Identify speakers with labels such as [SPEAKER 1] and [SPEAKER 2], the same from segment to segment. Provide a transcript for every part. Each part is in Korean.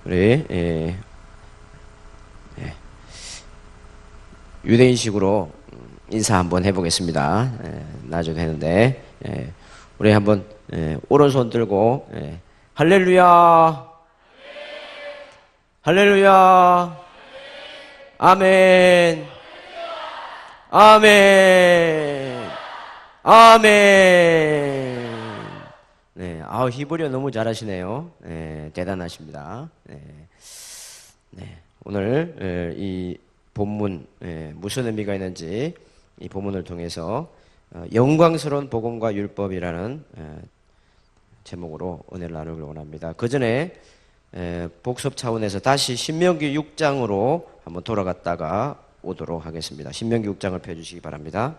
[SPEAKER 1] 우리 유대인식으로 인사 한번 해보겠습니다. 나중에 되는데 우리 한번 오른손 들고 할렐루야, 할렐루야, 아멘, 아멘, 아멘. 네, 히브리어 너무 잘하시네요. 대단하십니다. 오늘 이 본문 무슨 의미가 있는지 이 본문을 통해서 영광스러운 복음과 율법이라는 제목으로 은혜를 나누길 원합니다. 그 전에 복습 차원에서 다시 신명기 6장으로 한번 돌아갔다가 오도록 하겠습니다. 신명기 6장을 펴주시기 바랍니다.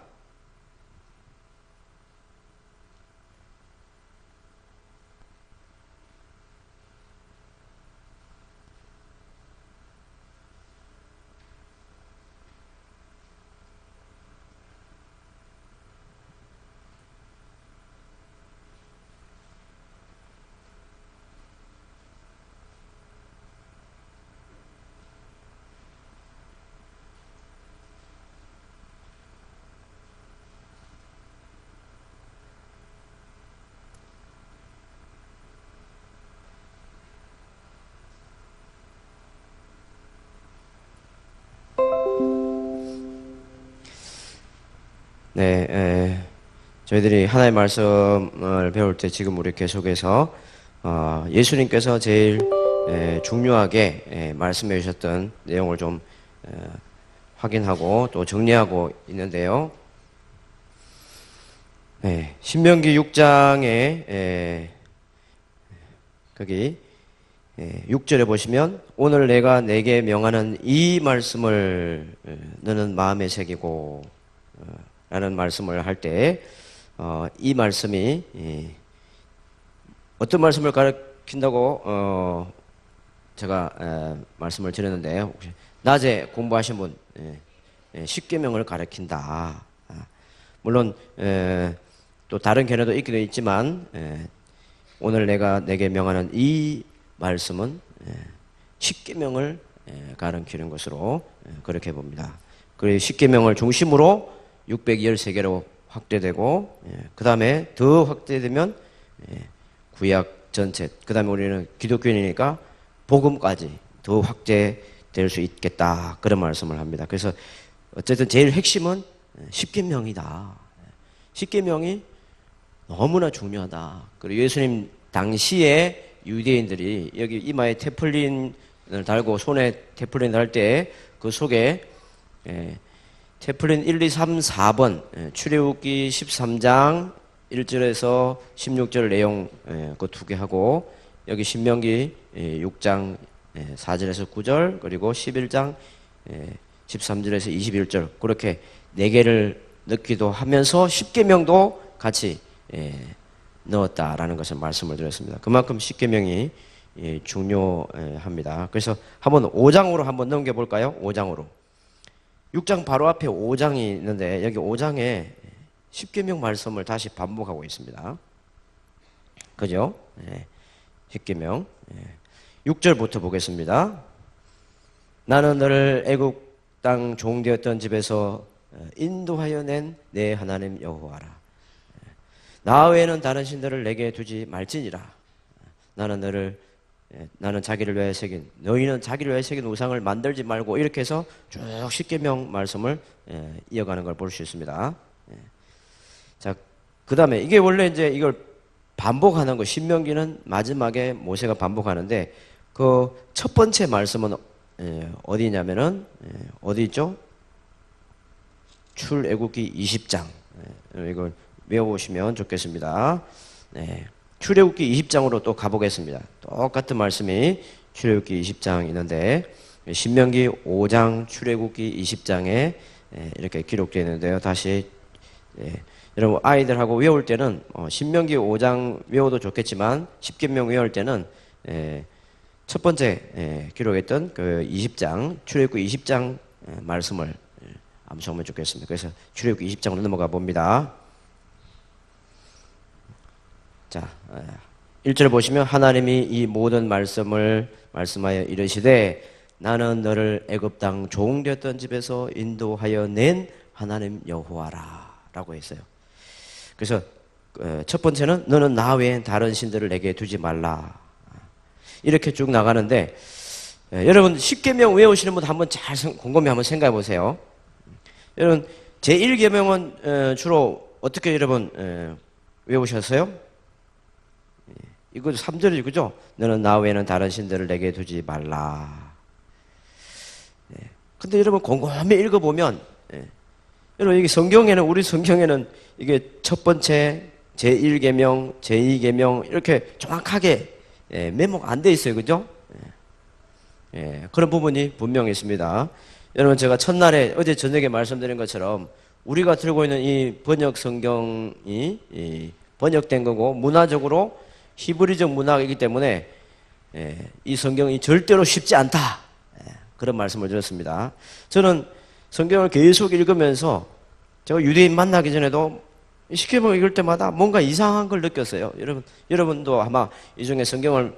[SPEAKER 1] 저희들이 하나님의 말씀을 배울 때 지금 우리 계속해서 예수님께서 제일 중요하게 말씀해 주셨던 내용을 좀 확인하고 또 정리하고 있는데요. 신명기 6장에 거기 6절에 보시면 오늘 내가 내게 명하는 이 말씀을 너는 마음에 새기고 라는 말씀을 할 때 이 말씀이 어떤 말씀을 가르친다고 제가 말씀을 드렸는데 혹시 낮에 공부하신 분 십계명을 가르친다. 물론 또 다른 견해도 있기도 있지만 오늘 내가 내게 명하는 이 말씀은 십계명을 가르치는 것으로 그렇게 봅니다. 그리고 십계명을 중심으로 613개로 확대되고 그 다음에 더 확대되면 구약 전체, 그 다음에 우리는 기독교인이니까 복음까지 더 확대될 수 있겠다, 그런 말씀을 합니다. 그래서 어쨌든 제일 핵심은 십계명이다. 십계명이 너무나 중요하다. 그리고 예수님 당시에 유대인들이 여기 이마에 테플린을 달고 손에 테플린을 달 때 그 속에 테플린 1, 2, 3, 4번 출애굽기 13장 1절에서 16절 내용 그 두 개 하고 여기 신명기 6장 4절에서 9절 그리고 11장 13절에서 21절 그렇게 네 개를 넣기도 하면서 십계명도 같이 넣었다라는 것을 말씀을 드렸습니다. 그만큼 십계명이 중요합니다. 그래서 한번 5장으로 한번 넘겨볼까요? 5장으로. 6장 바로 앞에 5장이 있는데 여기 5장에 십계명 말씀을 다시 반복하고 있습니다. 그죠? 십계명 6절부터 보겠습니다. 나는 너를 애국 땅 종되었던 집에서 인도하여 낸 내 하나님 여호와라. 나 외에는 다른 신들을 내게 두지 말지니라. 나는 자기를 위하여 새긴, 너희는 자기를 위하여 새긴 우상을 만들지 말고, 이렇게 해서 쭉 십계명 말씀을 이어가는 걸 볼 수 있습니다. 자, 그 다음에 이게 원래 이제 이걸 반복하는 거, 신명기는 마지막에 모세가 반복하는데 그 첫 번째 말씀은 어디냐면은 어디 있죠? 출애굽기 20장. 이걸 외워보시면 좋겠습니다. 출애굽기 20장으로 또 가보겠습니다. 똑같은 말씀이 출애굽기 20장 있는데 신명기 5장 출애굽기 20장에 이렇게 기록되어 있는데요. 다시 여러분 아이들하고 외울 때는 신명기 5장 외워도 좋겠지만 십계명 외울 때는 첫 번째 기록했던 그 20장 출애굽기 20장 말씀을 암송하면 좋겠습니다. 그래서 출애굽기 20장으로 넘어가 봅니다. 자, 1절 보시면 하나님이 이 모든 말씀을 말씀하여 이르시되 나는 너를 애굽 땅 종되었던 집에서 인도하여 낸 하나님 여호와라 라고 했어요. 그래서 첫 번째는 너는 나 외엔 다른 신들을 내게 두지 말라. 이렇게 쭉 나가는데 여러분 십계명 외우시는 분 한번 잘 곰곰이 한번 생각해 보세요. 여러분 제1계명은 주로 어떻게 여러분 외우셨어요? 이거 3절이 그죠? 너는 나 외에는 다른 신들을 내게 두지 말라. 근데 여러분 곰곰이 읽어보면 여러분 이게 성경에는 우리 성경에는 이게 첫 번째 제1계명, 제2계명 이렇게 정확하게 메모가 안 돼 있어요. 그죠? 그런 부분이 분명히 있습니다. 여러분 제가 첫날에 어제 저녁에 말씀드린 것처럼 우리가 들고 있는 이 번역 성경이 번역된 거고 문화적으로 히브리적 문화이기 때문에 이 성경이 절대로 쉽지 않다. 그런 말씀을 드렸습니다. 저는 성경을 계속 읽으면서 제가 유대인 만나기 전에도 십계명 읽을 때마다 뭔가 이상한 걸 느꼈어요. 여러분도 아마 이 중에 성경을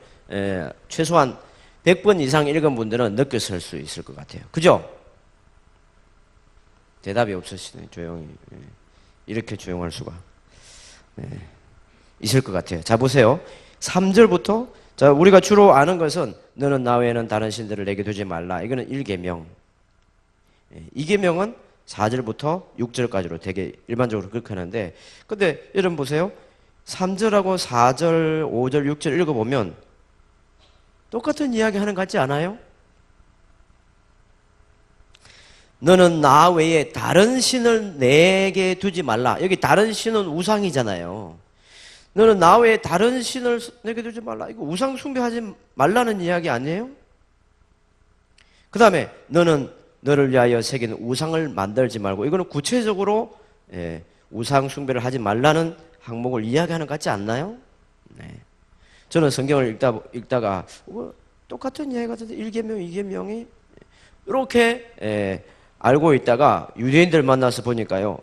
[SPEAKER 1] 최소한 100번 이상 읽은 분들은 느꼈을 수 있을 것 같아요. 그죠? 대답이 없으시네. 조용히. 이렇게 조용할 수가 있을 것 같아요. 자 보세요. 3절부터 자 우리가 주로 아는 것은 너는 나 외에는 다른 신들을 내게 두지 말라. 이거는 1계명. 2계명은 4절부터 6절까지로 되게 일반적으로 그렇게 하는데 근데 여러분 보세요. 3절하고 4절, 5절, 6절 읽어보면 똑같은 이야기 하는 것 같지 않아요? 너는 나 외에 다른 신을 내게 두지 말라. 여기 다른 신은 우상이잖아요. 너는 나 외에 다른 신을 내게 두지 말라. 이거 우상 숭배하지 말라는 이야기 아니에요? 그 다음에 너는 너를 위하여 새긴 우상을 만들지 말고 이거는 구체적으로 우상 숭배를 하지 말라는 항목을 이야기하는 것 같지 않나요? 네. 저는 성경을 읽다가 똑같은 이야기 같은데 1계명, 2계명이 이렇게 알고 있다가 유대인들 만나서 보니까요.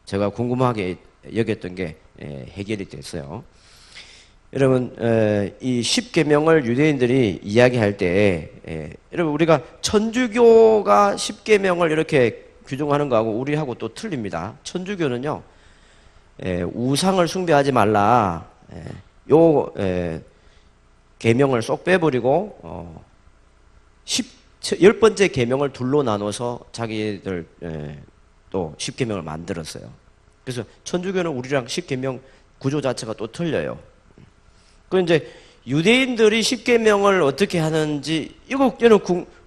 [SPEAKER 1] 제가 궁금하게 여겼던 게 해결이 됐어요. 여러분 이 10계명을 유대인들이 이야기할 때 여러분 우리가 천주교가 10계명을 이렇게 규정하는 거하고 우리하고 또 틀립니다. 천주교는요. 우상을 숭배하지 말라. 요 계명을 쏙 빼버리고 10번째 계명을 둘로 나눠서 자기들 또 10계명을 만들었어요. 그래서 천주교는 우리랑 10계명 구조 자체가 또 틀려요. 그 이제 유대인들이 10계명을 어떻게 하는지 이거 저는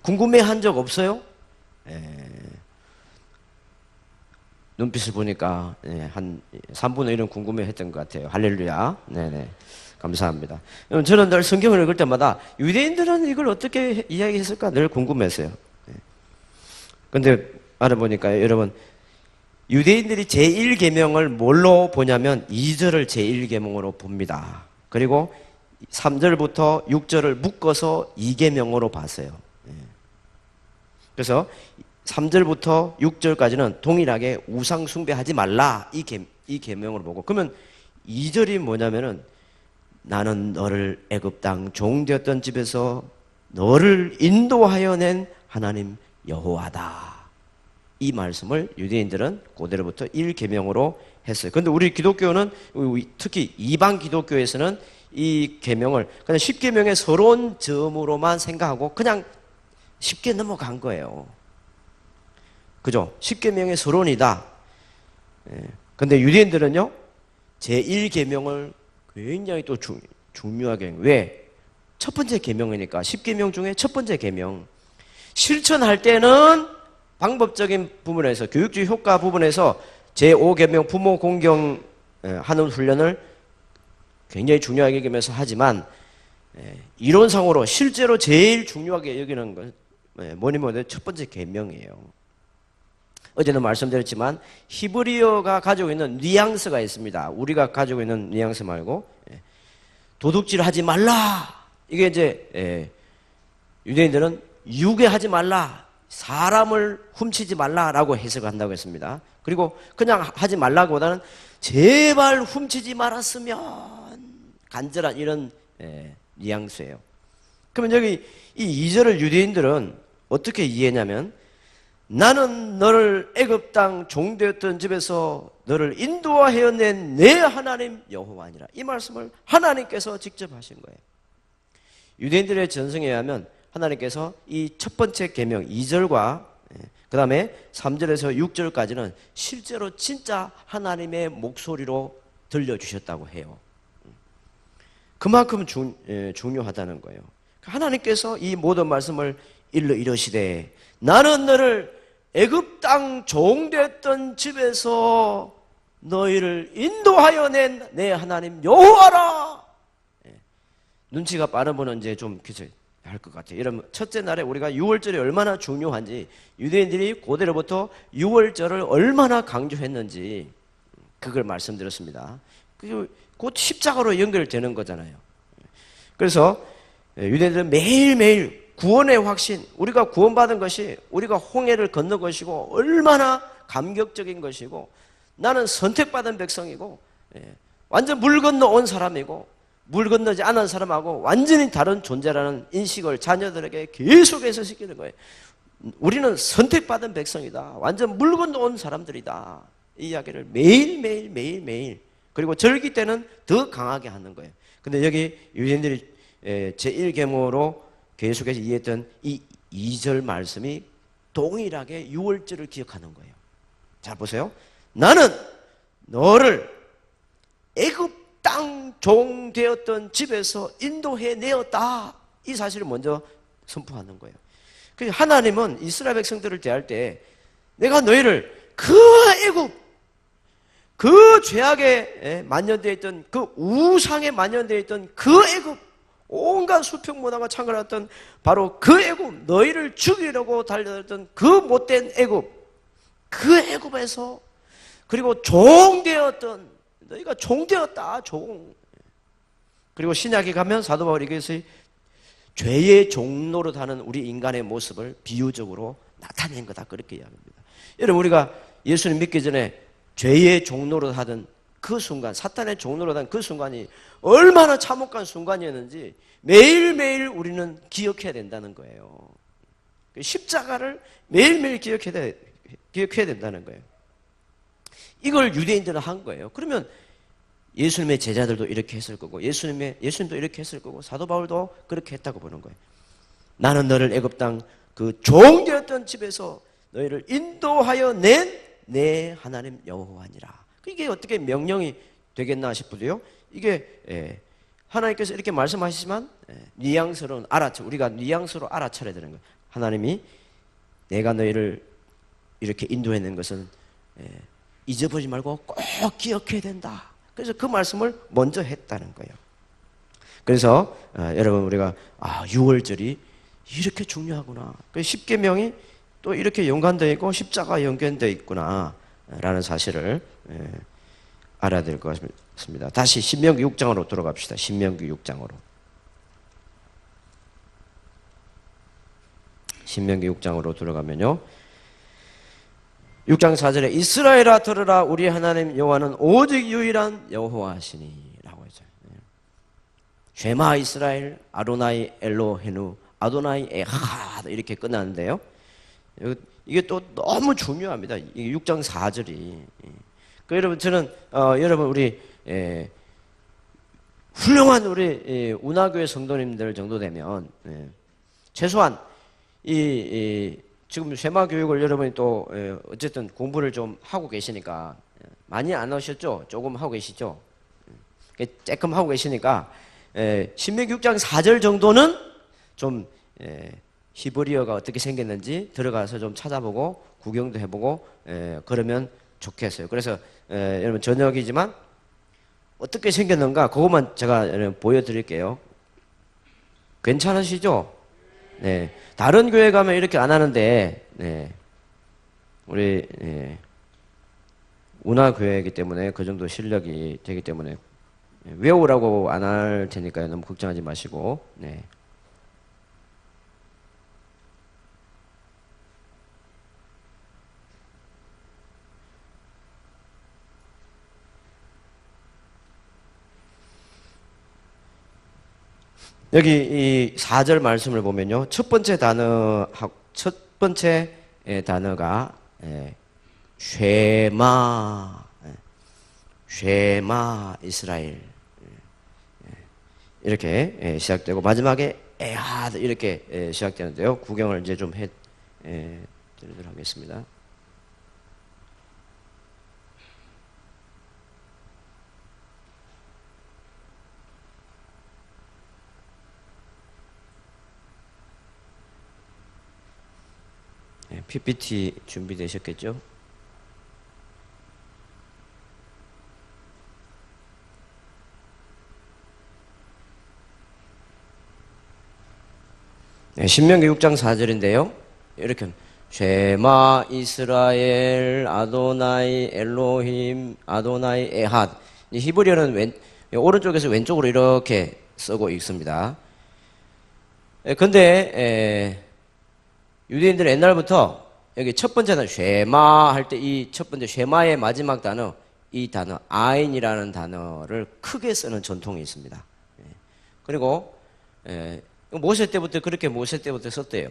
[SPEAKER 1] 궁금해한 적 없어요? 눈빛을 보니까 한 3분의 1은 궁금해했던 것 같아요. 할렐루야. 네네. 감사합니다. 저는 늘 성경을 읽을 때마다 유대인들은 이걸 어떻게 이야기했을까 늘 궁금했어요. 그런데 알아보니까 여러분 유대인들이 제1계명을 뭘로 보냐면 2절을 제1계명으로 봅니다. 그리고 3절부터 6절을 묶어서 2계명으로 봤어요. 그래서 3절부터 6절까지는 동일하게 우상 숭배하지 말라 이 계명으로 보고 그러면 2절이 뭐냐면은 나는 너를 애굽 땅 종되었던 집에서 너를 인도하여 낸 하나님 여호와다. 이 말씀을 유대인들은 그대로부터 1계명으로 했어요. 그런데 우리 기독교는 특히 이방 기독교에서는 이 계명을 그냥 10계명의 서론 점으로만 생각하고 그냥 쉽게 넘어간 거예요. 그죠? 10계명의 서론이다. 근데 유대인들은요, 제1계명을 굉장히 또 중요하게, 왜? 첫 번째 계명이니까, 10계명 중에 첫 번째 계명. 실천할 때는 방법적인 부분에서, 교육적 효과 부분에서 제5계명 부모 공경하는 훈련을 굉장히 중요하게 여기면서 하지만, 이론상으로 실제로 제일 중요하게 여기는 건 뭐니 뭐니 첫 번째 계명이에요. 어제도 말씀드렸지만 히브리어가 가지고 있는 뉘앙스가 있습니다. 우리가 가지고 있는 뉘앙스 말고 도둑질하지 말라. 이게 이제 유대인들은 유괴하지 말라. 사람을 훔치지 말라라고 해석을 한다고 했습니다. 그리고 그냥 하지 말라기보다는 제발 훔치지 말았으면 간절한 이런 뉘앙스예요. 그러면 여기 이 2절을 유대인들은 어떻게 이해했냐면, 나는 너를 애굽 땅 종되었던 집에서 너를 인도하여 낸 내 하나님 여호와니라. 이 말씀을 하나님께서 직접 하신 거예요. 유대인들의 전승에 의하면 하나님께서 이 첫 번째 계명 2절과 그 다음에 3절에서 6절까지는 실제로 진짜 하나님의 목소리로 들려주셨다고 해요. 그만큼 중요하다는 거예요. 하나님께서 이 모든 말씀을 일러 이르시되, 나는 너를 애굽 땅 종되었던 집에서 너희를 인도하여 낸 내 하나님 여호와라. 눈치가 빠른 분은 이제 좀 할 것 같아요. 여러분, 첫째 날에 우리가 6월절이 얼마나 중요한지, 유대인들이 고대로부터 6월절을 얼마나 강조했는지 그걸 말씀드렸습니다. 그게 곧 십자가로 연결되는 거잖아요. 그래서 유대인들은 매일매일 구원의 확신, 우리가 구원받은 것이 우리가 홍해를 건넌 것이고 얼마나 감격적인 것이고, 나는 선택받은 백성이고 완전 물 건너 온 사람이고 물 건너지 않은 사람하고 완전히 다른 존재라는 인식을 자녀들에게 계속해서 시키는 거예요. 우리는 선택받은 백성이다. 완전 물 건너 온 사람들이다. 이 이야기를 매일 그리고 절기 때는 더 강하게 하는 거예요. 근데 여기 유대인들이 제1계명으로 계속해서 이해했던 이 2절 말씀이 동일하게 6월절을 기억하는 거예요. 자, 보세요. 나는 너를 애굽 땅 종 되었던 집에서 인도해 내었다. 이 사실을 먼저 선포하는 거예요. 하나님은 이스라엘 백성들을 대할 때, 내가 너희를 그 애굽, 그 죄악에 만연되어 있던, 그 우상에 만연되어 있던 그 애굽, 온갖 수평 문화가 창궐했던 바로 그 애굽, 너희를 죽이려고 달려들었던 그 못된 애굽, 그 애굽에서, 그리고 종되었던, 너희가 종되었다, 종. 그리고 신약에 가면 사도 바울이 그래서 죄의 종노릇 하는 우리 인간의 모습을 비유적으로 나타낸 거다, 그렇게 이야기합니다. 여러분, 우리가 예수님 믿기 전에 죄의 종노릇 하던 그 순간, 사탄의 종노릇 하던 그 순간이 얼마나 참혹한 순간이었는지 매일매일 우리는 기억해야 된다는 거예요. 십자가를 매일매일 기억해야 된다는 거예요. 이걸 유대인들은 한 거예요. 그러면 예수님의 제자들도 이렇게 했을 거고, 예수님도 이렇게 했을 거고, 사도 바울도 그렇게 했다고 보는 거예요. 나는 너를 애굽 땅 그 종되었던 집에서 너희를 인도하여 낸 내 하나님 여호와니라. 이게 어떻게 명령이 되겠나 싶어도요. 이게 하나님께서 이렇게 말씀하시지만 뉘앙스로는 우리가 뉘앙스로 알아차려야 되는 거예요. 하나님이 내가 너희를 이렇게 인도해낸 것은 잊어버리지 말고 꼭 기억해야 된다. 그래서 그 말씀을 먼저 했다는 거예요. 그래서 여러분, 우리가 6월절이 이렇게 중요하구나. 그 십계명이 또 이렇게 연관되어 있고 십자가 연관되어 있구나 라는 사실을 알아야 될 것 같습니다. 다시 신명기 6장으로 돌아갑시다. 신명기 6장으로. 신명기 6장으로 들어가면요, 6장 4절에 이스라엘아 들으라, 우리 하나님 여호와는 오직 유일한 여호와시니 라고 했어요. 쉐마 이스라엘 아도나이 엘로헤누 아도나이 에하드 이렇게 끝나는데요, 이게 또 너무 중요합니다. 6장 4절이. 여러분, 저는 여러분 우리 훌륭한 우리 운하교회 성도님들 정도 되면 최소한 지금 쉐마 교육을 여러분이 또 어쨌든 공부를 좀 하고 계시니까, 많이 안 하셨죠? 조금 하고 계시죠? 조금 하고 계시니까 신명기 6장 4절 정도는 좀 히브리어가 어떻게 생겼는지 들어가서 좀 찾아보고 구경도 해보고 그러면 좋겠어요. 그래서 여러분, 저녁이지만 어떻게 생겼는가 그것만 제가 보여드릴게요. 괜찮으시죠? 네. 다른 교회 가면 이렇게 안 하는데, 우리 운하교회이기 때문에 그 정도 실력이 되기 때문에 외우라고 안 할 테니까요. 너무 걱정하지 마시고. 여기 이 4절 말씀을 보면요. 첫 번째 단어가 쉐마, 쉐마 이스라엘 이렇게 시작되고 마지막에 에하드 이렇게 시작되는데요. 구경을 이제 좀 드리도록 하겠습니다. PPT 준비되셨겠죠? 신명기 6장 4절인데요. 이렇게 쉐마 이스라엘 아도나이 엘로힘 아도나이 에핫. 히브리어는 오른쪽에서 왼쪽으로 이렇게 쓰고 있습니다. 근데 유대인들은 옛날부터 여기 첫 번째는 쉐마 할 때 이 첫 번째 쉐마의 마지막 단어 이 단어 아인이라는 단어를 크게 쓰는 전통이 있습니다. 그리고 모세 때부터 그렇게 모세 때부터 썼대요.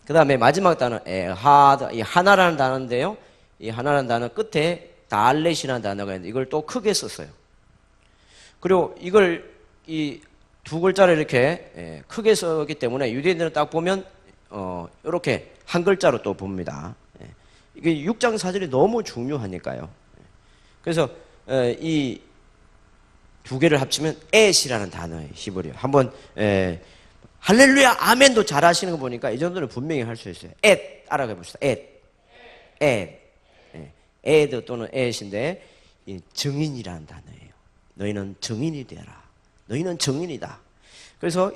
[SPEAKER 1] 그 다음에 마지막 단어 에하드 이 하나라는 단어인데요. 이 하나라는 단어 끝에 달렛이라는 단어가 있는데 이걸 또 크게 썼어요. 그리고 이걸 이 두 글자를 이렇게 크게 썼기 때문에 유대인들은 딱 보면 이렇게 한 글자로 또 봅니다. 이게 6장 4절이 너무 중요하니까요. 그래서 이 두 개를 합치면 엣이라는 단어예요. 히브리어. 한번 할렐루야 아멘도 잘 하시는 거 보니까 이 정도는 분명히 할 수 있어요. 엣 따라가 봅시다. 엣 또는 엣인데 증인이라는 단어예요. 너희는 증인이 되라. 너희는 증인이다. 그래서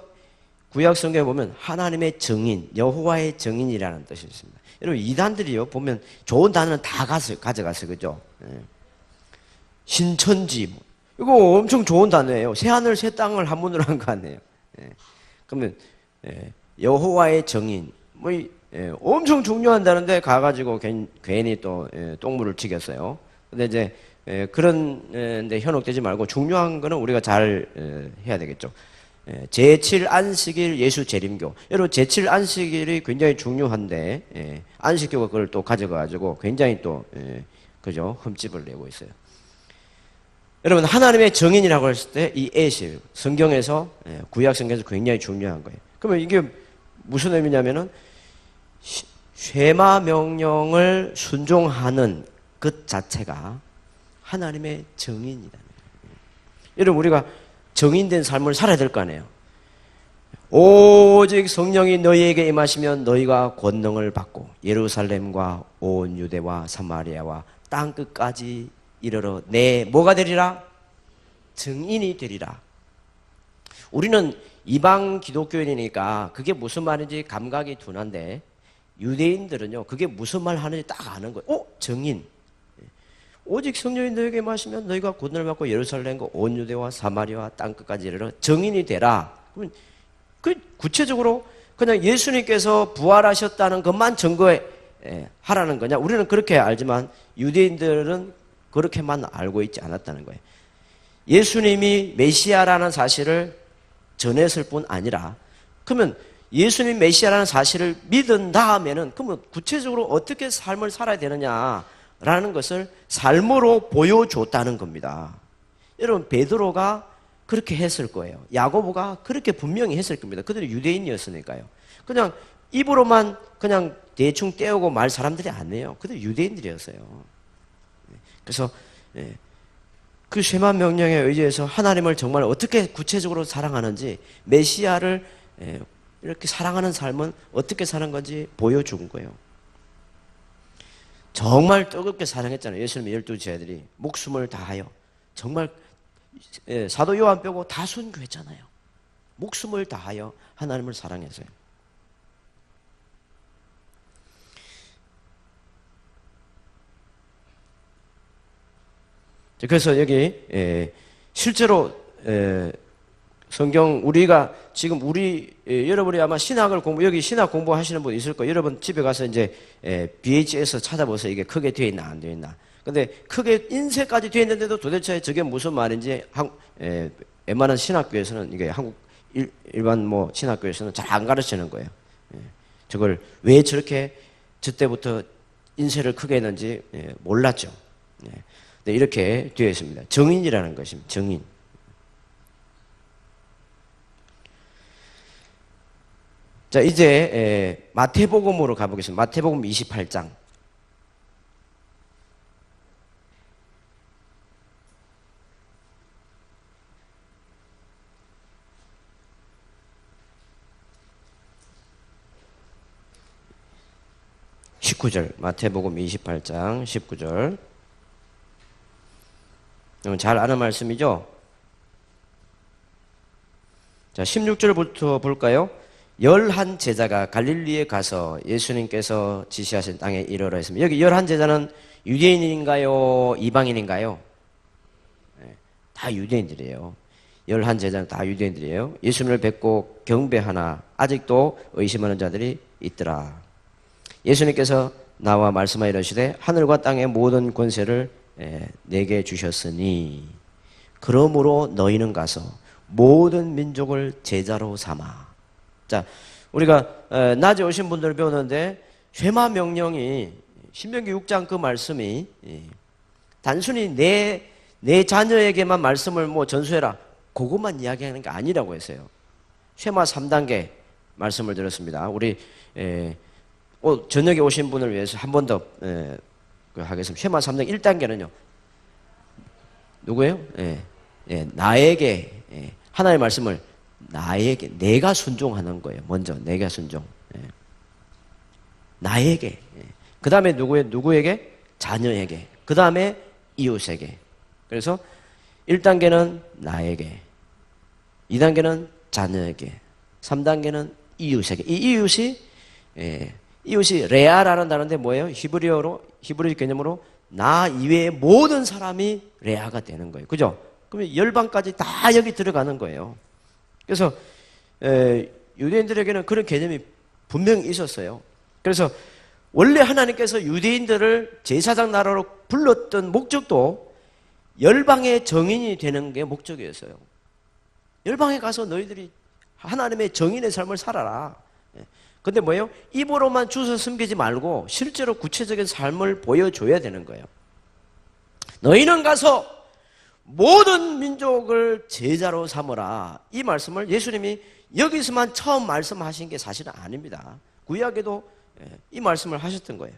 [SPEAKER 1] 구약 성경에 보면 하나님의 증인, 여호와의 증인이라는 뜻이 있습니다. 여러분 이단들이요 보면 좋은 단어는 다 가져갔어요, 그죠? 신천지 이거 엄청 좋은 단어예요. 새 하늘 새 땅을 한문으로 한 거 아니에요. 그러면 여호와의 증인 엄청 중요한 단어인데 가가지고 괜히 또 똥물을 튀겼어요. 근데 이제 그런데 현혹되지 말고 중요한 거는 우리가 잘 해야 되겠죠. 제7 안식일 예수 재림교. 여러분 제7 안식일이 굉장히 중요한데 안식교가 그걸 또 가져가지고 굉장히 또 그죠 흠집을 내고 있어요. 여러분 하나님의 정인이라고 했을 때 이 엣이 성경에서 구약 성경에서 굉장히 중요한 거예요. 그러면 이게 무슨 의미냐면은 쉐마 명령을 순종하는 것 자체가 하나님의 정인이다. 여러분 우리가 정인된 삶을 살아야 될 거 아니에요. 오직 성령이 너희에게 임하시면 너희가 권능을 받고 예루살렘과 온 유대와 사마리아와 땅 끝까지 이르러 내 뭐가 되리라? 증인이 되리라. 우리는 이방 기독교인이니까 그게 무슨 말인지 감각이 둔한데 유대인들은요 그게 무슨 말 하는지 딱 아는 거예요. 증인. 오직 성령이 너에게 마시면 너희가 권능을 받고 예루살렘과 온 유대와 사마리아와 땅 끝까지 이르러 증인이 되라. 그러면 그 구체적으로 그냥 예수님께서 부활하셨다는 것만 증거해 하라는 거냐? 우리는 그렇게 알지만 유대인들은 그렇게만 알고 있지 않았다는 거예요. 예수님이 메시아라는 사실을 전했을 뿐 아니라 그러면 예수님 메시아라는 사실을 믿은 다음에는 그러면 구체적으로 어떻게 삶을 살아야 되느냐라는 것을 삶으로 보여줬다는 겁니다. 여러분 베드로가 그렇게 했을 거예요. 야고보가 그렇게 분명히 했을 겁니다. 그들이 유대인이었으니까요. 그냥 입으로만 그냥 대충 떼우고 말 사람들이 아니에요. 그들이 유대인들이었어요. 그래서 그 쉐마 명령에 의지해서 하나님을 정말 어떻게 구체적으로 사랑하는지 메시아를 이렇게 사랑하는 삶은 어떻게 사는 건지 보여준 거예요. 정말 뜨겁게 사랑했잖아요. 예수님의 12제자들이 목숨을 다하여 정말 사도 요한 빼고 다 순교했잖아요. 목숨을 다하여 하나님을 사랑해서요. 그래서 여기 실제로 성경 우리가 지금 여러분이 아마 신학을 여기 신학 공부하시는 분 있을 거예요. 여러분 집에 가서 이제 BHS 찾아보세요. 이게 크게 되어 있나 안 되어 있나. 근데 크게 인쇄까지 되어 있는데도 도대체 저게 무슨 말인지 웬만한 신학교에서는 이게 한국 일반 뭐 신학교에서는 잘 안 가르치는 거예요. 예. 저걸 왜 저렇게 저때부터 인쇄를 크게 했는지 몰랐죠. 예. 네, 이렇게 되어 있습니다. 정인이라는 것입니다. 정인. 자, 이제 마태복음으로 가보겠습니다. 마태복음 28장. 마태복음 28장 19절. 잘 아는 말씀이죠? 자, 16절부터 볼까요? 11 제자가 갈릴리에 가서 예수님께서 지시하신 땅에 이르러 했습니다. 여기 11 제자는 유대인인가요? 이방인인가요? 네, 다 유대인들이에요. 11 제자는 다 유대인들이에요. 예수님을 뵙고 경배하나 아직도 의심하는 자들이 있더라. 예수님께서 나와 말씀하여 이르시되 하늘과 땅의 모든 권세를 내게 주셨으니 그러므로 너희는 가서 모든 민족을 제자로 삼아. 자, 우리가 낮에 오신 분들 배우는데 쉐마 명령이 신명기 6장 그 말씀이 단순히 내 자녀에게만 말씀을 뭐 전수해라 그것만 이야기하는 게 아니라고 했어요. 쉐마 3단계 말씀을 들었습니다. 우리 저녁에 오신 분을 위해서 한 번 더 하겠습니다. 쉐마 3단계 1단계는요. 누구예요? 나에게 하나님의 말씀을 나에게 내가 순종하는 거예요. 먼저 내가 순종. 나에게. 그 다음에 누구에게? 자녀에게. 그 다음에 이웃에게. 그래서 1단계는 나에게, 2단계는 자녀에게, 3단계는 이웃에게. 이 이웃이 레아라는 단어인데 뭐예요? 히브리어 개념으로 나 이외의 모든 사람이 레아가 되는 거예요. 그죠? 그러면 열방까지 다 여기 들어가는 거예요. 그래서 유대인들에게는 그런 개념이 분명히 있었어요. 그래서 원래 하나님께서 유대인들을 제사장 나라로 불렀던 목적도 열방의 정인이 되는 게 목적이었어요. 열방에 가서 너희들이 하나님의 정인의 삶을 살아라. 근데 뭐예요? 입으로만 주워 숨기지 말고 실제로 구체적인 삶을 보여줘야 되는 거예요. 너희는 가서 모든 민족을 제자로 삼으라. 이 말씀을 예수님이 여기서만 처음 말씀하신 게 사실은 아닙니다. 구약에도 이 말씀을 하셨던 거예요.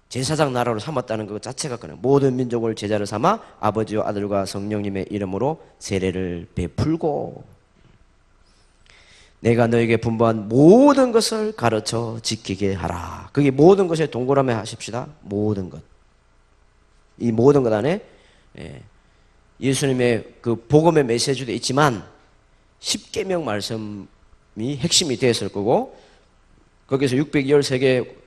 [SPEAKER 1] 제사장 나라로 삼았다는 것 자체가 그냥 모든 민족을 제자로 삼아 아버지와 아들과 성령님의 이름으로 세례를 베풀고 내가 너에게 분부한 모든 것을 가르쳐 지키게 하라. 그게 모든 것에 동그라미 하십시다. 모든 것. 이 모든 것 안에 예수님의 그 복음의 메시지도 있지만 10계명 말씀이 핵심이 되었을 거고 거기서 613개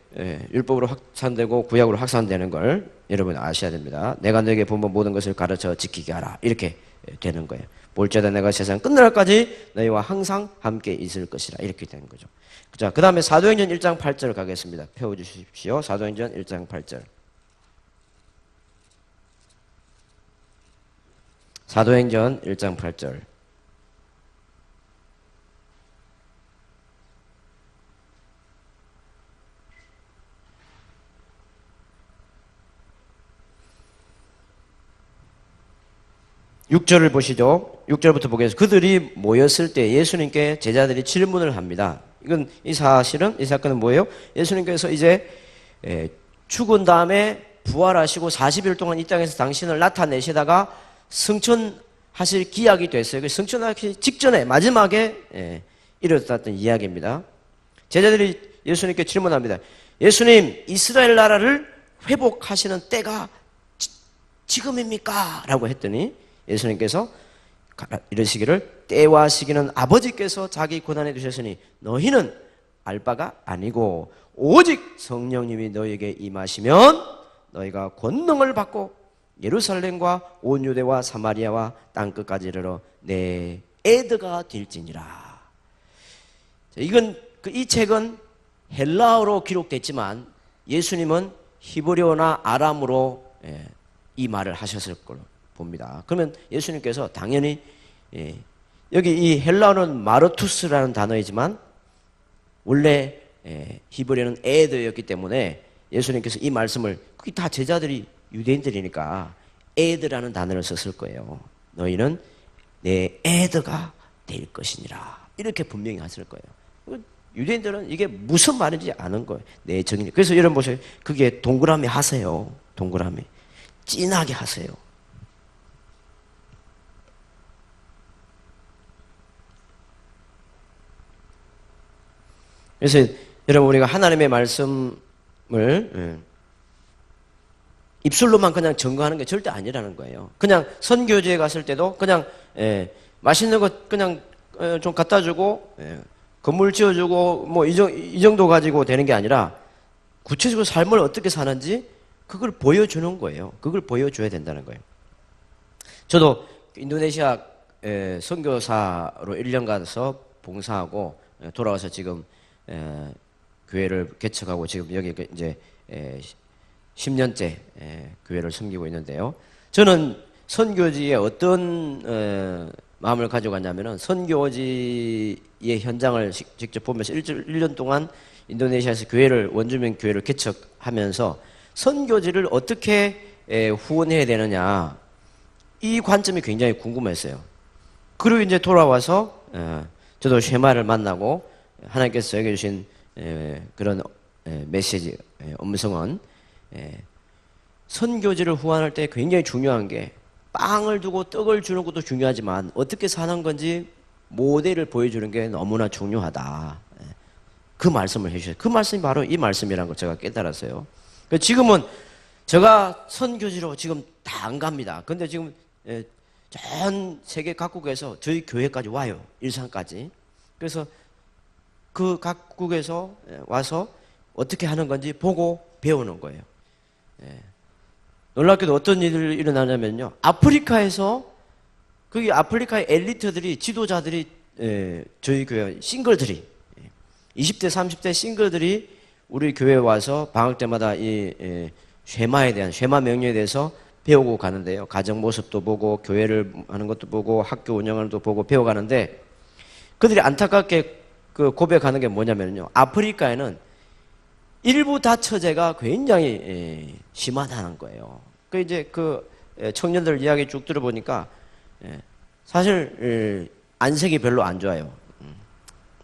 [SPEAKER 1] 율법으로 확산되고 구약으로 확산되는 걸 여러분 아셔야 됩니다. 내가 너에게 분부한 모든 것을 가르쳐 지키게 하라. 이렇게 되는 거예요. 볼지어다 내가 세상 끝날까지 너희와 항상 함께 있을 것이라. 이렇게 되는 거죠. 자, 그 다음에 사도행전 1장 8절 가겠습니다. 펴주십시오. 사도행전 1장 8절. 사도행전 1장 8절. (6절을) 보시죠. 6절부터 보겠습니다. 그들이 모였을 때 예수님께 제자들이 질문을 합니다. 이 사건은 뭐예요? 예수님께서 이제 죽은 다음에 부활하시고 40일 동안 이 땅에서 당신을 나타내시다가 승천하실 기약이 됐어요. 승천하기 직전에 마지막에 이루어졌던 이야기입니다. 제자들이 예수님께 질문합니다. 예수님, 이스라엘 나라를 회복하시는 때가 지금입니까? 라고 했더니 예수님께서 이러시기를 때와 시기는 아버지께서 자기 고난에 두셨으니 너희는 알 바가 아니고 오직 성령님이 너희에게 임하시면 너희가 권능을 받고 예루살렘과 온 유대와 사마리아와 땅끝까지 이르러 내 애드가 될지니라. 이 책은 헬라어로 기록됐지만 예수님은 히브리어나 아람으로 이 말을 하셨을 걸로 봅니다. 그러면 예수님께서 당연히 여기 이 헬라어는 마르투스라는 단어이지만 원래 히브리어는 에드였기 때문에 예수님께서 이 말씀을 그게 다 제자들이 유대인들이니까 에드라는 단어를 썼을 거예요. 너희는 내 에드가 될 것이니라. 이렇게 분명히 하실 거예요. 유대인들은 이게 무슨 말인지 아는 거예요. 내 정인. 그래서 여러분 보세요. 그게 동그라미 하세요. 동그라미. 진하게 하세요. 그래서 여러분 우리가 하나님의 말씀을 입술로만 그냥 증거하는 게 절대 아니라는 거예요. 그냥 선교지에 갔을 때도 그냥 맛있는 거 그냥 좀 갖다 주고 건물 지어주고 뭐 이 정도 가지고 되는 게 아니라 구체적으로 삶을 어떻게 사는지 그걸 보여주는 거예요. 그걸 보여줘야 된다는 거예요. 저도 인도네시아 선교사로 1년 가서 봉사하고 돌아와서 지금 교회를 개척하고 지금 여기 이제 10년째 교회를 섬기고 있는데요. 저는 선교지에 어떤 마음을 가져갔냐면은 선교지의 현장을 직접 보면서 1년 동안 인도네시아에서 교회를 원주민 교회를 개척하면서 선교지를 어떻게 후원해야 되느냐 이 관점이 굉장히 궁금했어요. 그리고 이제 돌아와서 저도 쉐마를 만나고 하나님께서 저에게 주신 그런 메시지 음성은 선교지를 후원할 때 굉장히 중요한 게 빵을 두고 떡을 주는 것도 중요하지만 어떻게 사는 건지 모델을 보여주는 게 너무나 중요하다. 그 말씀을 해주셨어요. 그 말씀이 바로 이 말씀이라는 걸 제가 깨달았어요. 지금은 제가 선교지로 지금 다 안 갑니다. 근데 지금 전 세계 각국에서 저희 교회까지 와요. 일산까지. 그래서 그 각국에서 와서 어떻게 하는 건지 보고 배우는 거예요. 놀랍게도 어떤 일이 일어나냐면요. 아프리카에서 거기 아프리카의 엘리트들이 지도자들이 저희 교회 싱글들이 20대 30대 싱글들이 우리 교회에 와서 방학 때마다 이 쉐마에 대한 쉐마 명령에 대해서 배우고 가는데요. 가정 모습도 보고 교회를 하는 것도 보고 학교 운영하는 것도 보고 배워가는데 그들이 안타깝게 그 고백하는 게 뭐냐면요. 아프리카에는 일부 다처제가 굉장히 심하다는 거예요. 그 이제 그 청년들 이야기 쭉 들어보니까 사실 안색이 별로 안 좋아요.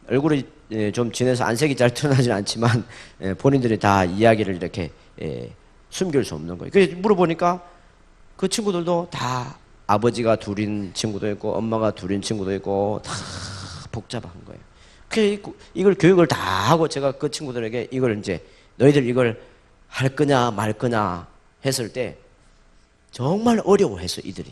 [SPEAKER 1] 얼굴이 좀 진해서 안색이 잘 드러나진 않지만 본인들이 다 이야기를 이렇게 숨길 수 없는 거예요. 그래서 물어보니까 그 친구들도 다 아버지가 둘인 친구도 있고 엄마가 둘인 친구도 있고 다 복잡한 거예요. 그래서 이걸 교육을 다 하고 제가 그 친구들에게 이걸 이제 너희들 이걸 할 거냐 말 거냐 했을 때 정말 어려워했어 이들이.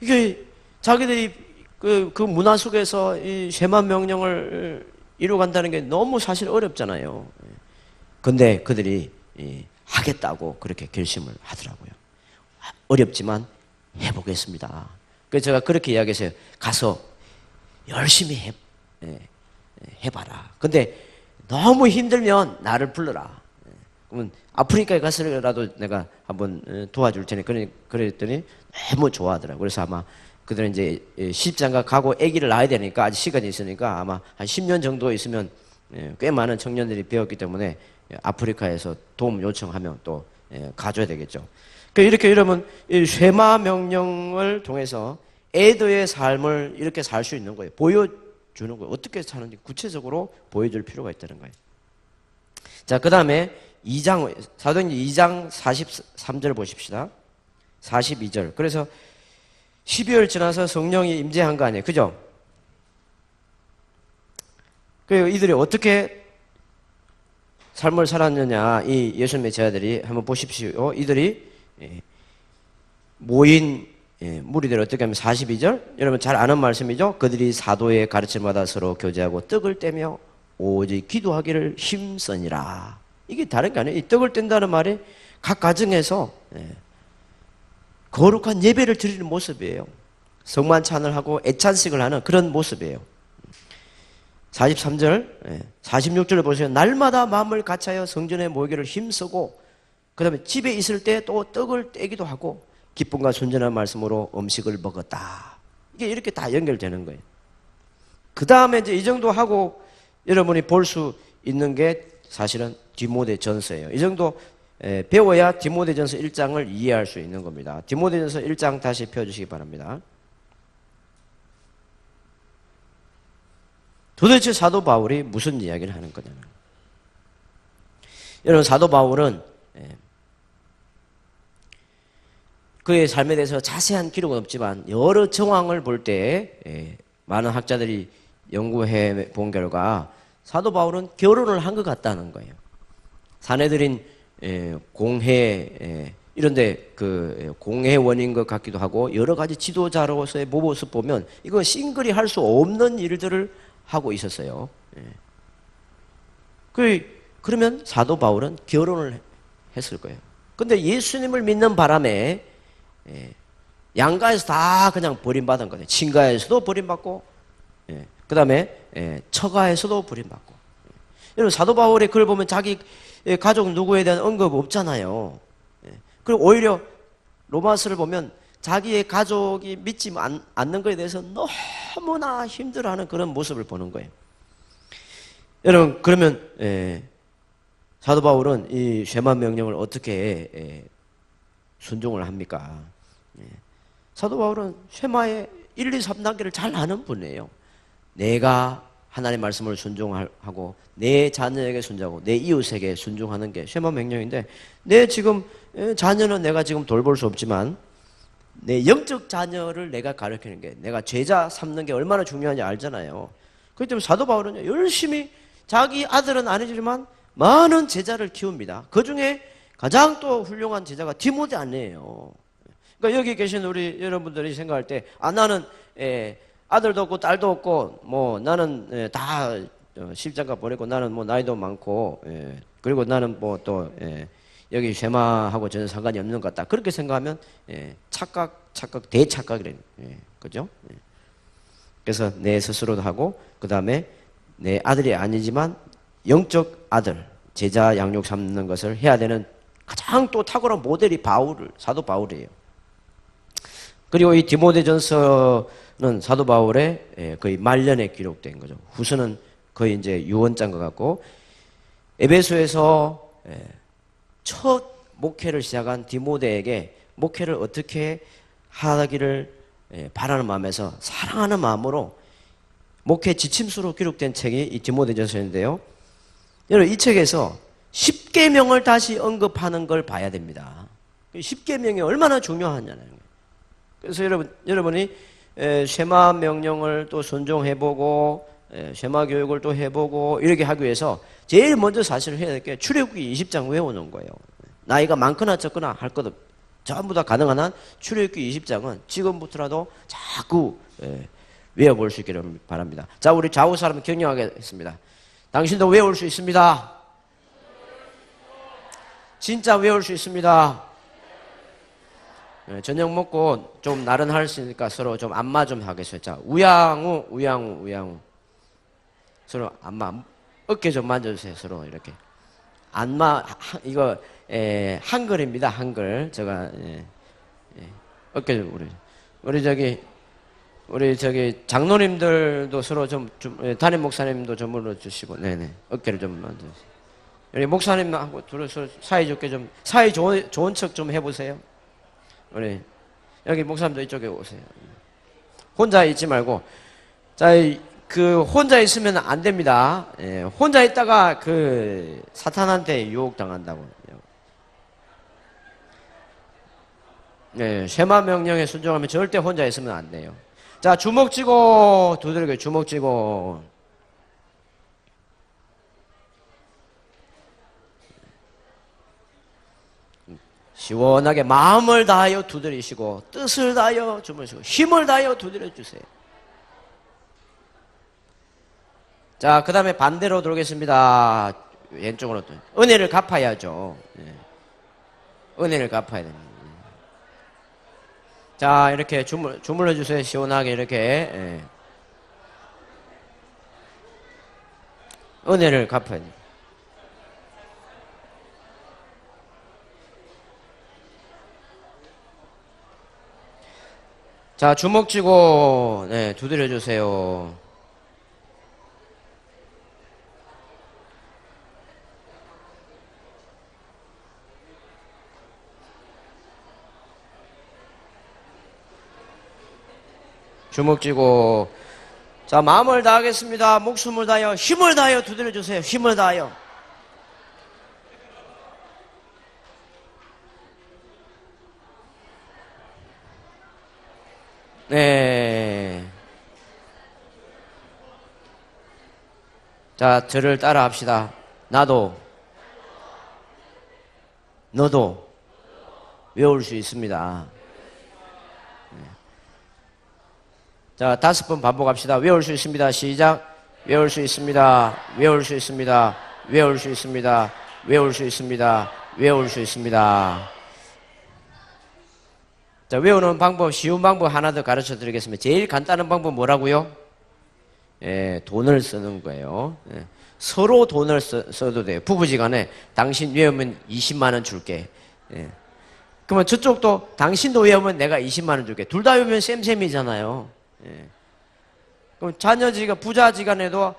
[SPEAKER 1] 이게 자기들이 그 문화 속에서 이 쉐마 명령을 이루어간다는 게 너무 사실 어렵잖아요. 근데 그들이 하겠다고 그렇게 결심을 하더라고요. 어렵지만 해보겠습니다. 그래서 제가 그렇게 이야기했어요. 가서 열심히 해봐라. 근데 너무 힘들면 나를 불러라. 그러면 아프리카에 가서라도 내가 한번 도와줄 테니 그랬더니 너무 좋아하더라고요. 그래서 아마 그들은 이제 시집장가 가고 아기를 낳아야 되니까 아직 시간이 있으니까 아마 한 10년 정도 있으면 꽤 많은 청년들이 배웠기 때문에 아프리카에서 도움 요청하면 또 가줘야 되겠죠. 이렇게 이러면 이 쉐마 명령을 통해서 애도의 삶을 이렇게 살 수 있는 거예요. 보여주는 거예요. 어떻게 사는지 구체적으로 보여줄 필요가 있다는 거예요. 자, 그 다음에 사도행전 2장 43절 보십시다. 42절. 그래서 12월 지나서 성령이 임재한 거 아니에요. 그죠? 그리고 이들이 어떻게 삶을 살았느냐. 이 예수님의 제자들이 한번 보십시오. 이들이 모인 무리들 어떻게 하면 42절? 여러분 잘 아는 말씀이죠? 그들이 사도의 가르침마다 서로 교제하고 떡을 떼며 오직 기도하기를 힘쓰니라. 이게 다른 게 아니에요. 이 떡을 뗀다는 말이 각 가정에서 거룩한 예배를 드리는 모습이에요. 성만찬을 하고 애찬식을 하는 그런 모습이에요. 43절, 46절을 보세요. 날마다 마음을 같이하여 성전에 모이기를 힘쓰고 그 다음에 집에 있을 때 또 떡을 떼기도 하고 기쁨과 순전한 말씀으로 음식을 먹었다. 이게 이렇게 다 연결되는 거예요. 그 다음에 이제 이 정도 하고 여러분이 볼 수 있는 게 사실은 디모데전서예요. 이 정도 배워야 디모데전서 1장을 이해할 수 있는 겁니다. 디모데전서 1장 다시 펴주시기 바랍니다. 도대체 사도 바울이 무슨 이야기를 하는 거냐. 여러분, 사도 바울은 그의 삶에 대해서 자세한 기록은 없지만 여러 정황을 볼 때 많은 학자들이 연구해 본 결과 사도 바울은 결혼을 한 것 같다는 거예요. 사내들인 공회 이런데 그 공회원인 것 같기도 하고 여러 가지 지도자로서의 모습 보면 이거 싱글이 할 수 없는 일들을 하고 있었어요. 그러면 사도 바울은 결혼을 했을 거예요. 근데 예수님을 믿는 바람에 양가에서 다 그냥 버림받은 거예요. 친가에서도 버림받고, 그 다음에 처가에서도 버림받고. 여러분, 사도 바울의 글 보면 자기 가족 누구에 대한 언급 없잖아요. 그리고 오히려 로마서를 보면 자기의 가족이 믿지 않는 것에 대해서 너무나 힘들어하는 그런 모습을 보는 거예요. 여러분, 그러면 사도 바울은 이 쉐마 명령을 어떻게 순종을 합니까? 사도 바울은 쉐마의 1, 2, 3단계를 잘 아는 분이에요. 내가 하나님의 말씀을 순종하고 내 자녀에게 순종하고 내 이웃에게 순종하는 게 쉐마 명령인데, 내 지금 자녀는 내가 지금 돌볼 수 없지만 내 영적 자녀를 내가 가르치는 게, 내가 제자 삼는 게 얼마나 중요한지 알잖아요. 그렇기 때문에 사도 바울은 열심히 자기 아들은 아니지만 많은 제자를 키웁니다. 그 중에 가장 또 훌륭한 제자가 디모데 아니에요. 그러니까 여기 계신 우리 여러분들이 생각할 때, 나는 아들도 없고 딸도 없고 뭐 나는 다 십자가 보내고 나는 뭐 나이도 많고 그리고 나는 뭐 또 여기 쉐마하고 전혀 상관이 없는 것 같다. 그렇게 생각하면 착각, 대착각이래요. 그죠? 그래서 내 스스로도 하고, 그 다음에 내 아들이 아니지만 영적 아들, 제자 양육 삼는 것을 해야 되는 가장 또 탁월한 모델이 사도 바울이에요. 그리고 이 디모데전서는 사도 바울의 거의 말년에 기록된 거죠. 후서는 거의 이제 유언장 것 같고, 에베소에서 첫 목회를 시작한 디모데에게 목회를 어떻게 하기를 바라는 마음에서 사랑하는 마음으로 목회 지침서로 기록된 책이 이 디모데전서인데요. 여러분, 이 책에서 10계명을 다시 언급하는 걸 봐야 됩니다. 10계명이 얼마나 중요하냐는 거예요. 그래서 여러분이 쉐마 명령을 또 순종해보고 쉐마 교육을 또 해보고 이렇게 하기 위해서 제일 먼저 사실 해야 될 게 출애굽기 20장 외우는 거예요. 나이가 많거나 적거나 할 것 없고 전부 다 가능한 한 출애굽기 20장은 지금부터라도 자꾸 외워볼 수 있기를 바랍니다. 자, 우리 좌우 사람 격려하겠습니다. 당신도 외울 수 있습니다. 진짜 외울 수 있습니다. 저녁 먹고 좀 나른할 수 있으니까 서로 좀 안마 좀 하겠어요. 자, 우양우. 서로 안마, 어깨 좀 만져주세요. 서로 이렇게. 안마, 이거, 한글입니다. 한글. 제가, 어깨 좀, 우리 저기, 장로님들도 서로 담임 목사님도 좀 물어주시고, 네네. 어깨를 좀 만져주세요. 우리 목사님하고 둘이 서로 사이좋게 사이 좋은 척 좀 해보세요. 우리, 여기 목사님도 이쪽에 오세요. 혼자 있지 말고. 자, 혼자 있으면 안 됩니다. 혼자 있다가 사탄한테 유혹당한다고. 쉐마 명령에 순종하면 절대 혼자 있으면 안 돼요. 자, 주먹 쥐고, 두드리고, 주먹 쥐고. 시원하게 마음을 다하여 두드리시고, 뜻을 다하여 주무시고, 힘을 다하여 두드려 주세요. 자, 그 다음에 반대로 돌겠습니다. 왼쪽으로 또. 은혜를 갚아야죠. 은혜를 갚아야 됩니다. 자, 이렇게 주물러 주세요. 시원하게 이렇게. 은혜를 갚아야 됩니다. 자, 주먹 쥐고 네, 두드려 주세요. 주먹 쥐고 자, 마음을 다하겠습니다. 목숨을 다하여 힘을 다하여 두드려 주세요. 힘을 다하여. 네. 자, 저를 따라 합시다. 나도, 너도 외울 수 있습니다. 자, 5번 반복합시다. 외울 수 있습니다. 시작. 외울 수 있습니다. 외울 수 있습니다. 외울 수 있습니다. 외울 수 있습니다. 외울 수 있습니다. 자, 외우는 방법, 쉬운 방법 하나 더 가르쳐 드리겠습니다. 제일 간단한 방법 뭐라고요? 예, 돈을 쓰는 거예요. 예, 서로 돈을 써도 돼요. 부부지간에 당신 외우면 20만 원 줄게. 예. 그러면 저쪽도 당신도 외우면 내가 20만 원 줄게. 둘 다 외우면 쌤쌤이잖아요. 예. 그럼 자녀지가 부자지간에도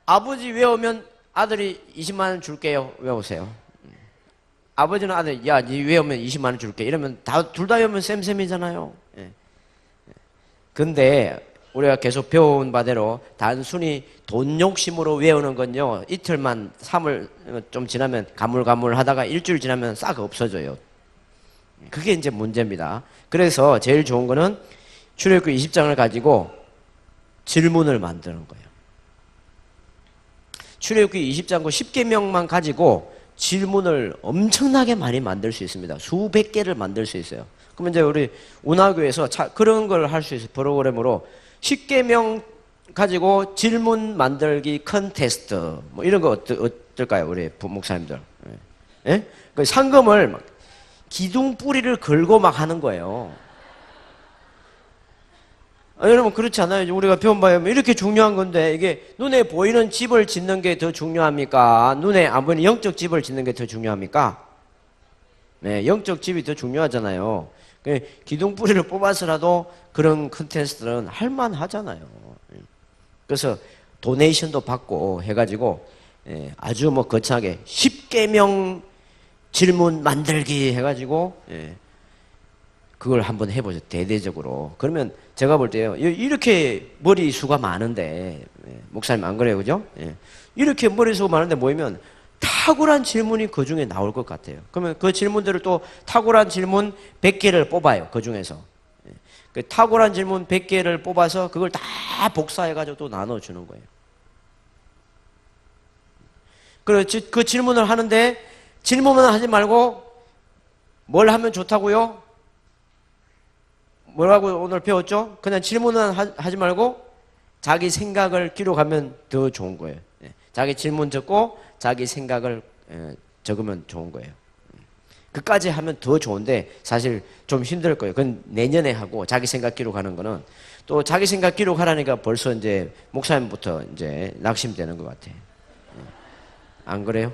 [SPEAKER 1] 아버지 외우면 아들이 20만 원 줄게요. 외우세요. 아버지는 아들, 야, 니 외우면 20만 원 줄게. 이러면 둘 다 외우면 쌤쌤이잖아요. 예. 근데 우리가 계속 배운 바대로 단순히 돈 욕심으로 외우는 건요, 이틀만, 3일 좀 지나면 가물가물 하다가 일주일 지나면 싹 없어져요. 그게 이제 문제입니다. 그래서 제일 좋은 거는 출애굽기 20장을 가지고 질문을 만드는 거예요. 출애굽기 20장과 10계명만 가지고 질문을 엄청나게 많이 만들 수 있습니다. 수백 개를 만들 수 있어요. 그러면 이제 우리 운하교에서 그런 걸 할 수 있어요. 프로그램으로 10계명 가지고 질문 만들기 컨테스트 뭐 이런 거 어떨까요? 우리 목사님들. 예? 그 상금을 막 기둥 뿌리를 걸고 막 하는 거예요. 여러분 그렇지 않아요? 우리가 배운 바에 이렇게 중요한 건데 이게 눈에 보이는 집을 짓는 게 더 중요합니까? 눈에 안 보이는 영적 집을 짓는 게 더 중요합니까? 네, 영적 집이 더 중요하잖아요. 기둥 뿌리를 뽑아서라도 그런 컨텐츠들은 할만하잖아요. 그래서 도네이션도 받고 해가지고 아주 뭐 거창하게 10계명 질문 만들기 해가지고 그걸 한번 해보죠. 대대적으로. 그러면 제가 볼 때요. 이렇게 머리수가 많은데 목사님 안 그래요? 그죠? 이렇게 머리수가 많은데 모이면 탁월한 질문이 그 중에 나올 것 같아요. 그러면 그 질문들을 또 탁월한 질문 100개를 뽑아요. 그 중에서. 그 탁월한 질문 100개를 뽑아서 그걸 다 복사해가지고 또 나눠주는 거예요. 그 질문을 하는데 질문만 하지 말고 뭘 하면 좋다고요? 뭐라고 오늘 배웠죠? 그냥 질문은 하지 말고 자기 생각을 기록하면 더 좋은 거예요. 자기 질문 적고 자기 생각을 적으면 좋은 거예요. 그까지 하면 더 좋은데 사실 좀 힘들 거예요. 그건 내년에 하고 자기 생각 기록하는 거는 또 자기 생각 기록하라니까 벌써 이제 목사님부터 이제 낙심되는 것 같아요. 안 그래요?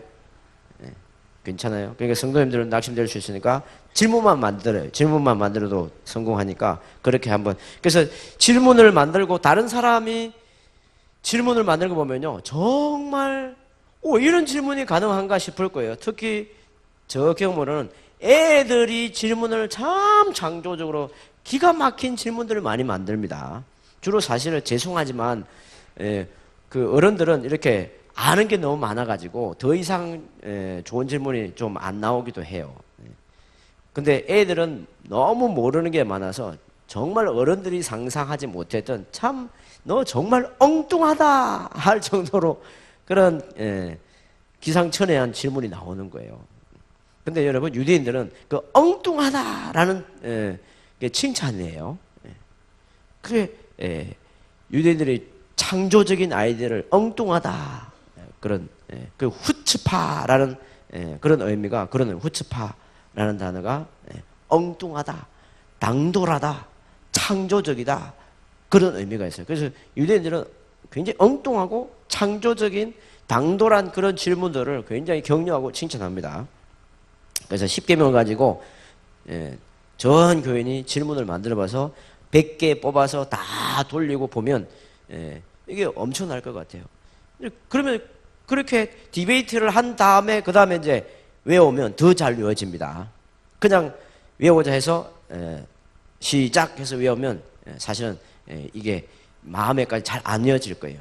[SPEAKER 1] 괜찮아요. 그러니까 성도님들은 낙심될 수 있으니까 질문만 만들어요. 질문만 만들어도 성공하니까 그렇게 한번. 그래서 질문을 만들고 다른 사람이 질문을 만들고 보면요. 정말 이런 질문이 가능한가 싶을 거예요. 특히 저 경우는 애들이 질문을 참 창조적으로 기가 막힌 질문들을 많이 만듭니다. 주로 사실은 죄송하지만 그 어른들은 이렇게 아는 게 너무 많아가지고 더 이상 좋은 질문이 좀 안 나오기도 해요. 근데 애들은 너무 모르는 게 많아서 정말 어른들이 상상하지 못했던 참 너 정말 엉뚱하다 할 정도로 그런 기상천외한 질문이 나오는 거예요. 근데 여러분 유대인들은 그 엉뚱하다라는 게 칭찬이에요. 그게 유대인들이 창조적인 아이디어를 엉뚱하다 그런 그 후츠파라는 그런 의미가 그런 후츠파라는 단어가 엉뚱하다, 당돌하다, 창조적이다 그런 의미가 있어요. 그래서 유대인들은 굉장히 엉뚱하고 창조적인 당돌한 그런 질문들을 굉장히 격려하고 칭찬합니다. 그래서 10계명을 가지고 전 교인이 질문을 만들어봐서 100개 뽑아서 다 돌리고 보면 이게 엄청날 것 같아요. 그러면 그렇게 디베이트를 한 다음에 그 다음에 이제 외우면 더 잘 외워집니다. 그냥 외우자 해서 시작해서 외우면 사실은 이게 마음에까지 잘 안 외워질 거예요.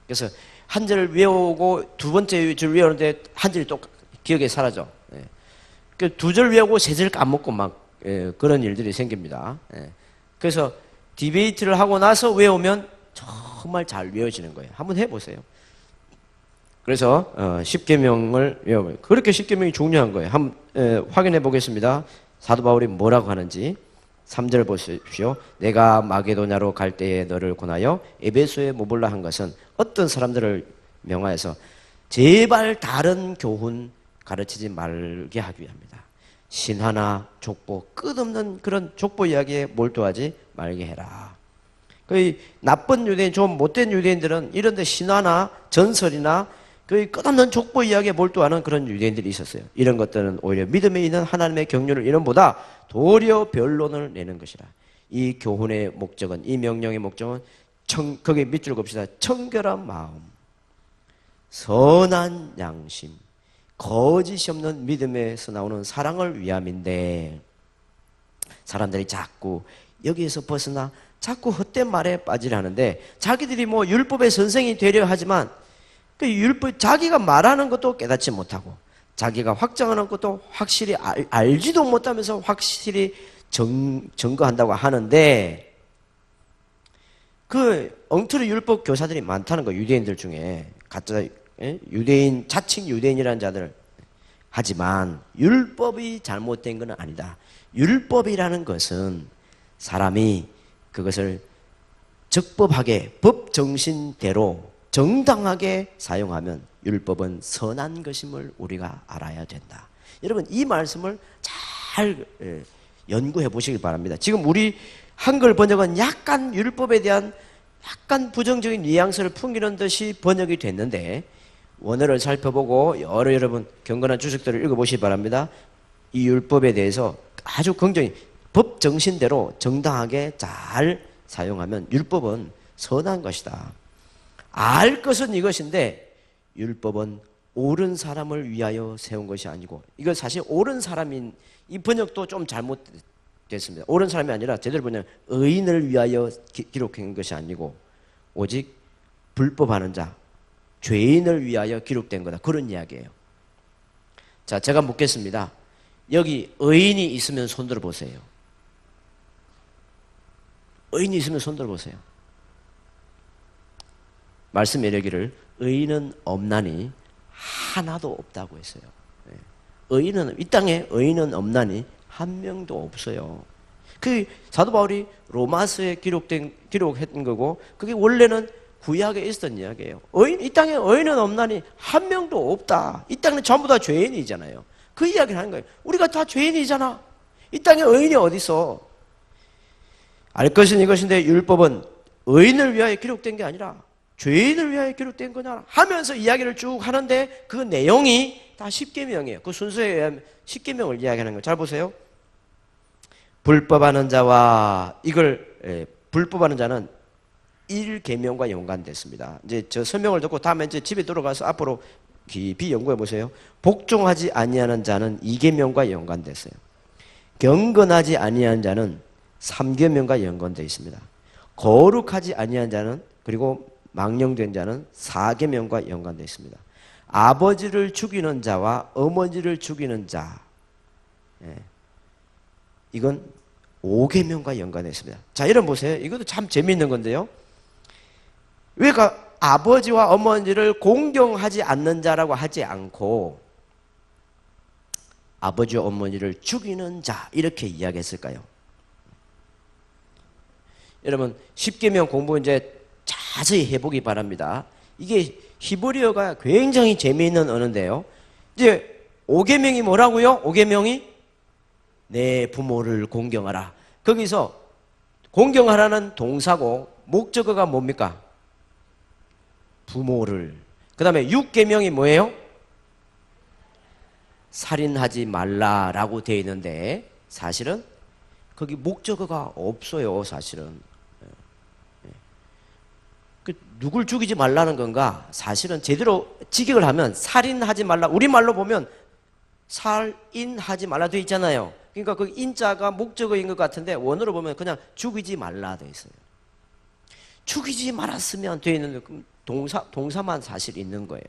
[SPEAKER 1] 그래서 한 절을 외우고 두 번째 줄 외우는데 한 절이 또 기억에 사라져. 두 절 외우고 세 절 까먹고 막 그런 일들이 생깁니다. 그래서 디베이트를 하고 나서 외우면 정말 잘 외워지는 거예요. 한번 해보세요. 그래서 10계명을 외워요. 그렇게 10계명이 중요한 거예요. 한번 확인해 보겠습니다. 사도 바울이 뭐라고 하는지. 3절 보십시오. 내가 마게도냐로 갈 때에 너를 권하여 에베소에 머물라 한 것은 어떤 사람들을 명하여서 제발 다른 교훈 가르치지 말게 하기 위함이다. 신화나 족보, 끝없는 그런 족보 이야기에 몰두하지 말게 해라. 그 나쁜 유대인, 좀 못된 유대인들은 이런데 신화나 전설이나 그 끝없는 족보 이야기에 몰두하는 그런 유대인들이 있었어요. 이런 것들은 오히려 믿음에 있는 하나님의 경륜을 이론보다 도리어 변론을 내는 것이라. 이 교훈의 목적은, 이 명령의 목적은 거기에 밑줄 긋읍시다. 청결한 마음, 선한 양심, 거짓이 없는 믿음에서 나오는 사랑을 위함인데, 사람들이 자꾸 여기에서 벗어나 자꾸 헛된 말에 빠지려 하는데, 자기들이 뭐 율법의 선생이 되려 하지만 그 율법, 자기가 말하는 것도 깨닫지 못하고 자기가 확정하는 것도 확실히 알지도 못하면서 확실히 증거한다고 하는데, 그 엉터리 율법 교사들이 많다는 거예요. 유대인들 중에 가짜 유대인, 자칭 유대인이라는 자들. 하지만 율법이 잘못된 건 아니다. 율법이라는 것은 사람이 그것을 적법하게 법 정신대로 정당하게 사용하면 율법은 선한 것임을 우리가 알아야 된다. 여러분, 이 말씀을 잘 연구해 보시길 바랍니다. 지금 우리 한글 번역은 약간 율법에 대한 약간 부정적인 뉘앙스를 풍기는 듯이 번역이 됐는데, 원어를 살펴보고 여러분 경건한 주석들을 읽어보시기 바랍니다. 이 율법에 대해서 아주 긍정히 법 정신대로 정당하게 잘 사용하면 율법은 선한 것이다. 알 것은 이것인데 율법은 옳은 사람을 위하여 세운 것이 아니고, 이거 사실 옳은 사람인 이 번역도 좀 잘못됐습니다. 옳은 사람이 아니라 제대로 보면 의인을 위하여 기록한 것이 아니고 오직 불법하는 자, 죄인을 위하여 기록된 거다. 그런 이야기예요. 자, 제가 묻겠습니다. 여기 의인이 있으면 손들어 보세요. 의인이 있으면 손들어 보세요. 말씀에 이르기를 의인은 없나니 하나도 없다고 했어요. 의인은, 이 땅에 의인은 없나니 한 명도 없어요. 그 사도 바울이 로마서에 기록했던 거고, 그게 원래는 구약에 있었던 이야기예요. 이 땅에 의인은 없나니 한 명도 없다. 이 땅은 전부 다 죄인이잖아요. 그 이야기를 하는 거예요. 우리가 다 죄인이잖아. 이 땅에 의인이 어디 있어? 알 것은 이것인데 율법은 의인을 위하여 기록된 게 아니라 죄인을 위하여 기록된 거냐 하면서 이야기를 쭉 하는데, 그 내용이 다 십계명이에요. 그 순서에 의하면 십계명을 이야기하는 거예요. 잘 보세요. 불법하는 자와 이걸 불법하는 자는 1계명과 연관됐습니다. 이제 저 설명을 듣고 다음에 이제 집에 돌아가서 앞으로 깊이 연구해 보세요. 복종하지 아니하는 자는 2계명과 연관됐어요. 경건하지 아니하는 자는 3계명과 연관되어 있습니다. 거룩하지 아니한 자는, 그리고 망령된 자는 4계명과 연관되어 있습니다. 아버지를 죽이는 자와 어머니를 죽이는 자, 이건 5계명과 연관되어 있습니다. 자, 여러분 보세요. 이것도 참 재미있는 건데요. 왜 아버지와 어머니를 공경하지 않는 자라고 하지 않고 아버지와 어머니를 죽이는 자 이렇게 이야기했을까요? 여러분, 십계명 공부 이제 자세히 해보기 바랍니다. 이게 히브리어가 굉장히 재미있는 언어인데요. 이제 5계명이 뭐라고요? 5계명이 내 부모를 공경하라. 거기서 공경하라는 동사고 목적어가 뭡니까? 부모를. 그 다음에 6계명이 뭐예요? 살인하지 말라라고 되어 있는데, 사실은 거기 목적어가 없어요, 사실은. 누굴 죽이지 말라는 건가? 사실은 제대로 직역을 하면 살인하지 말라. 우리말로 보면 살인하지 말라 돼 있잖아요. 그러니까 그 인자가 목적어인 것 같은데 원어로 보면 그냥 죽이지 말라 돼 있어요. 죽이지 말았으면 돼 있는데 동사만 사실 있는 거예요.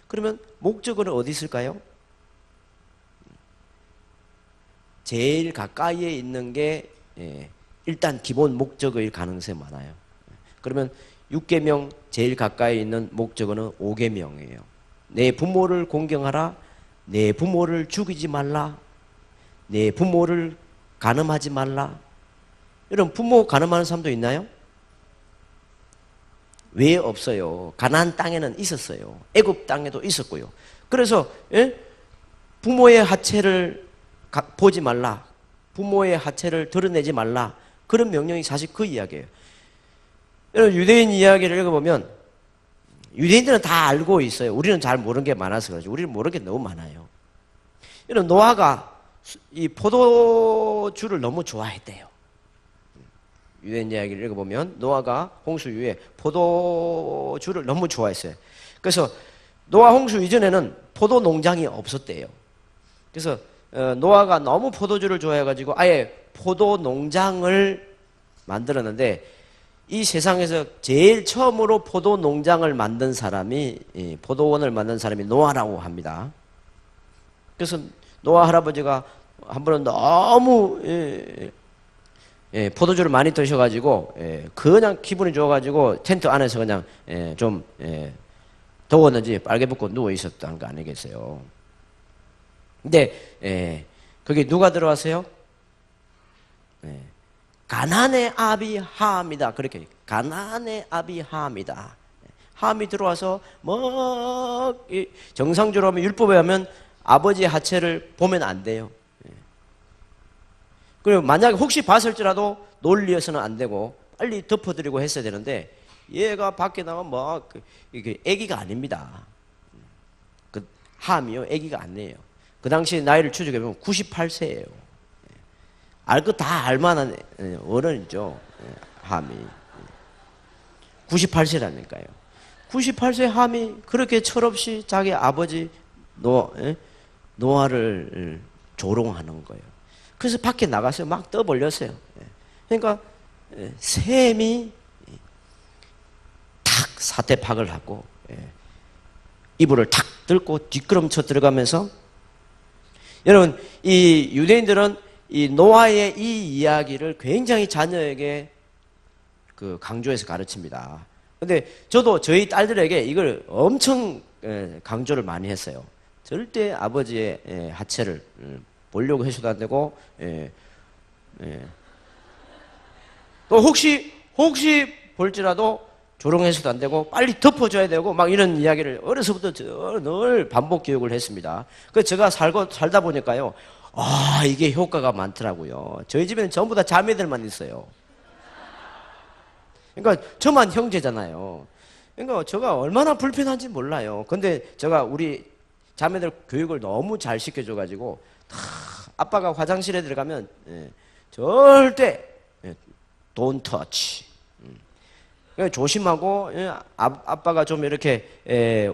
[SPEAKER 1] 그러면 목적어는 어디 있을까요? 제일 가까이에 있는 게 일단 기본 목적어일 가능성이 많아요. 그러면 6계명 제일 가까이 있는 목적어는 5계명이에요. 내 부모를 공경하라. 내 부모를 죽이지 말라. 내 부모를 간음하지 말라. 여러분 부모 간음하는 사람도 있나요? 왜 없어요? 가나안 땅에는 있었어요. 애굽 땅에도 있었고요. 그래서 부모의 하체를 보지 말라. 부모의 하체를 드러내지 말라. 그런 명령이 사실 그 이야기예요. 여러분 유대인 이야기를 읽어보면 유대인들은 다 알고 있어요. 우리는 잘 모르는 게 많아서 그렇지. 우리는 모르는 게 너무 많아요. 여러분 노아가 이 포도주를 너무 좋아했대요. 유대인 이야기를 읽어보면 노아가 홍수 이후에 포도주를 너무 좋아했어요. 그래서 노아 홍수 이전에는 포도 농장이 없었대요. 그래서 노아가 너무 포도주를 좋아해가지고 아예 포도 농장을 만들었는데 이 세상에서 제일 처음으로 포도 농장을 만든 사람이 포도원을 만든 사람이 노아라고 합니다. 그래서 노아 할아버지가 한 번은 너무 포도주를 많이 드셔가지고 그냥 기분이 좋아가지고 텐트 안에서 그냥 좀 더웠는지 빨개 벗고 누워 있었다는 거 아니겠어요? 근데 거기 누가 들어왔어요? 가나안의 아비 함이다. 그렇게 가나안의 아비 함이다. 함이 들어와서 정상적으로 하면 율법에 하면 아버지의 하체를 보면 안 돼요. 그리고 만약에 혹시 봤을지라도 논리해서는 안 되고 빨리 덮어드리고 했어야 되는데 얘가 밖에 나가면 이게 애기가 아닙니다. 그 함이요, 애기가 아니에요. 그 당시 나이를 추적해보면 98세예요. 알 거 다 알만한 어른이죠. 함이 98세라니까요. 98세 함이 그렇게 철없이 자기 아버지 노아를 조롱하는 거예요. 그래서 밖에 나가서 막 떠벌렸어요. 그러니까 셈이 탁 사태팍을 하고 이불을 탁 들고 뒷걸음쳐 들어가면서 여러분 이 유대인들은 이 노아의 이 이야기를 굉장히 자녀에게 강조해서 가르칩니다. 근데 저도 저희 딸들에게 이걸 엄청 강조를 많이 했어요. 절대 아버지의 하체를 보려고 해서도 안 되고 또 혹시 볼지라도 조롱해서도 안 되고 빨리 덮어줘야 되고 막 이런 이야기를 어려서부터 늘 반복 교육을 했습니다. 그래서 제가 살다 보니까요. 이게 효과가 많더라고요. 저희 집에는 전부 다 자매들만 있어요. 그러니까 저만 형제잖아요. 그러니까 제가 얼마나 불편한지 몰라요. 근데 제가 우리 자매들 교육을 너무 잘 시켜줘가지고 아빠가 화장실에 들어가면 절대 don't touch. 그러니까 조심하고 아빠가 좀 이렇게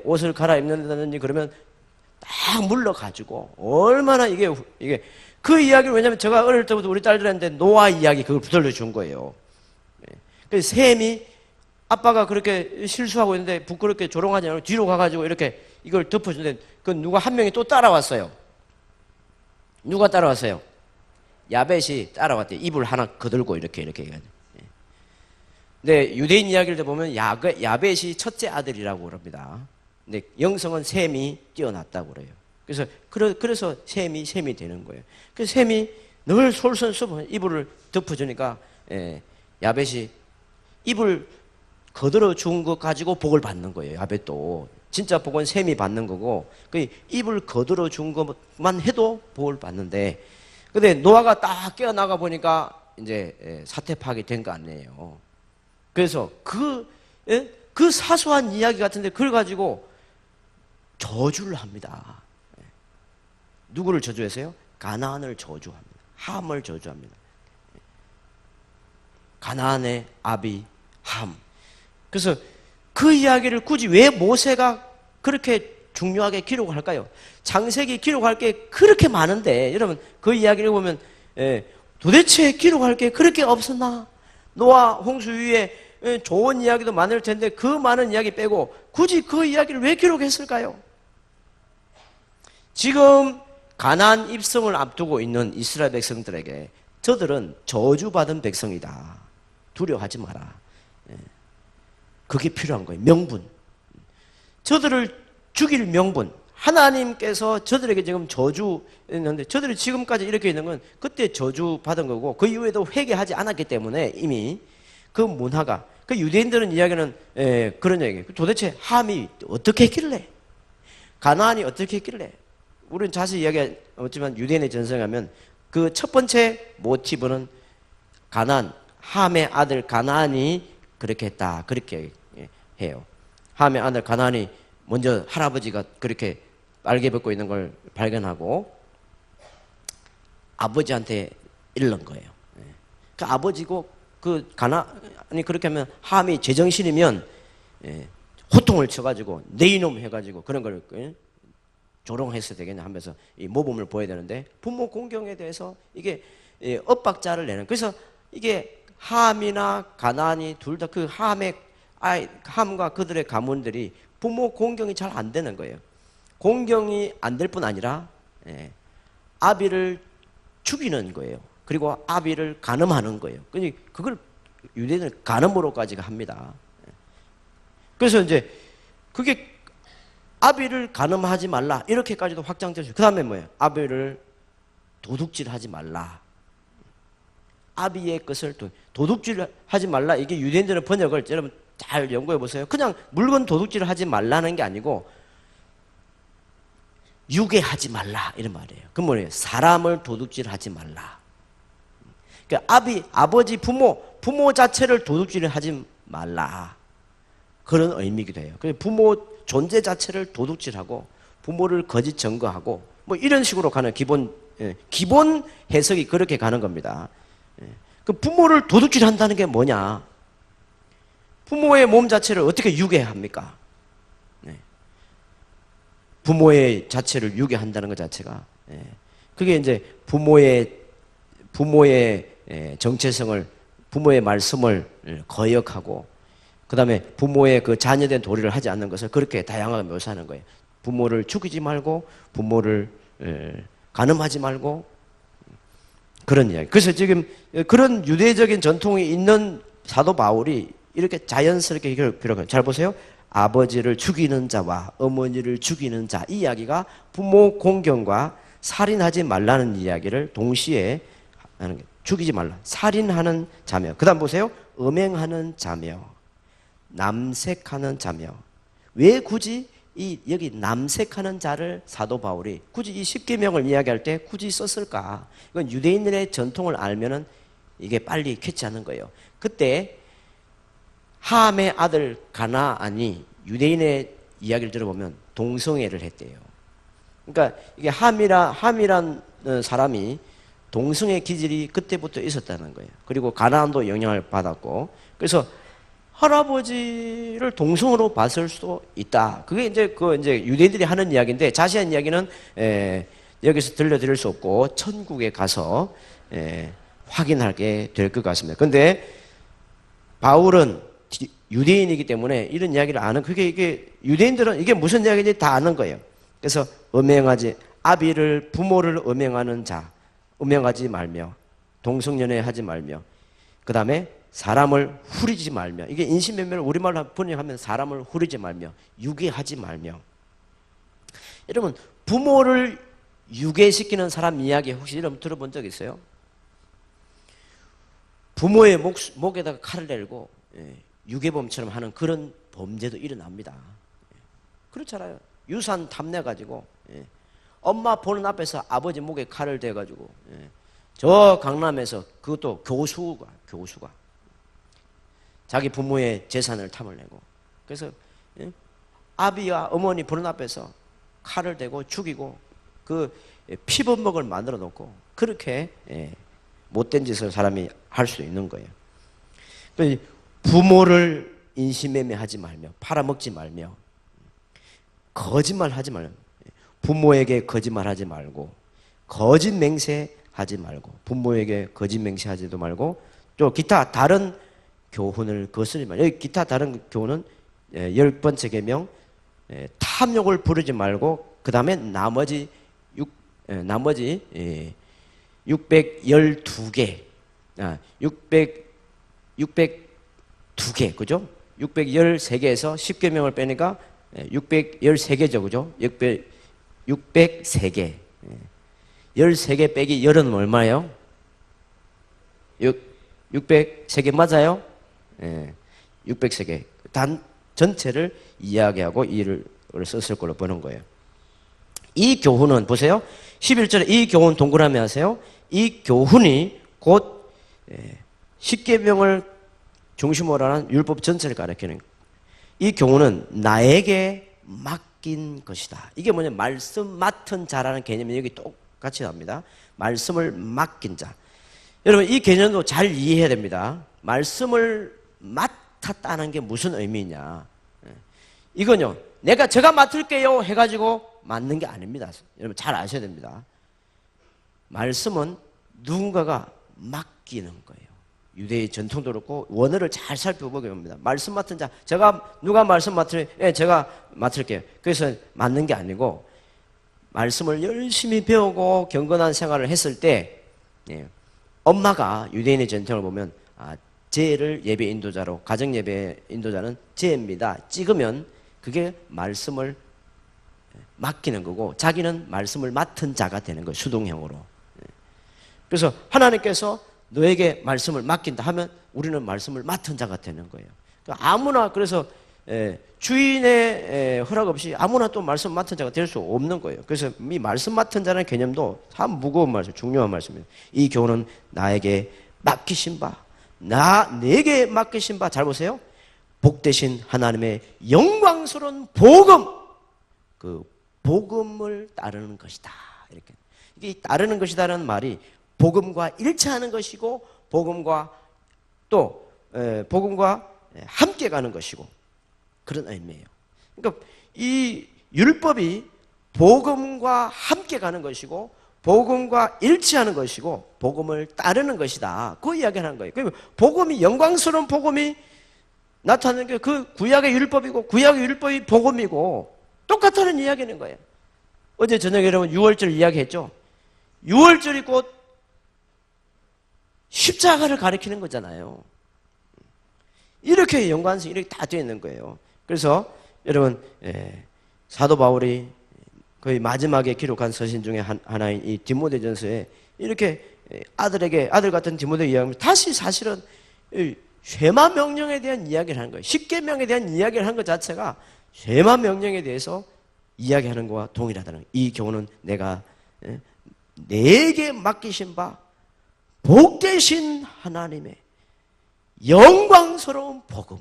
[SPEAKER 1] 옷을 갈아입는다든지 그러면 딱 물러가지고 얼마나 이게 그 이야기를 왜냐면 제가 어릴 때부터 우리 딸들한테 노아 이야기 그걸 붙들려준 거예요. 그래서 셈이 아빠가 그렇게 실수하고 있는데 부끄럽게 조롱하지 않고 뒤로 가가지고 이렇게 이걸 덮어주는데 그 누가 한 명이 또 따라왔어요. 누가 따라왔어요? 야벳이 따라왔대. 이불 하나 거들고 이렇게 해가지고. 근데 유대인 이야기를 보면 야벳이 첫째 아들이라고 그럽니다. 근데 영성은 셈이 뛰어났다고 그래요. 그래서 셈이 되는 거예요. 그래서 셈이 늘 솔선수범 이불을 덮어주니까 야벳이 이불 거들어 준 것 가지고 복을 받는 거예요. 야벳도 진짜 복은 셈이 받는 거고 그 이불 거들어 준 것만 해도 복을 받는데 근데 노아가 딱 깨어나가 보니까 이제 사태 파악이 된 거 아니에요. 그래서 그 사소한 이야기 같은데 그걸 가지고 저주를 합니다. 누구를 저주하세요? 가나안을 저주합니다. 함을 저주합니다. 가나안의 아비 함. 그래서 그 이야기를 굳이 왜 모세가 그렇게 중요하게 기록을 할까요? 창세기 기록할 게 그렇게 많은데, 여러분 그 이야기를 보면 도대체 기록할 게 그렇게 없었나? 노아 홍수 위에 좋은 이야기도 많을 텐데 그 많은 이야기 빼고 굳이 그 이야기를 왜 기록했을까요? 지금 가나안 입성을 앞두고 있는 이스라엘 백성들에게 저들은 저주받은 백성이다. 두려워하지 마라. 그게 필요한 거예요. 명분. 저들을 죽일 명분. 하나님께서 저들에게 지금 저주했는데 저들이 지금까지 이렇게 있는 건 그때 저주받은 거고 그 이후에도 회개하지 않았기 때문에 이미 그 문화가 그 유대인들은 이야기는 그런 얘기예요. 도대체 함이 어떻게 했길래 가나안이 어떻게 했길래 우리는 자세히 이야기 없지만 유대인의 전성에 하면 그 첫 번째 모티브는 가나안 함의 아들 가나안이 그렇게 했다 그렇게 해요. 함의 아들 가나안이 먼저 할아버지가 그렇게 빨개 벗고 있는 걸 발견하고 아버지한테 일른 거예요. 그 아버지고 그 가나안이 그렇게 하면 함이 제정신이면 호통을 쳐가지고 내 이놈 해가지고 그런 걸 조롱했어야 되겠냐 하면서 이 모범을 보여야 되는데 부모 공경에 대해서 이게 엇박자를 내는. 그래서 이게 함이나 가나안이 둘 다 그 함과 그들의 가문들이 부모 공경이 잘 안 되는 거예요. 공경이 안 될 뿐 아니라 아비를 죽이는 거예요. 그리고 아비를 간음하는 거예요. 그걸 유대인은 간음으로까지 합니다. 그래서 이제 그게 아비를 간음하지 말라 이렇게까지도 확장되죠. 그 다음에 뭐예요? 아비를 도둑질하지 말라. 아비의 것을 도둑질하지 말라. 이게 유대인들의 번역을 여러분 잘 연구해 보세요. 그냥 물건 도둑질하지 말라는 게 아니고 유괴하지 말라 이런 말이에요. 그 뭐예요? 사람을 도둑질하지 말라. 그러니까 아버지, 부모 자체를 도둑질하지 말라. 그런 의미이기도 해요. 부모 존재 자체를 도둑질하고 부모를 거짓 증거하고 뭐 이런 식으로 가는 기본 해석이 그렇게 가는 겁니다. 그 부모를 도둑질한다는 게 뭐냐? 부모의 몸 자체를 어떻게 유괴합니까? 부모의 자체를 유괴한다는 것 자체가 그게 이제 부모의 정체성을 부모의 말씀을 거역하고 그 다음에 부모의 그 자녀된 도리를 하지 않는 것을 그렇게 다양하게 묘사하는 거예요. 부모를 죽이지 말고 부모를 간음하지 말고 그런 이야기. 그래서 지금 그런 유대적인 전통이 있는 사도 바울이 이렇게 자연스럽게 기록해요. 잘 보세요. 아버지를 죽이는 자와 어머니를 죽이는 자, 이 이야기가 부모 공경과 살인하지 말라는 이야기를 동시에 하는 거예요. 죽이지 말라. 살인하는 자며. 그 다음 보세요. 음행하는 자며 남색하는 자며. 왜 굳이 여기 남색하는 자를 사도 바울이 굳이 이 십계명을 이야기할 때 굳이 썼을까? 이건 유대인들의 전통을 알면은 이게 빨리 캐치하는 거예요. 그때 함의 아들 가나안이 유대인의 이야기를 들어보면 동성애를 했대요. 그러니까 이게 함이란 사람이 동성애 기질이 그때부터 있었다는 거예요. 그리고 가나안도 영향을 받았고, 그래서 할아버지를 동성으로 봤을 수도 있다. 그게 이제 유대인들이 하는 이야기인데 자세한 이야기는 여기서 들려드릴 수 없고 천국에 가서 확인하게 될 것 같습니다. 그런데 바울은 유대인이기 때문에 이런 이야기를 아는, 이게 유대인들은 이게 무슨 이야기인지 다 아는 거예요. 그래서 아비를 부모를 음행하는 자, 음행하지 말며 동성연애 하지 말며, 그 다음에 사람을 후리지 말며, 이게 인신매매를 우리말로 번역하면 사람을 후리지 말며 유괴하지 말며. 여러분, 부모를 유괴시키는 사람 이야기 혹시 여러분 들어본 적 있어요? 부모의 목에다가 칼을 내리고 유괴범처럼 하는 그런 범죄도 일어납니다. 그렇잖아요. 유산 탐내가지고 엄마 보는 앞에서 아버지 목에 칼을 대가지고 저 강남에서 그것도 교수가 자기 부모의 재산을 탐을 내고, 그래서 아비와 어머니 보는 앞에서 칼을 대고 죽이고 그 피범벅을 만들어 놓고 그렇게 못된 짓을 사람이 할 수 있는 거예요. 또 부모를 인신매매하지 말며 팔아먹지 말며 거짓말하지 말며 부모에게 거짓말하지 말고 거짓 맹세하지 말고 부모에게 거짓 맹세하지도 말고 또 기타 다른 교훈을 거스르지 말고 여기 기타 다른 교훈은 10번째 계명 탐욕을 부르지 말고 그 다음에 나머지 612개 602개 그죠? 613개에서 10계명을 빼니까 613개죠 그죠? 603개 13개 빼기 10은 얼마예요? 603개 맞아요? 603개 단 전체를 이야기하고 이를 썼을 걸로 보는 거예요. 이 교훈은 보세요. 11절에 이 교훈 동그라미 하세요. 이 교훈이 곧 10계명을 중심으로 하는 율법 전체를 가리키는 이 교훈은 나에게 맡긴 것이다. 이게 뭐냐? 말씀 맡은 자라는 개념이 여기 똑같이 나옵니다. 말씀을 맡긴 자. 여러분 이 개념도 잘 이해해야 됩니다. 말씀을 맡았다는 게 무슨 의미냐? 이건요. 제가 맡을게요 해가지고 맡는 게 아닙니다. 여러분 잘 아셔야 됩니다. 말씀은 누군가가 맡기는 거예요. 유대의 전통도 그렇고 원어를 잘 살펴보게 됩니다. 말씀 맡은 자, 누가 말씀 맡으면 제가 맡을게요. 그래서 맡는 게 아니고 말씀을 열심히 배우고 경건한 생활을 했을 때 엄마가 유대인의 전통을 보면 제를 예배 인도자로 가정 예배 인도자는 제입니다. 찍으면 그게 말씀을 맡기는 거고 자기는 말씀을 맡은 자가 되는 거예요. 수동형으로. 그래서 하나님께서 너에게 말씀을 맡긴다 하면 우리는 말씀을 맡은 자가 되는 거예요. 아무나 그래서 주인의 허락 없이 아무나 또 말씀 맡은 자가 될 수 없는 거예요. 그래서 이 말씀 맡은 자라는 개념도 참 무거운 말씀, 중요한 말씀이에요. 이 교훈은 나에게 맡기신 바, 내게 맡기신 바, 잘 보세요. 복되신 하나님의 영광스러운 복음, 그 복음을 따르는 것이다. 이렇게 이게 따르는 것이다라는 말이 복음과 일치하는 것이고 복음과 함께 가는 것이고 그런 의미예요. 그러니까 이 율법이 복음과 함께 가는 것이고 복음과 일치하는 것이고 복음을 따르는 것이다. 그 이야기를 하는 거예요. 그러니까 복음이 영광스러운 복음이 나타나는 게 그 구약의 율법이고 구약의 율법이 복음이고 똑같다는 이야기는 거예요. 어제 저녁에 여러분 6월절 이야기했죠. 6월절이 곧 십자가를 가리키는 거잖아요. 이렇게 연관성이 이렇게 다 되어 있는 거예요. 그래서 여러분 사도 바울이 거의 마지막에 기록한 서신 중에 하나인 이 디모데전서에 이렇게 아들 같은 디모데 이야기하면 다시 사실은 쇠마 명령에 대한 이야기를 하는 거예요. 십계명에 대한 이야기를 한 것 자체가 쇠마 명령에 대해서 이야기하는 것과 동일하다는 거예요. 이 교훈은 내게 맡기신 바 복되신 하나님의 영광스러운 복음.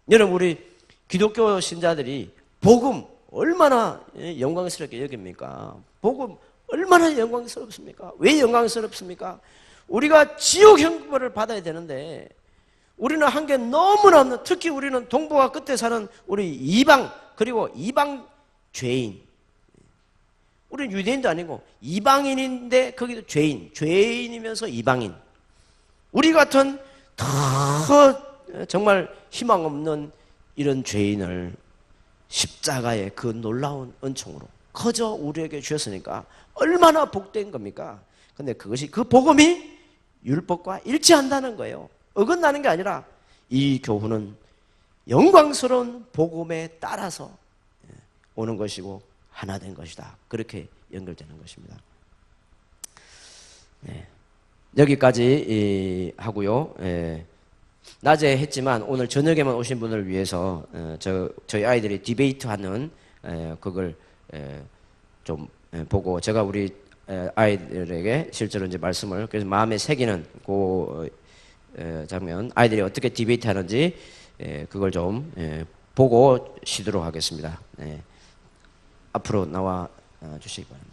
[SPEAKER 1] 여러분 우리 기독교 신자들이 복음 얼마나 영광스럽게 여깁니까? 복음 얼마나 영광스럽습니까? 왜 영광스럽습니까? 우리가 지옥 형벌을 받아야 되는데 우리는 한 게 너무나 없는, 특히 우리는 동북아 끝에 사는 우리 이방, 그리고 이방 죄인, 우리는 유대인도 아니고 이방인인데 거기도 죄인이면서 이방인, 우리 같은 더 정말 희망 없는 이런 죄인을 십자가의 그 놀라운 은총으로 거저 우리에게 주셨으니까 얼마나 복된 겁니까? 근데 그것이, 그 복음이 율법과 일치한다는 거예요. 어긋나는 게 아니라 이 교훈은 영광스러운 복음에 따라서 오는 것이고 하나 된 것이다. 그렇게 연결되는 것입니다. 네. 여기까지 하고요. 낮에 했지만 오늘 저녁에만 오신 분을 위해서 저희 아이들이 디베이트하는 그걸 좀 보고 제가 우리 아이들에게 실제로 이제 말씀을 그래서 마음에 새기는 그 장면, 아이들이 어떻게 디베이트 하는지 그걸 좀 보고 쉬도록 하겠습니다. 앞으로 나와 주시기 바랍니다.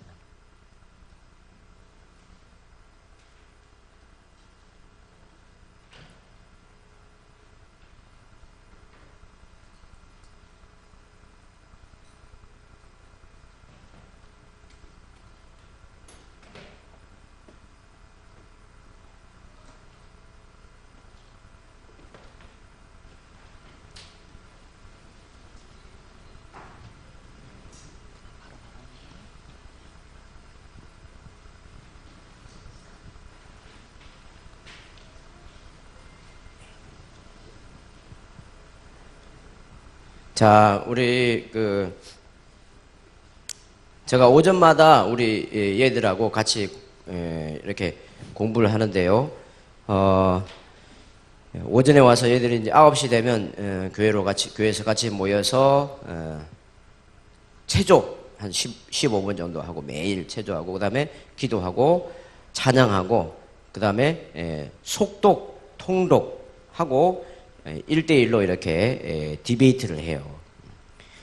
[SPEAKER 1] 자, 우리 제가 오전마다 우리 얘들하고 같이 이렇게 공부를 하는데요. 오전에 와서 얘들이 이제 9시 되면 교회에서 같이 모여서 체조 한 15분 정도 하고 매일 체조하고 그다음에 기도하고 찬양하고 그다음에 속독, 통독하고 1대1로 이렇게 디베이트를 해요.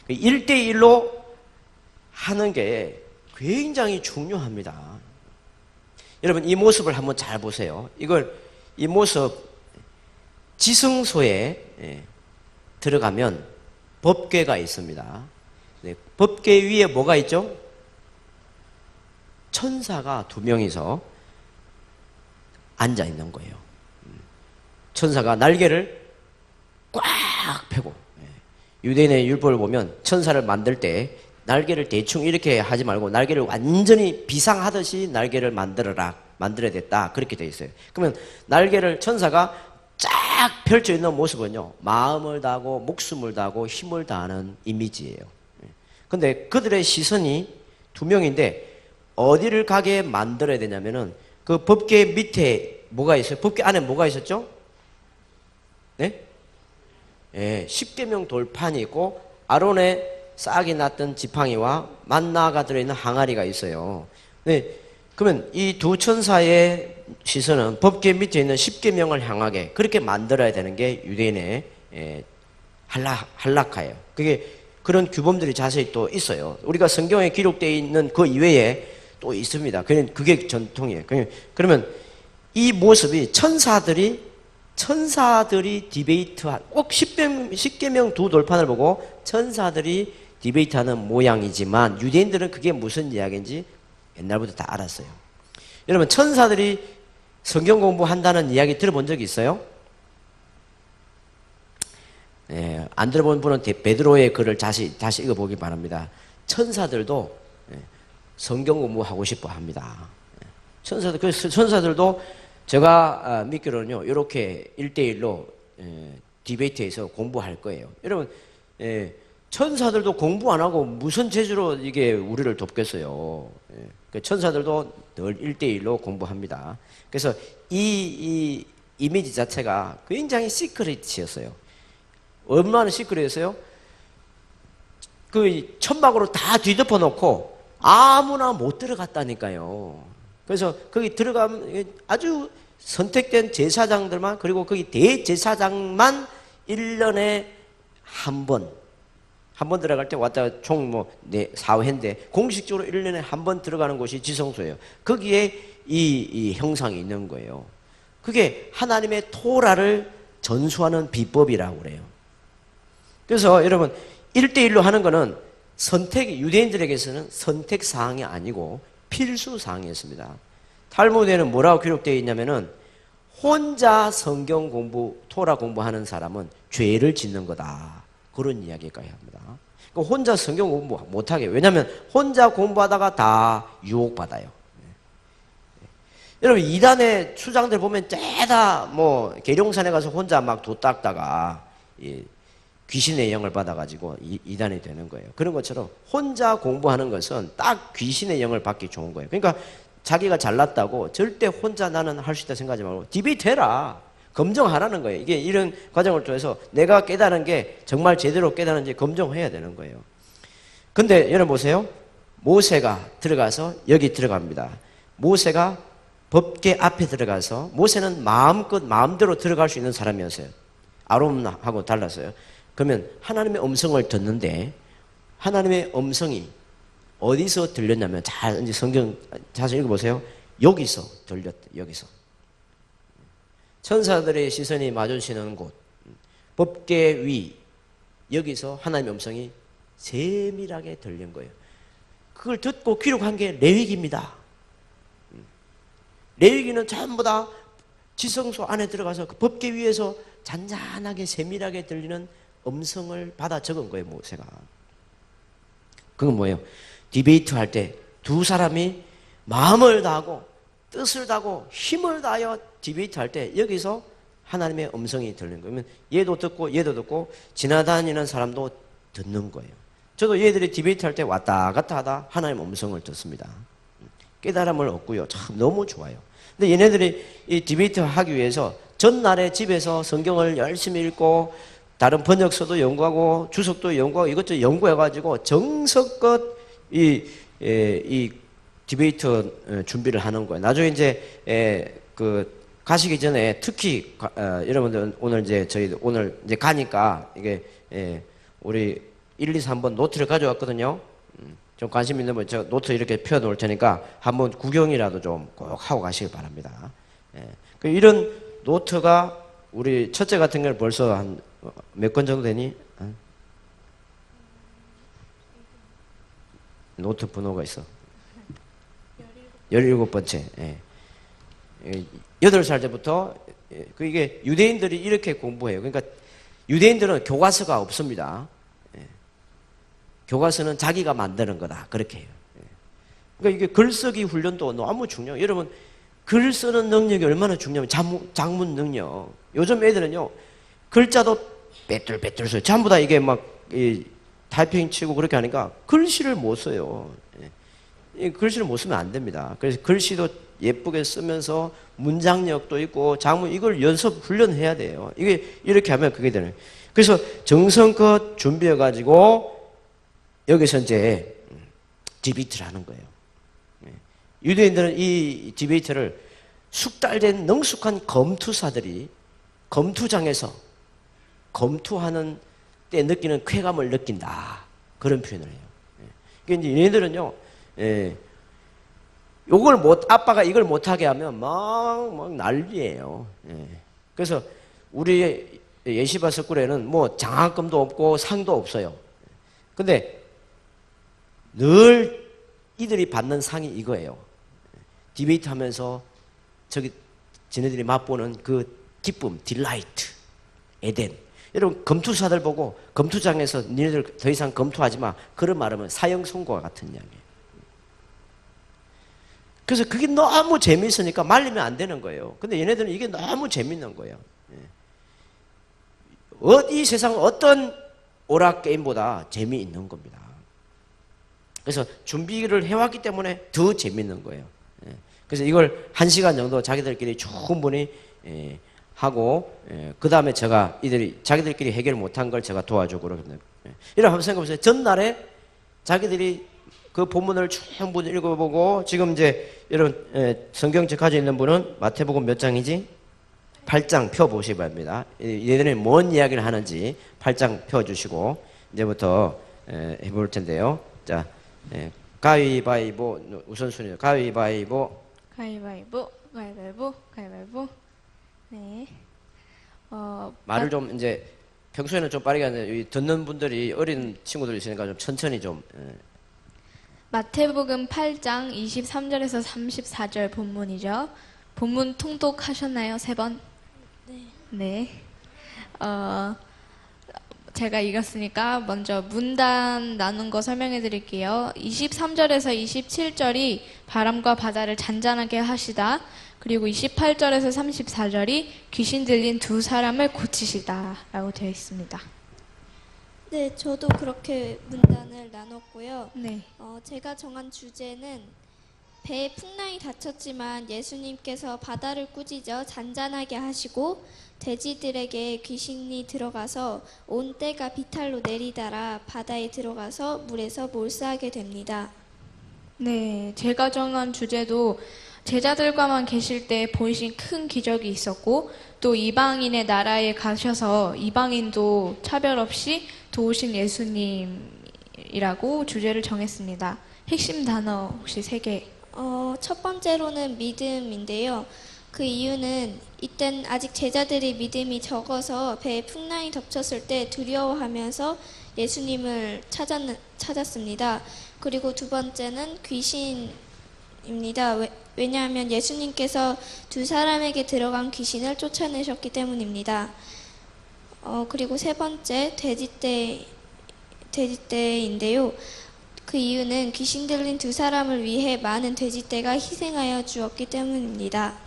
[SPEAKER 1] 1대1로 하는 게 굉장히 중요합니다. 여러분 이 모습을 한번 잘 보세요. 이 모습 지성소에 들어가면 법궤가 있습니다. 법궤 위에 뭐가 있죠? 천사가 2명이서 앉아 있는 거예요. 천사가 날개를 꽉 펴고, 유대인의 율법을 보면 천사를 만들 때 날개를 대충 이렇게 하지 말고 날개를 완전히 비상하듯이 날개를 만들어야 됐다, 그렇게 되어 있어요. 그러면 날개를 천사가 쫙 펼쳐 있는 모습은요, 마음을 다하고 목숨을 다하고 힘을 다하는 이미지예요. 근데 그들의 시선이 2명인데 어디를 가게 만들어야 되냐면은 그 법궤 밑에 뭐가 있어요? 법궤 안에 뭐가 있었죠? 네? 예, 십계명 돌판이 있고 아론의 싹이 났던 지팡이와 만나가 들어있는 항아리가 있어요. 네, 그러면 이 두 천사의 시선은 법궤 밑에 있는 십계명을 향하게 그렇게 만들어야 되는 게 유대인의 할라카예요. 그게 그런 규범들이 자세히 또 있어요. 우리가 성경에 기록되어 있는 그 이외에 또 있습니다. 그게 전통이에요. 그러면 이 모습이 천사들이 디베이트한, 꼭 십계명 두 돌판을 보고 천사들이 디베이트하는 모양이지만 유대인들은 그게 무슨 이야기인지 옛날부터 다 알았어요. 여러분 천사들이 성경 공부한다는 이야기 들어본 적이 있어요? 네, 안 들어본 분은 베드로의 글을 다시 읽어보기 바랍니다. 천사들도 성경 공부하고 싶어 합니다. 천사들도 제가 믿기로는요, 이렇게 1대1로 디베이트해서 공부할 거예요. 여러분, 천사들도 공부 안 하고 무슨 재주로 이게 우리를 돕겠어요. 천사들도 늘 1대1로 공부합니다. 그래서 이 이미지 자체가 굉장히 시크릿이었어요. 얼마나 시크릿했어요? 그 천막으로 다 뒤덮어 놓고 아무나 못 들어갔다니까요. 그래서 거기 들어가면 아주 선택된 제사장들만, 그리고 거기 대제사장만 1년에 한 번 들어갈 때 왔다 총 4회인데 공식적으로 1년에 한 번 들어가는 곳이 지성소예요. 거기에 이 형상이 있는 거예요. 그게 하나님의 토라를 전수하는 비법이라고 그래요. 그래서 여러분 1대1로 하는 거는 유대인들에게서는 선택사항이 아니고 필수사항이었습니다. 탈무드에는 뭐라고 기록되어 있냐면은 혼자 성경 공부, 토라 공부하는 사람은 죄를 짓는 거다, 그런 이야기까지 합니다. 그러니까 혼자 성경 공부 못하게, 왜냐하면 혼자 공부하다가 다 유혹받아요. 여러분 이단의 수장들 보면 죄다 계룡산에 가서 혼자 막 도 닦다가 귀신의 영을 받아가지고 이단이 되는 거예요. 그런 것처럼 혼자 공부하는 것은 딱 귀신의 영을 받기 좋은 거예요. 그러니까 자기가 잘났다고 절대 혼자 나는 할 수 있다 생각하지 말고 디베이트 해라, 검증하라는 거예요. 이게 이런 과정을 통해서 내가 깨달은 게 정말 제대로 깨달은지 검증해야 되는 거예요. 근데 여러분 보세요. 모세가 들어가서 여기 들어갑니다. 모세가 법궤 앞에 들어가서, 모세는 마음대로 들어갈 수 있는 사람이었어요. 아론하고 달랐어요. 그러면 하나님의 음성을 듣는데 하나님의 음성이 어디서 들렸냐면, 이제 성경 자세히 읽어보세요. 여기서 들렸대. 여기서 천사들의 시선이 마주치는 곳, 법궤 위, 여기서 하나님의 음성이 세밀하게 들린 거예요. 그걸 듣고 기록한 게 레위기입니다. 레위기는 전부 다 지성소 안에 들어가서 그 법궤 위에서 잔잔하게 세밀하게 들리는 음성을 받아 적은 거예요, 모세가. 그건 뭐예요? 디베이트 할 때 두 사람이 마음을 다하고 뜻을 다하고 힘을 다하여 디베이트 할 때 여기서 하나님의 음성이 들리는 거예요. 얘도 듣고 얘도 듣고 지나다니는 사람도 듣는 거예요. 저도 얘들이 디베이트 할 때 왔다 갔다 하다 하나님 음성을 듣습니다. 깨달음을 얻고요. 참 너무 좋아요. 근데 얘네들이 이 디베이트 하기 위해서 전날에 집에서 성경을 열심히 읽고 다른 번역서도 연구하고 주석도 연구하고 이것저것 연구해가지고 정석껏 이 디베이트 준비를 하는 거예요. 나중에 이제 그 가시기 전에 특히 여러분들 오늘 이제 저희 오늘 이제 가니까 이게 우리 1, 2, 3번 노트를 가져왔거든요. 좀 관심 있는 분, 저 노트 이렇게 펴 놓을 테니까 한번 구경이라도 좀 꼭 하고 가시길 바랍니다. 이런 노트가 우리 첫째 같은 경우는 벌써 한 몇 권 정도 되니? 노트 번호가 있어. 17번째. 8살 때부터 이게 유대인들이 이렇게 공부해요. 그러니까 유대인들은 교과서가 없습니다. 교과서는 자기가 만드는 거다. 그렇게 해요. 그러니까 이게 글쓰기 훈련도 너무 중요해요. 여러분, 글 쓰는 능력이 얼마나 중요하면 작문 능력. 요즘 애들은요, 글자도 빼뚤빼뚤 써요. 전부 다 이게 막 타이핑 치고 그렇게 하니까 글씨를 못 써요. 글씨를 못 쓰면 안 됩니다. 그래서 글씨도 예쁘게 쓰면서 문장력도 있고 작문 이걸 연습 훈련해야 돼요. 이게 이렇게 하면 그게 되는 거예요. 그래서 정성껏 준비해 가지고 여기서 이제 디베이트를 하는 거예요. 유대인들은 이 디베이트를 숙달된 능숙한 검투사들이 검투장에서 검투하는 때 느끼는 쾌감을 느낀다. 그런 표현을 해요. 그러니까 이제 얘네들은요, 아빠가 이걸 못하게 하면 막 난리예요. 그래서 우리 예시바 석굴에는 뭐 장학금도 없고 상도 없어요. 근데 늘 이들이 받는 상이 이거예요. 디베이트 하면서 지네들이 맛보는 그 기쁨, 딜라이트, 에덴. 여러분, 검투사들 보고 검투장에서 니네들 더 이상 검투하지 마. 그런 말하면 사형선고와 같은 이야기예요. 그래서 그게 너무 재미있으니까 말리면 안 되는 거예요. 근데 얘네들은 이게 너무 재밌는 거예요. 이 세상 어떤 오락 게임보다 재미있는 겁니다. 그래서 준비를 해왔기 때문에 더 재밌는 거예요. 그래서 이걸 1시간 정도 자기들끼리 충분히 하고 그 다음에 제가 이들이 자기들끼리 해결 못한 걸 제가 도와주고 그러거든요. 이런 한번 생각해보세요. 전날에 자기들이 그 본문을 충분히 읽어보고 지금 이제 여러분 성경책 가지고 있는 분은 마태복음 몇 장이지? 8장 펴보시기 바랍니다. 얘네들이 뭔 이야기를 하는지 8장 펴주시고 이제부터 해볼 텐데요. 자, 가위바위보 우선순위죠. 가위바위보
[SPEAKER 2] 가위바위보, 가위바위보, 가위바위보. 네.
[SPEAKER 1] 말을 좀 이제 평소에는 좀 빠르게 하는데 듣는 분들이 어린 친구들 있으니까 좀 천천히 좀.
[SPEAKER 2] 마태복음 8장 23절에서 34절 본문이죠. 본문 통독하셨나요? 3번? 네. 제가 읽었으니까 먼저 문단 나눈 거 설명해 드릴게요. 23절에서 27절이 바람과 바다를 잔잔하게 하시다. 그리고 28절에서 34절이 귀신 들린 2사람을 고치시다 라고 되어 있습니다.
[SPEAKER 3] 네, 저도 그렇게 문단을 나눴고요.
[SPEAKER 2] 네.
[SPEAKER 3] 제가 정한 주제는 배에 풍랑이 닥쳤지만 예수님께서 바다를 꾸짖어 잔잔하게 하시고 돼지들에게 귀신이 들어가서 온 떼가 비탈로 내리달아 바다에 들어가서 물에서 몰사하게 됩니다.
[SPEAKER 2] 네, 제가 정한 주제도 제자들과만 계실 때 보이신 큰 기적이 있었고 또 이방인의 나라에 가셔서 이방인도 차별 없이 도우신 예수님이라고 주제를 정했습니다. 핵심 단어 혹시 3개.
[SPEAKER 3] 첫 번째로는 믿음인데요. 그 이유는 이땐 아직 제자들이 믿음이 적어서 배에 풍랑이 덮쳤을 때 두려워하면서 예수님을 찾았습니다. 그리고 두 번째는 귀신입니다. 왜냐하면 예수님께서 2사람에게 들어간 귀신을 쫓아내셨기 때문입니다. 그리고 세 번째 돼지떼인데요. 그 이유는 귀신 들린 2사람을 위해 많은 돼지떼가 희생하여 주었기 때문입니다.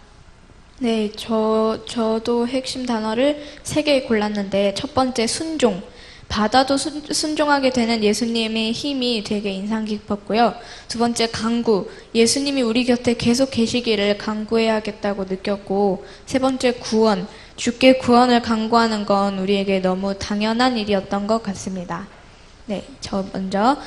[SPEAKER 2] 네, 저도 핵심 단어를 3개 골랐는데 첫 번째 순종. 바다도 순종하게 되는 예수님의 힘이 되게 인상 깊었고요. 두 번째, 간구. 예수님이 우리 곁에 계속 계시기를 간구해야겠다고 느꼈고, 세 번째, 구원. 주께 구원을 간구하는 건 우리에게 너무 당연한 일이었던 것 같습니다. 네, 저 먼저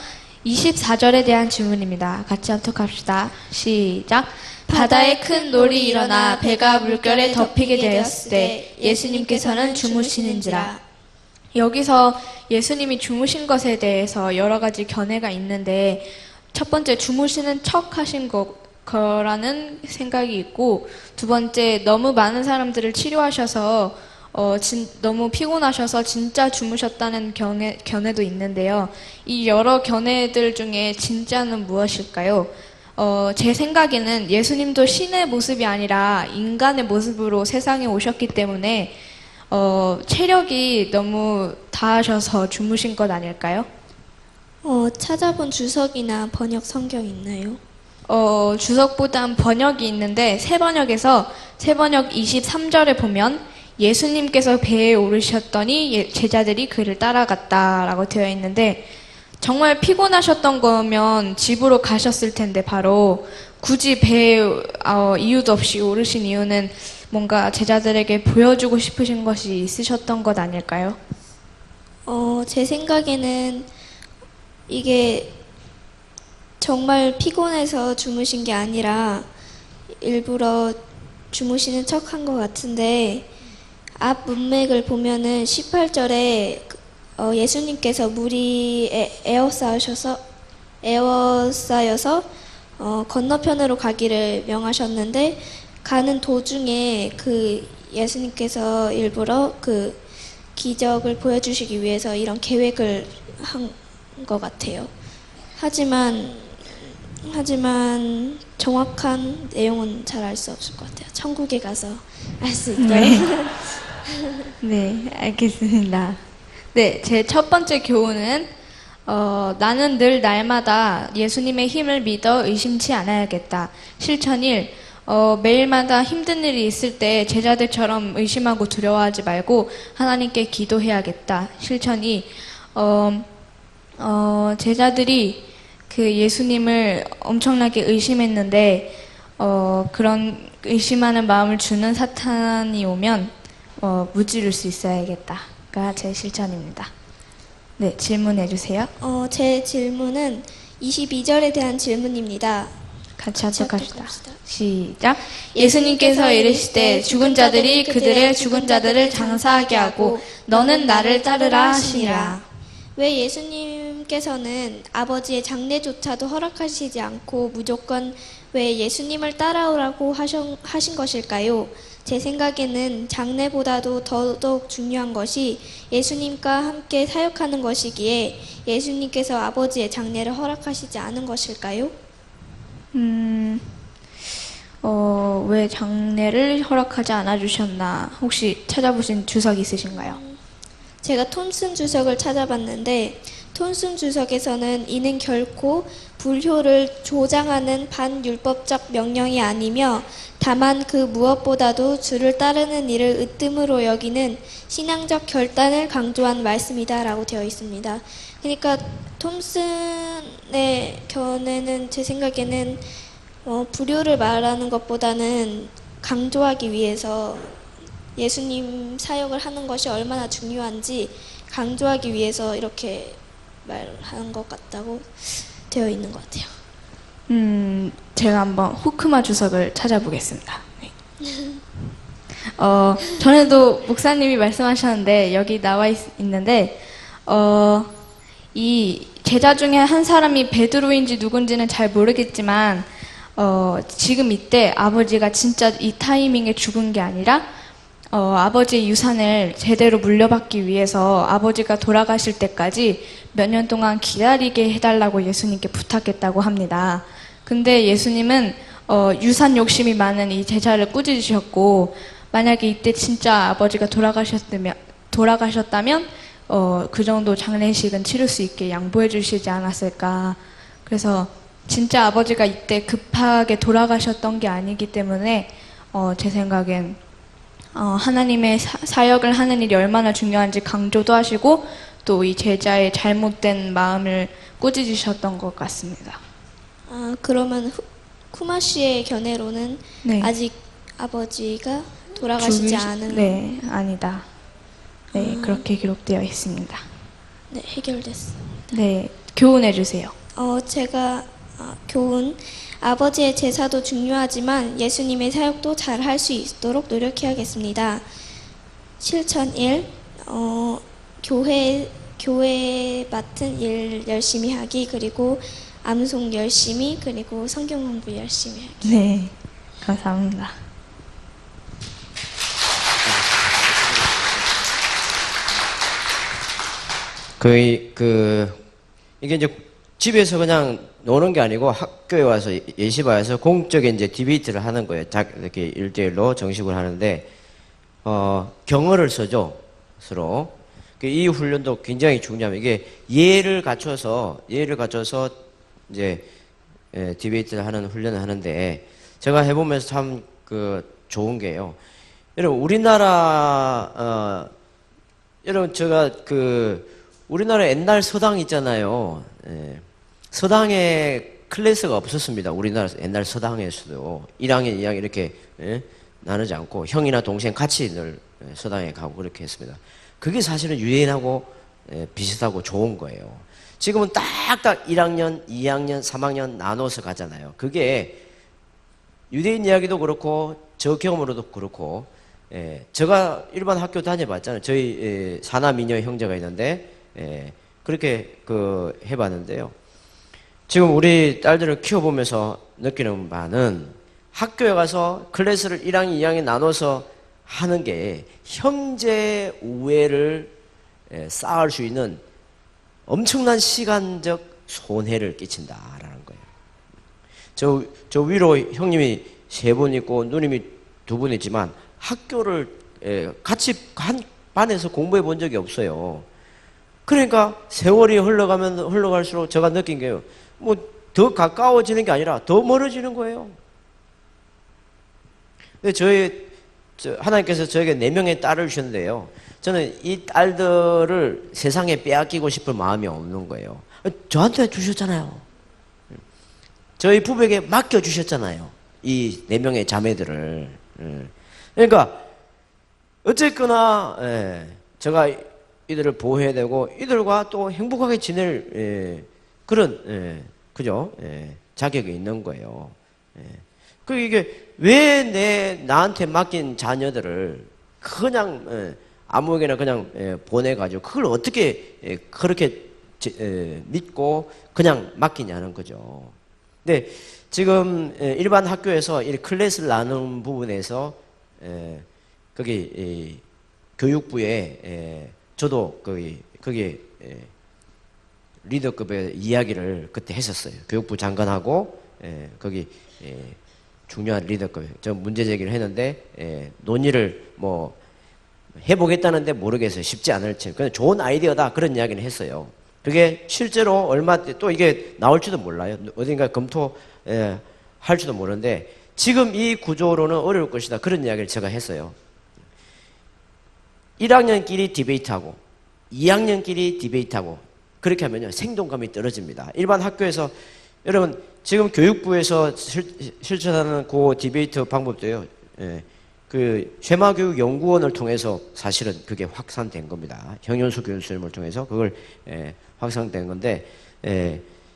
[SPEAKER 2] 24절에 대한 질문입니다. 같이 합독합시다. 시작. 바다에 큰 놀이 일어나 배가 물결에 덮이게 되었을 때 예수님께서는 주무시는지라. 여기서 예수님이 주무신 것에 대해서 여러 가지 견해가 있는데, 첫 번째, 주무시는 척 하신 거라는 생각이 있고, 두 번째, 너무 많은 사람들을 치료하셔서 너무 피곤하셔서 진짜 주무셨다는 견해도 있는데요. 이 여러 견해들 중에 진짜는 무엇일까요? 제 생각에는 예수님도 신의 모습이 아니라 인간의 모습으로 세상에 오셨기 때문에 체력이 너무 다하셔서 주무신 것 아닐까요?
[SPEAKER 3] 찾아본 주석이나 번역 성경 있나요?
[SPEAKER 2] 주석보단 번역이 있는데, 새번역 23절에 보면 예수님께서 배에 오르셨더니 제자들이 그를 따라갔다라고 되어 있는데, 정말 피곤하셨던 거면 집으로 가셨을 텐데 바로 굳이 배에 이유도 없이 오르신 이유는 뭔가 제자들에게 보여주고 싶으신 것이 있으셨던 것 아닐까요?
[SPEAKER 3] 제 생각에는 이게 정말 피곤해서 주무신 게 아니라 일부러 주무시는 척 한 것 같은데, 앞 문맥을 보면은 18절에 예수님께서 물이 에워싸여서 건너편으로 가기를 명하셨는데, 가는 도중에 그 예수님께서 일부러 그 기적을 보여주시기 위해서 이런 계획을 한 것 같아요. 하지만 정확한 내용은 잘 알 수 없을 것 같아요. 천국에 가서 알 수 있도록.
[SPEAKER 2] 네, 알겠습니다. 네, 제 첫 번째 교훈은 나는 늘 날마다 예수님의 힘을 믿어 의심치 않아야겠다. 실천 1. 매일마다 힘든 일이 있을 때 제자들처럼 의심하고 두려워하지 말고 하나님께 기도해야겠다. 실천 2. 제자들이 그 예수님을 엄청나게 의심했는데, 그런 의심하는 마음을 주는 사탄이 오면 무찌를 수 있어야겠다가 제 실천입니다. 네, 질문해 주세요.
[SPEAKER 3] 제 질문은 22절에 대한 질문입니다.
[SPEAKER 2] 같이 합독합시다. 시작. 예수님께서 이르시되 죽은 자들이 그들의 죽은 자들을 장사하게 하고 너는 나를 따르라 하시니라.
[SPEAKER 3] 왜 예수님께서는 아버지의 장례조차도 허락하시지 않고 무조건 왜 예수님을 따라오라고 하신 것일까요? 제 생각에는 장례보다도 더더욱 중요한 것이 예수님과 함께 사역하는 것이기에 예수님께서 아버지의 장례를 허락하시지 않은 것일까요?
[SPEAKER 2] 왜 장례를 허락하지 않아 주셨나? 혹시 찾아보신 주석 있으신가요?
[SPEAKER 3] 제가 톰슨 주석을 찾아봤는데, 톰슨 주석에서는 이는 결코 불효를 조장하는 반율법적 명령이 아니며 다만 그 무엇보다도 주를 따르는 일을 으뜸으로 여기는 신앙적 결단을 강조한 말씀이다라고 되어 있습니다. 그러니까 톰슨의 견해는 제 생각에는 불효를 말하는 것보다는 강조하기 위해서 예수님 사역을 하는 것이 얼마나 중요한지 강조하기 위해서 이렇게 말하는 것 같다고 되어 있는 것 같아요.
[SPEAKER 2] 제가 한번 후크마 주석을 찾아보겠습니다. 네. 전에도 목사님이 말씀하셨는데 여기 나와 있는데 이 제자 중에 한 사람이 베드로인지 누군지는 잘 모르겠지만 지금 이때 아버지가 진짜 이 타이밍에 죽은 게 아니라 아버지의 유산을 제대로 물려받기 위해서 아버지가 돌아가실 때까지 몇 년 동안 기다리게 해달라고 예수님께 부탁했다고 합니다. 근데 예수님은 유산 욕심이 많은 이 제자를 꾸짖으셨고, 만약에 이때 진짜 아버지가 돌아가셨다면 그 정도 장례식은 치를 수 있게 양보해 주시지 않았을까. 그래서 진짜 아버지가 이때 급하게 돌아가셨던 게 아니기 때문에 제 생각엔 하나님의 사역을 하는 일이 얼마나 중요한지 강조도 하시고, 또 이 제자의 잘못된 마음을 꾸짖으셨던 것 같습니다.
[SPEAKER 3] 아, 그러면 쿠마 씨의 견해로는
[SPEAKER 2] 네.
[SPEAKER 3] 아직 아버지가 돌아가시지 않은
[SPEAKER 2] 네, 아니다. 네, 그렇게 기록되어 있습니다.
[SPEAKER 3] 네, 해결됐습니다.
[SPEAKER 2] 네, 교훈해 주세요.
[SPEAKER 3] 제가 교훈 아버지의 제사도 중요하지만 예수님의 사역도 잘 할 수 있도록 노력해야겠습니다. 실천 1. 교회 맡은 일 열심히 하기, 그리고 암송 열심히, 그리고 성경 공부 열심히 하기.
[SPEAKER 2] 네, 감사합니다.
[SPEAKER 1] 이게 이제 집에서 그냥 노는 게 아니고 학교에 와서 예시바에서 공적인 이제 디베이트를 하는 거예요. 이렇게 1대1로 정식으로 하는데, 경어를 써죠, 서로. 이 훈련도 굉장히 중요합니다. 이게 예를 갖춰서 이제, 디베이트를 하는 훈련을 하는데, 제가 해보면서 참 좋은 게요. 여러분, 제가 우리나라 옛날 서당 있잖아요. 서당에 클래스가 없었습니다. 우리나라 옛날 서당에서도 1학년, 2학년 이렇게 나누지 않고 형이나 동생 같이 늘 서당에 가고 그렇게 했습니다. 그게 사실은 유대인하고 비슷하고 좋은 거예요. 지금은 딱딱 1학년, 2학년, 3학년 나눠서 가잖아요. 그게 유대인 이야기도 그렇고 저 경험으로도 그렇고, 제가 일반 학교 다녀봤잖아요. 저희 사남이녀 형제가 있는데 그렇게 해봤는데요. 지금 우리 딸들을 키워보면서 느끼는 바는 학교에 가서 클래스를 1학년, 2학년 나눠서 하는 게 형제 우애를 쌓을 수 있는 엄청난 시간적 손해를 끼친다라는 거예요. 저 위로 형님이 3분 있고 누님이 2분 있지만 학교를 같이 한 반에서 공부해 본 적이 없어요. 그러니까 세월이 흘러갈수록 제가 느낀 게요. 더 가까워지는 게 아니라 더 멀어지는 거예요. 근데 하나님께서 저에게 4명의 딸을 주셨는데요. 저는 이 딸들을 세상에 빼앗기고 싶을 마음이 없는 거예요. 저한테 주셨잖아요. 저희 부부에게 맡겨주셨잖아요. 이 4명의 자매들을. 그러니까 어쨌거나 제가 이들을 보호해야 되고 이들과 또 행복하게 지낼 그런 그죠? 자격이 있는 거예요. 이게 왜 나한테 맡긴 자녀들을 그냥 아무에게나 그냥 보내가지고 그걸 어떻게 그렇게 믿고 그냥 맡기냐는 거죠. 근데 지금 일반 학교에서 이 클래스를 나누는 부분에서 거기 교육부에 저도 거기 리더급의 이야기를 그때 했었어요. 교육부 장관하고 거기 중요한 리더급 저 문제 제기를 했는데 논의를 해보겠다는데 모르겠어요. 쉽지 않을 지. 근데 좋은 아이디어다 그런 이야기는 했어요. 그게 실제로 또 이게 나올지도 몰라요. 어딘가 할지도 모르는데 지금 이 구조로는 어려울 것이다. 그런 이야기를 제가 했어요. 1학년끼리 디베이트하고 2학년끼리 디베이트하고 그렇게 하면요 생동감이 떨어집니다. 일반 학교에서 여러분 지금 교육부에서 실천하는 그 디베이트 방법도요. 쇠마교육연구원을 통해서 사실은 그게 확산된 겁니다. 형윤수 교수님을 통해서 그걸 확산된 건데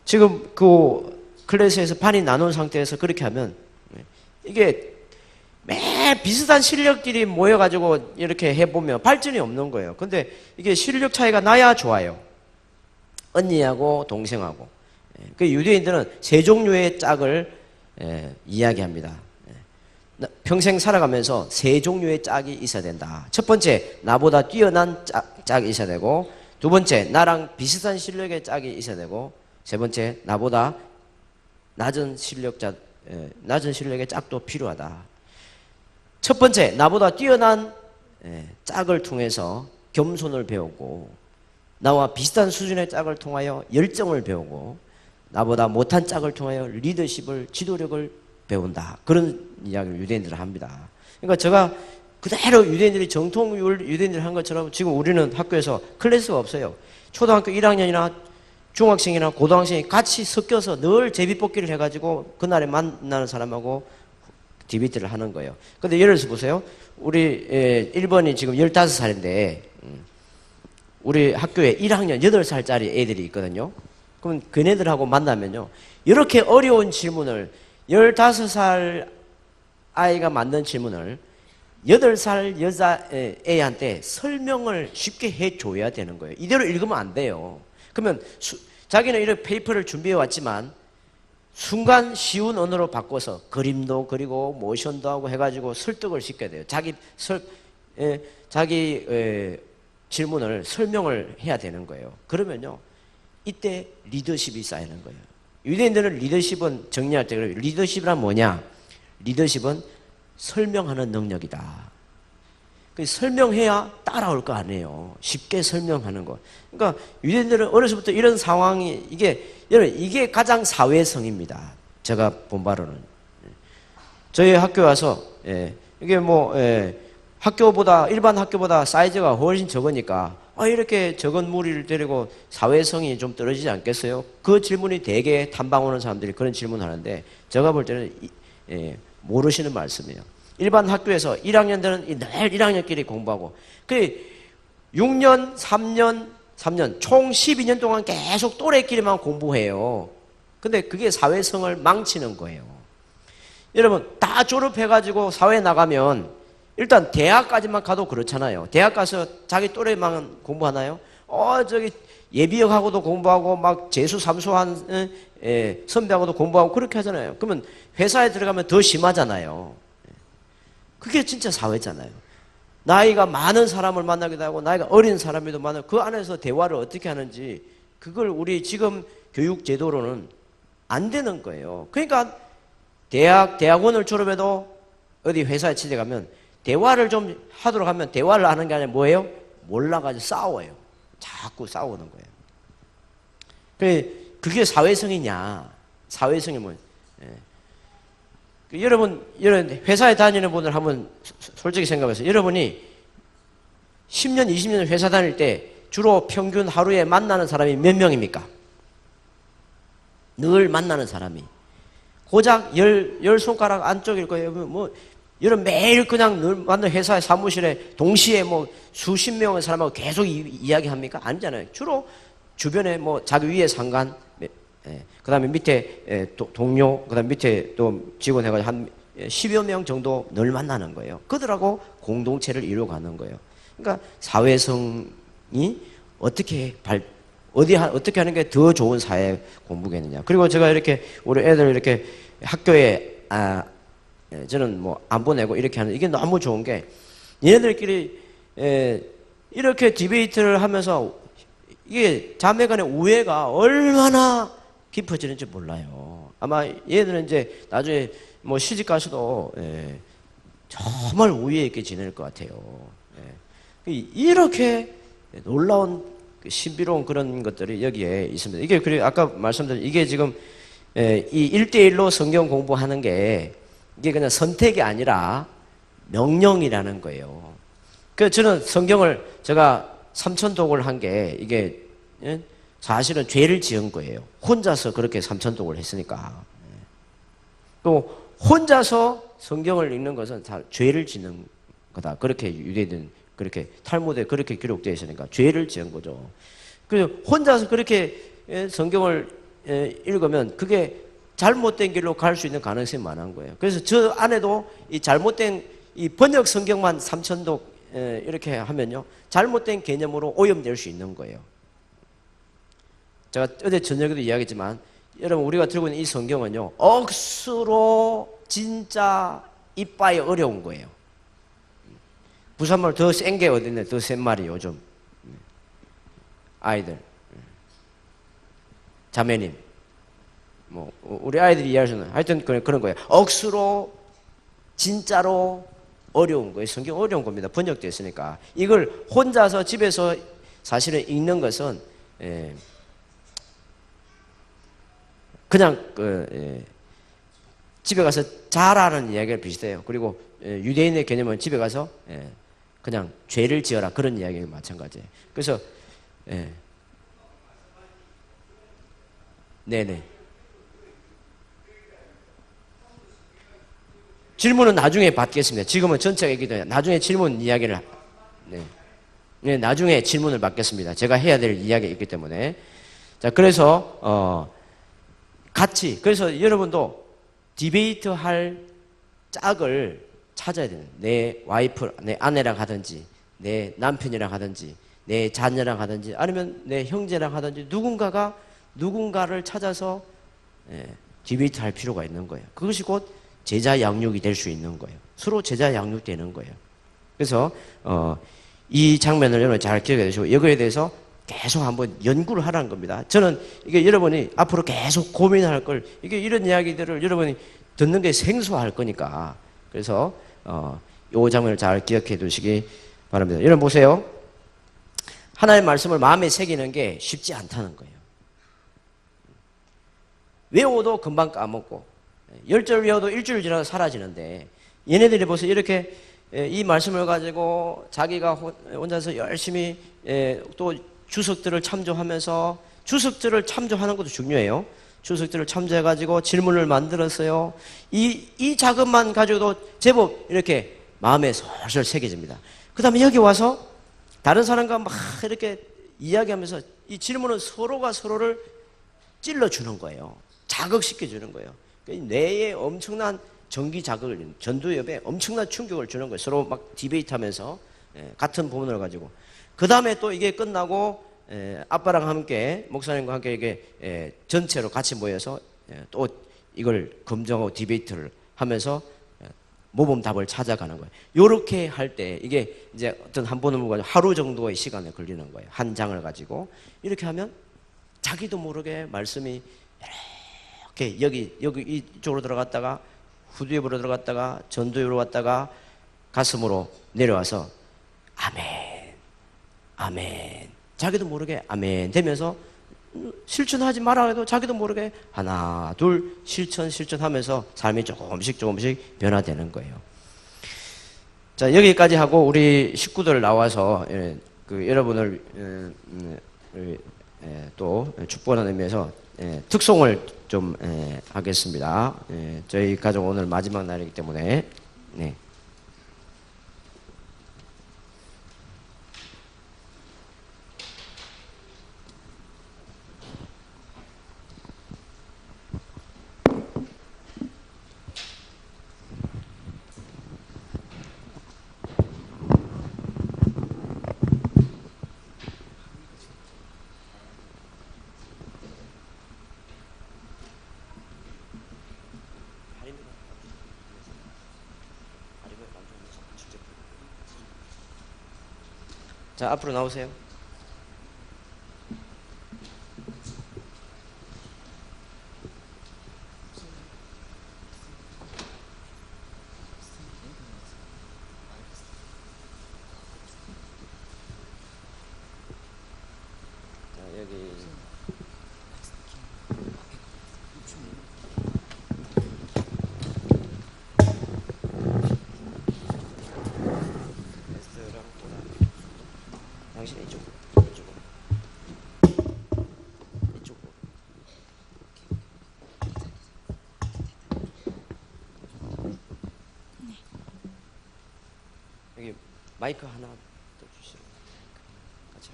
[SPEAKER 1] 지금 그 클래스에서 반이 나눈 상태에서 그렇게 하면 이게 매 비슷한 실력끼리 모여가지고 이렇게 해보면 발전이 없는 거예요. 근데 이게 실력 차이가 나야 좋아요. 언니하고 동생하고. 그 유대인들은 3종류의 짝을 이야기합니다. 평생 살아가면서 3종류의 짝이 있어야 된다. 첫 번째, 나보다 뛰어난 짝이 있어야 되고, 2번째, 나랑 비슷한 실력의 짝이 있어야 되고, 3번째, 나보다 낮은 실력의 짝도 필요하다. 첫 번째, 나보다 뛰어난 짝을 통해서 겸손을 배우고, 나와 비슷한 수준의 짝을 통하여 열정을 배우고, 나보다 못한 짝을 통하여 리더십을, 지도력을 배운다. 그런 이야기를 유대인들은 합니다. 그러니까 제가 그대로 유대인들이 정통 유대인들이 한 것처럼 지금 우리는 학교에서 클래스가 없어요. 초등학교 1학년이나 중학생이나 고등학생이 같이 섞여서 늘 제비뽑기를 해가지고 그날에 만나는 사람하고 디베이트를 하는 거예요. 근데 예를 들어서 보세요. 우리 1번이 지금 15살인데 우리 학교에 1학년 8살짜리 애들이 있거든요. 그럼 그네들하고 만나면요. 이렇게 어려운 질문을 15살 아이가 만든 질문을 8살 여자애한테 설명을 쉽게 해줘야 되는 거예요. 이대로 읽으면 안 돼요. 그러면 자기는 이렇게 페이퍼를 준비해 왔지만 순간 쉬운 언어로 바꿔서 그림도 그리고 모션도 하고 해가지고 설득을 시켜야 돼요. 자기 질문을 설명을 해야 되는 거예요. 그러면요. 이때 리더십이 쌓이는 거예요. 유대인들은 리더십은 정리할 때 그래요. 리더십이란 뭐냐? 리더십은 설명하는 능력이다. 설명해야 따라올 거 아니에요. 쉽게 설명하는 거. 그러니까 유대인들은 어려서부터 이런 상황이 이게 가장 사회성입니다. 제가 본 바로는 저희 학교 와서 이게 학교보다 일반 학교보다 사이즈가 훨씬 적으니까 이렇게 적은 무리를 데리고 사회성이 좀 떨어지지 않겠어요? 그 질문이 대개 탐방 오는 사람들이 그런 질문하는데 제가 볼 때는 모르시는 말씀이에요. 일반 학교에서 1학년들은 늘 1학년끼리 공부하고 6년, 3년 총 12년 동안 계속 또래끼리만 공부해요. 근데 그게 사회성을 망치는 거예요. 여러분 다 졸업해가지고 사회 나가면 일단 대학까지만 가도 그렇잖아요. 대학 가서 자기 또래만 공부하나요? 저기 예비역하고도 공부하고 막 재수 삼수한 선배하고도 공부하고 그렇게 하잖아요. 그러면 회사에 들어가면 더 심하잖아요. 그게 진짜 사회잖아요. 나이가 많은 사람을 만나기도 하고 나이가 어린 사람이도 만나고 그 안에서 대화를 어떻게 하는지 그걸 우리 지금 교육 제도로는 안 되는 거예요. 그러니까 대학원을 졸업해도 어디 회사에 취직하면 대화를 좀 하도록 하면 대화를 하는 게 아니라 뭐예요? 몰라가지고 싸워요. 자꾸 싸우는 거예요. 그게 사회성이냐? 사회성이 뭐예요? 여러분, 이런 회사에 다니는 분들 한번 솔직히 생각해보세요. 여러분이 10년, 20년 회사 다닐 때 주로 평균 하루에 만나는 사람이 몇 명입니까? 늘 만나는 사람이. 고작 열 손가락 안쪽일 거예요. 여러분 매일 그냥 늘 만나는 회사의 사무실에 동시에 수십 명의 사람하고 계속 이야기합니까? 아니잖아요. 주로 주변에 자기 위에 상관, 그 다음에 밑에 동료, 그 다음에 밑에 또 직원 해가지고 한 10여 명 정도 늘 만나는 거예요. 그들하고 공동체를 이루어가는 거예요. 그러니까 사회성이 어떻게 하는 게 더 좋은 사회 공부겠느냐. 그리고 제가 이렇게 우리 애들 이렇게 학교에 저는 안 보내고 이렇게 하는 이게 너무 좋은 게 얘네들끼리 이렇게 디베이트를 하면서 이게 자매간의 우애가 얼마나 깊어지는지 몰라요. 아마 얘들은 이제 나중에 시집 가서도 정말 우애 있게 지낼 것 같아요. 이렇게 놀라운 신비로운 그런 것들이 여기에 있습니다. 이게 그리고 아까 말씀드린 이게 지금 이 1대1로 성경 공부하는 게 이게 그냥 선택이 아니라 명령이라는 거예요. 그래서 저는 성경을 제가 삼천독을 한 게 이게 사실은 죄를 지은 거예요. 혼자서 그렇게 삼천독을 했으니까. 또 혼자서 성경을 읽는 것은 다 죄를 짓는 거다. 그렇게 유대인은 그렇게 탈무드에 그렇게 기록되어 있으니까 죄를 지은 거죠. 그래서 혼자서 그렇게 성경을 읽으면 그게 잘못된 길로 갈 수 있는 가능성이 많은 거예요. 그래서 저 안에도 이 잘못된 이 번역 성경만 삼천독 이렇게 하면요 잘못된 개념으로 오염될 수 있는 거예요. 제가 어제 저녁에도 이야기했지만 여러분 우리가 들고 있는 이 성경은요 억수로 진짜 이빠이 어려운 거예요. 부산말 더 센 게 어딨네. 더 센 말이 요즘 아이들 자매님 우리 아이들이 이해할 수 있는 하여튼 그런 거예요. 억수로 진짜로 어려운 거예요. 성경 어려운 겁니다. 번역되어 있으니까 이걸 혼자서 집에서 사실은 읽는 것은 그냥 집에 가서 잘하는 이야기가 비슷해요. 그리고 유대인의 개념은 집에 가서 그냥 죄를 지어라 그런 이야기가 마찬가지예요. 그래서 네네. 질문은 나중에 받겠습니다. 지금은 전체가 있기 때문에 나중에 질문 이야기를 네, 나중에 질문을 받겠습니다. 제가 해야 될 이야기가 있기 때문에. 자, 그래서 같이 그래서 여러분도 디베이트 할 짝을 찾아야 되는 내 와이프, 내 아내랑 하든지 내 남편이랑 하든지 내 자녀랑 하든지 아니면 내 형제랑 하든지 누군가를 찾아서 디베이트 할 필요가 있는 거예요. 그것이 곧 제자 양육이 될 수 있는 거예요. 서로 제자 양육되는 거예요. 그래서 이 장면을 여러분 잘 기억해 두시고 이거에 대해서 계속 한번 연구를 하라는 겁니다. 저는 이게 여러분이 앞으로 계속 고민할 걸 이게 이런 이야기들을 여러분이 듣는 게 생소할 거니까 그래서 이 장면을 잘 기억해 두시기 바랍니다. 여러분 보세요. 하나님의 말씀을 마음에 새기는 게 쉽지 않다는 거예요. 외워도 금방 까먹고 10절 외워도 일주일 지나서 사라지는데 얘네들이 보세요. 이렇게 이 말씀을 가지고 자기가 혼자서 열심히 또 주석들을 참조하면서 주석들을 참조하는 것도 중요해요. 주석들을 참조해가지고 질문을 만들었어요. 이 작업만 가지고도 제법 이렇게 마음에 솔솔 새겨집니다. 그 다음에 여기 와서 다른 사람과 막 이렇게 이야기하면서 이 질문은 서로가 서로를 찔러주는 거예요. 자극시켜주는 거예요. 뇌에 엄청난 전기 자극을, 전두엽에 엄청난 충격을 주는 거예요. 서로 막 디베이트 하면서 같은 부분을 가지고. 그 다음에 또 이게 끝나고 아빠랑 함께 목사님과 함께 이게 전체로 같이 모여서 또 이걸 검증하고 디베이트를 하면서 모범 답을 찾아가는 거예요. 요렇게 할 때 이게 이제 어떤 한 번을 가지고 하루 정도의 시간이 걸리는 거예요. 한 장을 가지고 이렇게 하면 자기도 모르게 말씀이 이렇게 여기 이쪽으로 들어갔다가 후두엽으로 들어갔다가 전두엽으로 갔다가 가슴으로 내려와서 아멘, 아멘. 자기도 모르게 아멘 되면서 실천하지 말아 해도 자기도 모르게 하나 둘 실천하면서 삶이 조금씩 변화되는 거예요. 자, 여기까지 하고 우리 식구들 나와서 그 여러분을 또 축복하는 의미에서 특송을 좀 하겠습니다. 저희 가족 오늘 마지막 날이기 때문에 네. 자, 앞으로 나오세요. 자, 여기 당신 이쪽으로 여기 마이크 하나 더 주시면 같이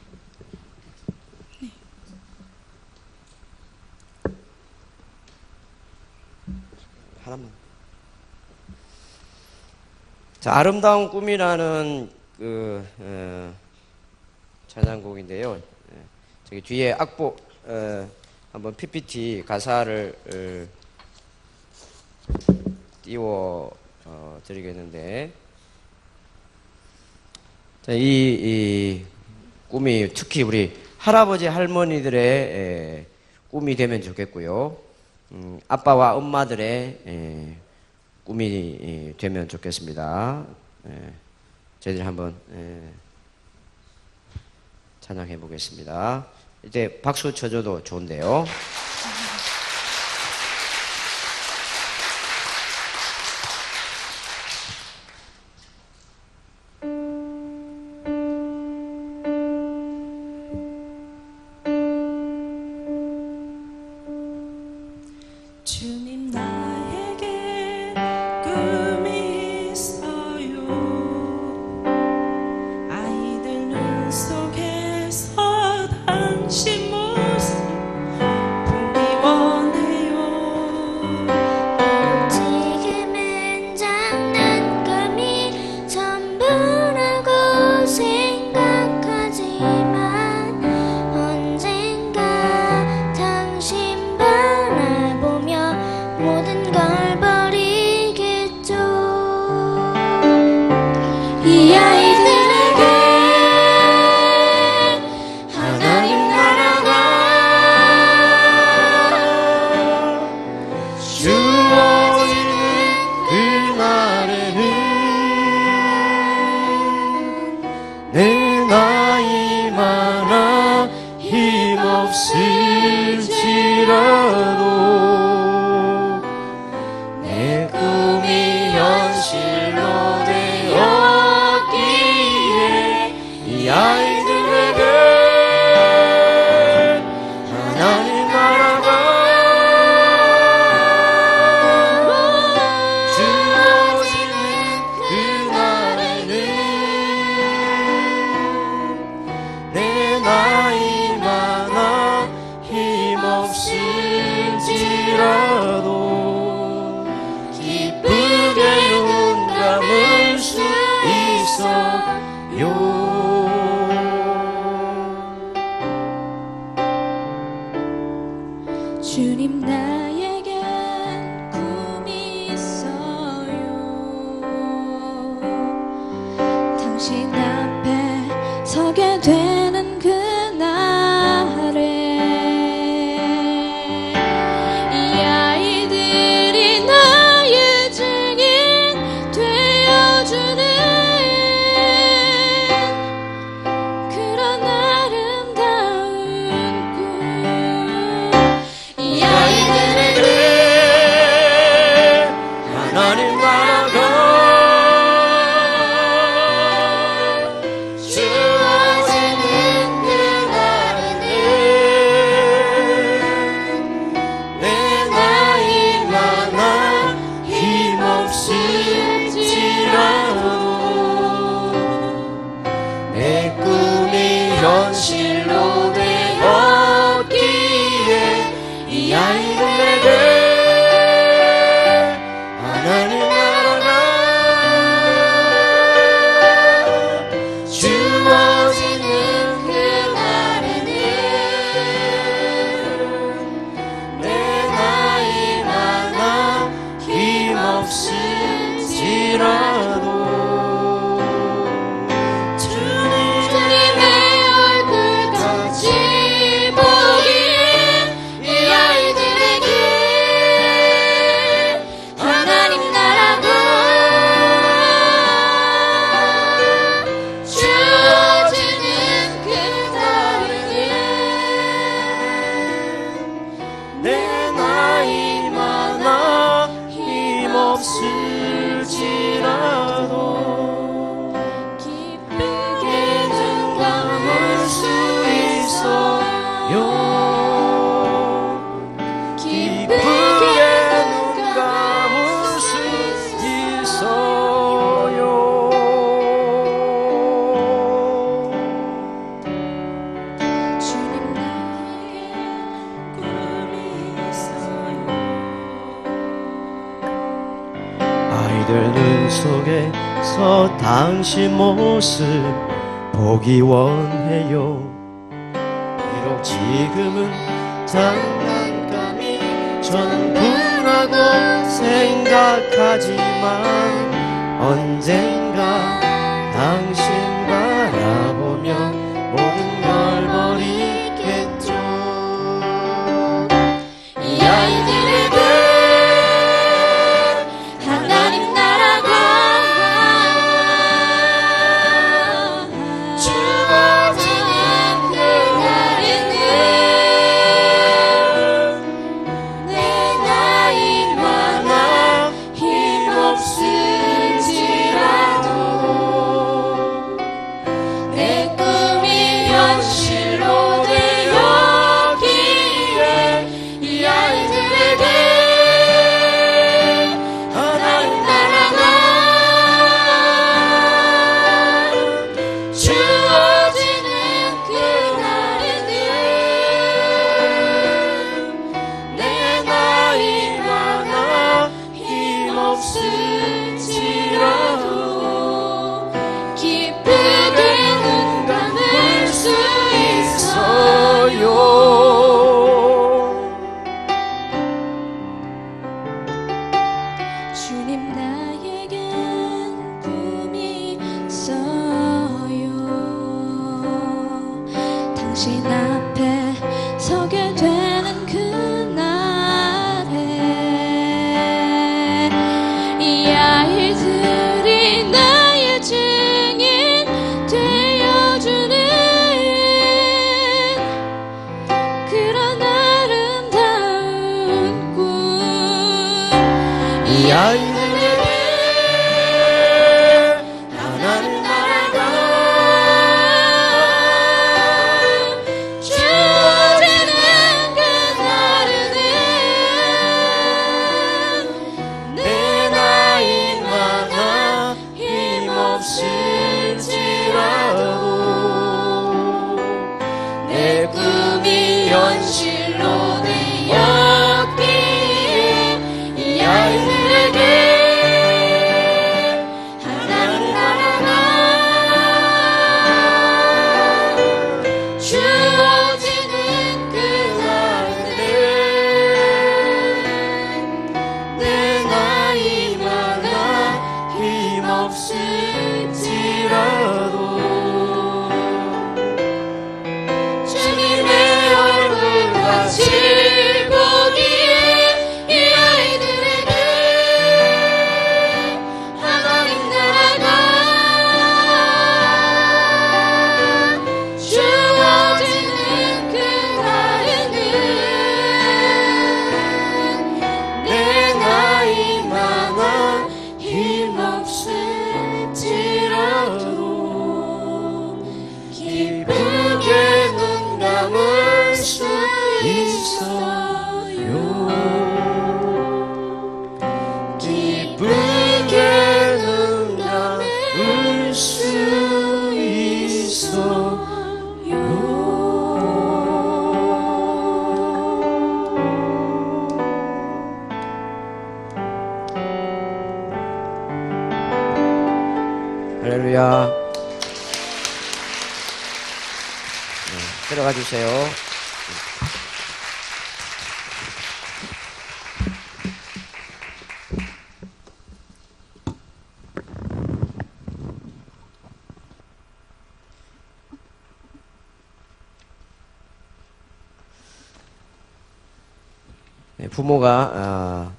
[SPEAKER 1] 하나만. 자, 아름다운 꿈이라는 그 찬양곡인데요. 저기 뒤에 악보 한번 PPT 가사를 띄워 드리겠는데, 자, 이 꿈이 특히 우리 할아버지 할머니들의 꿈이 되면 좋겠고요. 아빠와 엄마들의 꿈이 되면 좋겠습니다. 저희들이 한번 찬양해 보겠습니다. 이제 박수 쳐줘도 좋은데요.
[SPEAKER 4] 당신 모습 보기 원해요.
[SPEAKER 5] 지금은 장난감이 전부라고 생각하지만 언젠가 당신 바라보며 모든 걸 버리겠죠. 이 아이들에게 하나님 나라가
[SPEAKER 1] 주어지는 그날에는 내 나이만아 힘없을지라도 내 꿈이 현실로 되었기에 이 아이들에게 하나님 나라가 주어지는 그날에는 내 나이만아 힘없을지라도 기쁘게 눈 감을 수 있어요.
[SPEAKER 2] 주님 나에겐 꿈이 있어요. 당신 앞에 서게 되는 그날에 이 아이들이 나의 증인 되어주는 그런 아름다운 꿈. 이
[SPEAKER 1] 아이들에게 하나님 나라가 주어지는 그날에는 내 나이만아 힘없을지라도 내 꿈이 현실로 되었기에 이 아이들에게 하나님 나라가 주어지는 그날에는 내 나이만아 힘없을지라도 주님의 얼굴 같이 보기에 이 아이들에게 하나님 나라가 주어지는 그날에는 내 나이만아 힘없을지라도 기쁘게 눈 감을 수 있어요. 기쁘게 눈 감을 수 있어요.
[SPEAKER 4] 주님 나에게 꿈이 있어요.
[SPEAKER 1] 아이들 눈 속에서 당신 모습 보기 원해요. 비록 지금은 장난감이 전부라고 생각하지만 언젠가 당신 바라보며 모든 걸 버리겠죠. 이 아이들에게
[SPEAKER 5] 하나님 나라가 주어지는 그날에는 내 나이만아 힘없을지라도
[SPEAKER 2] 앞에 서게 되는 그날에 이 아이들이 나의 증인 되어주는 그런 아름다운 꿈이
[SPEAKER 1] 아이들에게 하나님 나라가
[SPEAKER 2] 주어지는 그날에는
[SPEAKER 1] 내 나이마다 힘없을지라도 내 꿈이 현실로 되었기에 이 아이들에게 하나님 나라가 주어지는 그날에는 내 나이마다 힘없을지라도 주님의 얼굴 같이 보기에 이 아이들에게 하나님 나라가 주어지는 그날에는 내 나이마다 힘없을지라도 기쁘게 눈 감을 수 있어요. 기쁘게 눈 감을 수 있어요. 할렐루야. 들어가 주세요. 부모가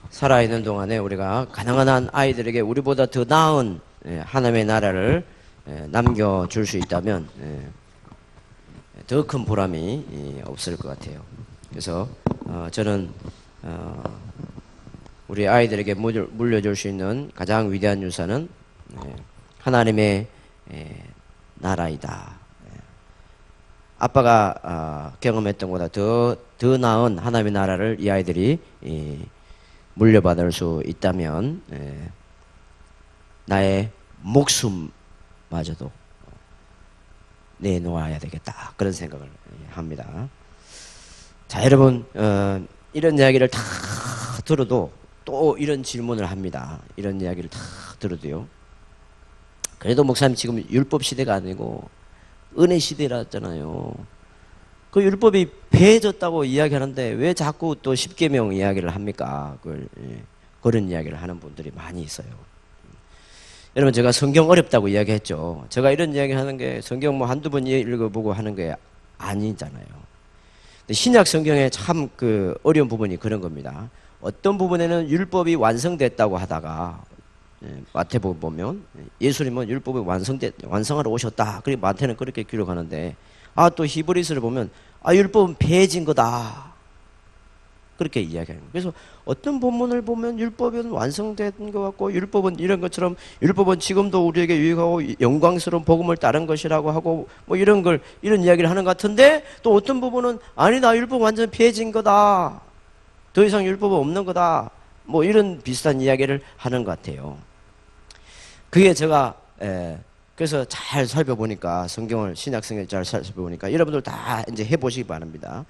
[SPEAKER 1] 살아있는 동안에 우리가 가능한 아이들에게 우리보다 더 나은 하나님의 나라를 남겨줄 수 있다면 더 큰 보람이 없을 것 같아요. 그래서 저는 우리 아이들에게 물려줄 수 있는 가장 위대한 유산은 하나님의 나라이다. 아빠가 경험했던 것보다 더 나은 하나님의 나라를 이 아이들이 물려받을 수 있다면 나의 목숨마저도 내놓아야 되겠다, 그런 생각을 합니다. 자, 여러분, 이런 이야기를 다 들어도 또 이런 질문을 합니다. 이런 이야기를 다 들어도요, 그래도 목사님 지금 율법 시대가 아니고 은혜 시대라잖아요. 그 율법이 배해졌다고 이야기하는데 왜 자꾸 또 십계명 이야기를 합니까? 그런 이야기를 하는 분들이 많이 있어요. 여러분, 제가 성경 어렵다고 이야기했죠. 제가 이런 이야기 하는 게 성경 뭐 한두 번 읽어보고 하는 게 아니잖아요. 근데 신약 성경에 참 어려운 부분이 그런 겁니다. 어떤 부분에는 율법이 완성됐다고 하다가 마태복음 보면 예수님은 율법이 완성하러 오셨다. 그리고 마태는 그렇게 기록하는데 또 히브리서를 보면 율법은 배해진 거다, 그렇게 이야기합니다. 그래서 어떤 본문을 보면 율법은 완성된 것 같고 율법은 이런 것처럼 율법은 지금도 우리에게 유익하고 영광스러운 복음을 따른 것이라고 하고 뭐 이런 이야기를 하는 것 같은데, 또 어떤 부분은 아니다, 율법 완전 배해진 거다, 더 이상 율법은 없는 거다, 뭐 이런 비슷한 이야기를 하는 것 같아요. 그게 제가 그래서 잘 살펴보니까 신약 성경을 잘 살펴보니까 여러분들 다 이제 해보시기 바랍니다.